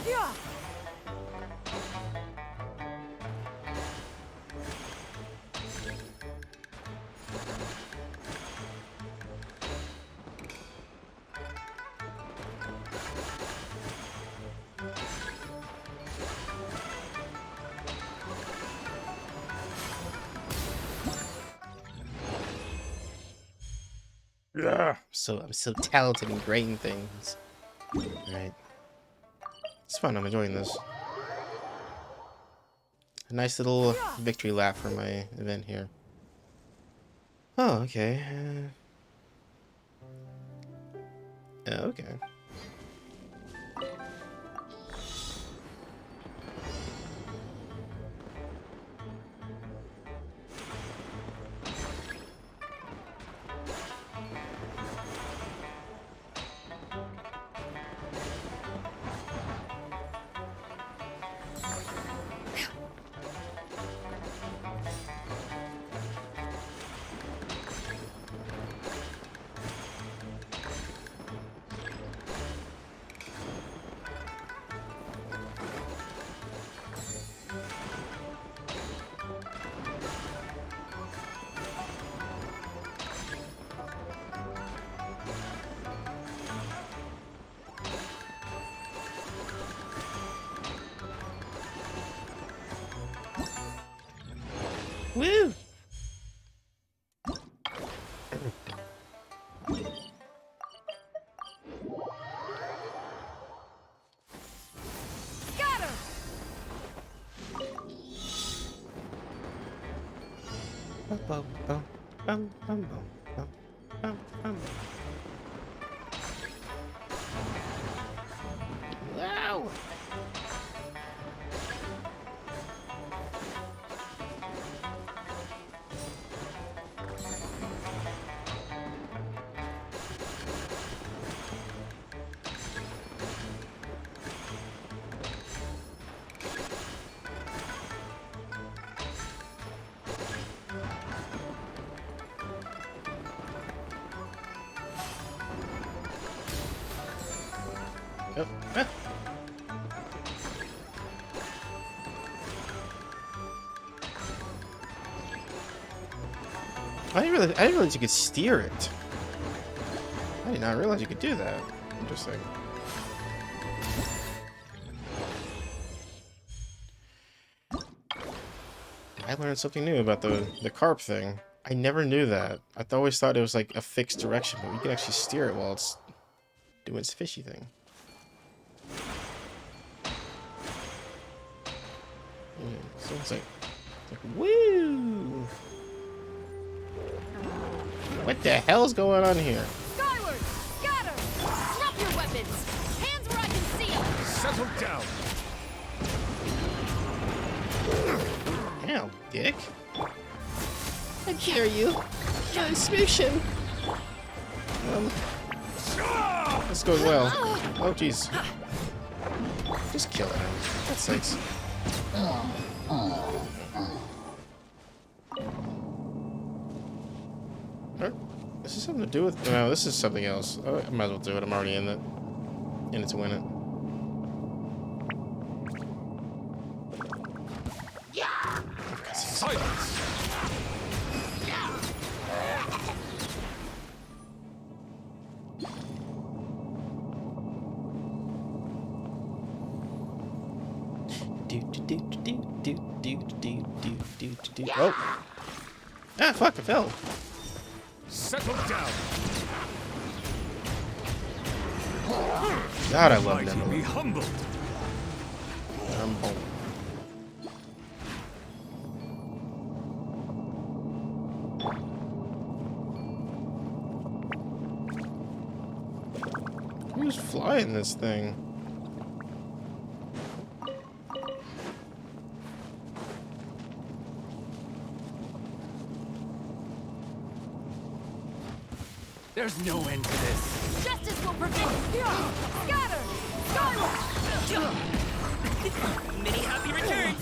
Yeah. Yeah. I'm so talented and great in things. Alright. It's fun, I'm enjoying this. A nice little victory lap for my event here. Oh, okay. Okay. Woo! Scatter. Bum, bum, bum, bum, bum, bum, bum, bum. Wow! I didn't realize you could steer it. I did not realize you could do that. Interesting. I learned something new about the carp thing. I never knew that. I always thought it was like a fixed direction, but you can actually steer it while it's doing its fishy thing. So it's like woo! What the hell's going on here? Skyward! Scatter! Drop your weapons! Hands where I can see them! Settle down! Ow, dick. I hear you. Transmission. This goes well. Oh, jeez. Just kill him. That's sakes. This is something to do with... No, this is something else. Oh, I might as well do it. I'm already in it. In it to win it. Silence! Oh! Ah, fuck, I fell. Settle down. God, I love them. Be humbled. Humble. Who's flying this thing? There's no end to this. Justice will prevail! Scatter! Skyward! Many happy returns!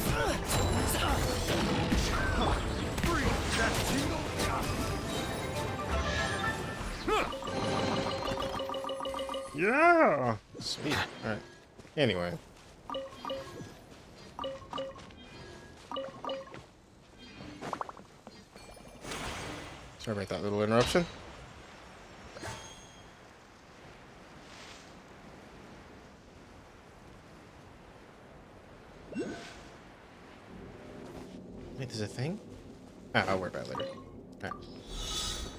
Yeah! Sweet. Alright. Anyway. Sorry about that little interruption. Wait, there's a thing? Ah, I'll worry about it later. Alright.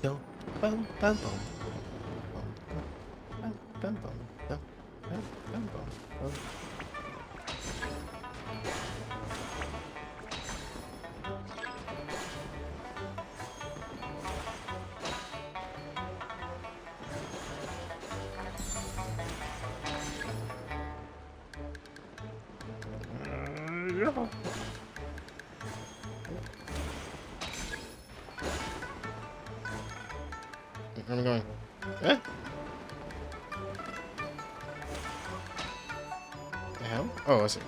Boom, boom, boom, boom. Boom, boom, boom. Boom, boom, boom, boom. Yeah. Where am I going? Eh? The hell? Oh, I see.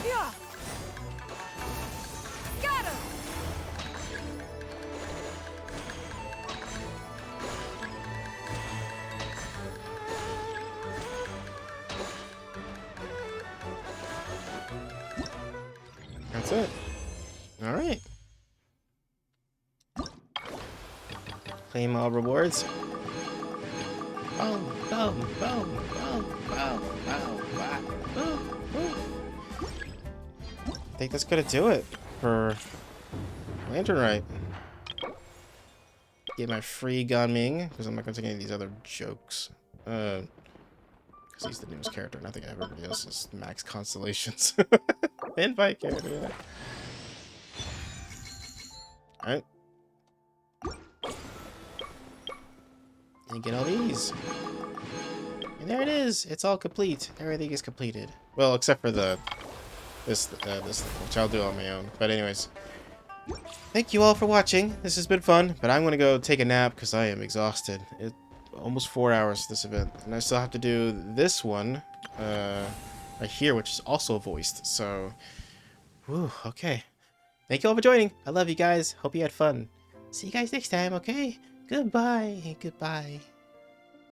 Yeah. Scatter! That's it. Alright. Claim all rewards. Boom, boom, boom, boom, boom, boom, boom, boom, boom. I think that's gonna do it for Lantern Rite. Get my free Ganming, because I'm not gonna take any of these other jokes. Because he's the newest character, and I think everybody else is max constellations. Invite character, yeah. Alright. And get all these. And there it is! It's all complete. Everything is completed. Well, except for this which I'll do on my own. But anyways. Thank you all for watching. This has been fun, but I'm gonna go take a nap because I am exhausted. It's almost 4 hours this event. And I still have to do this one. Right here, which is also voiced, so... Whew, okay. Thank you all for joining. I love you guys. Hope you had fun. See you guys next time, okay? Goodbye. Goodbye.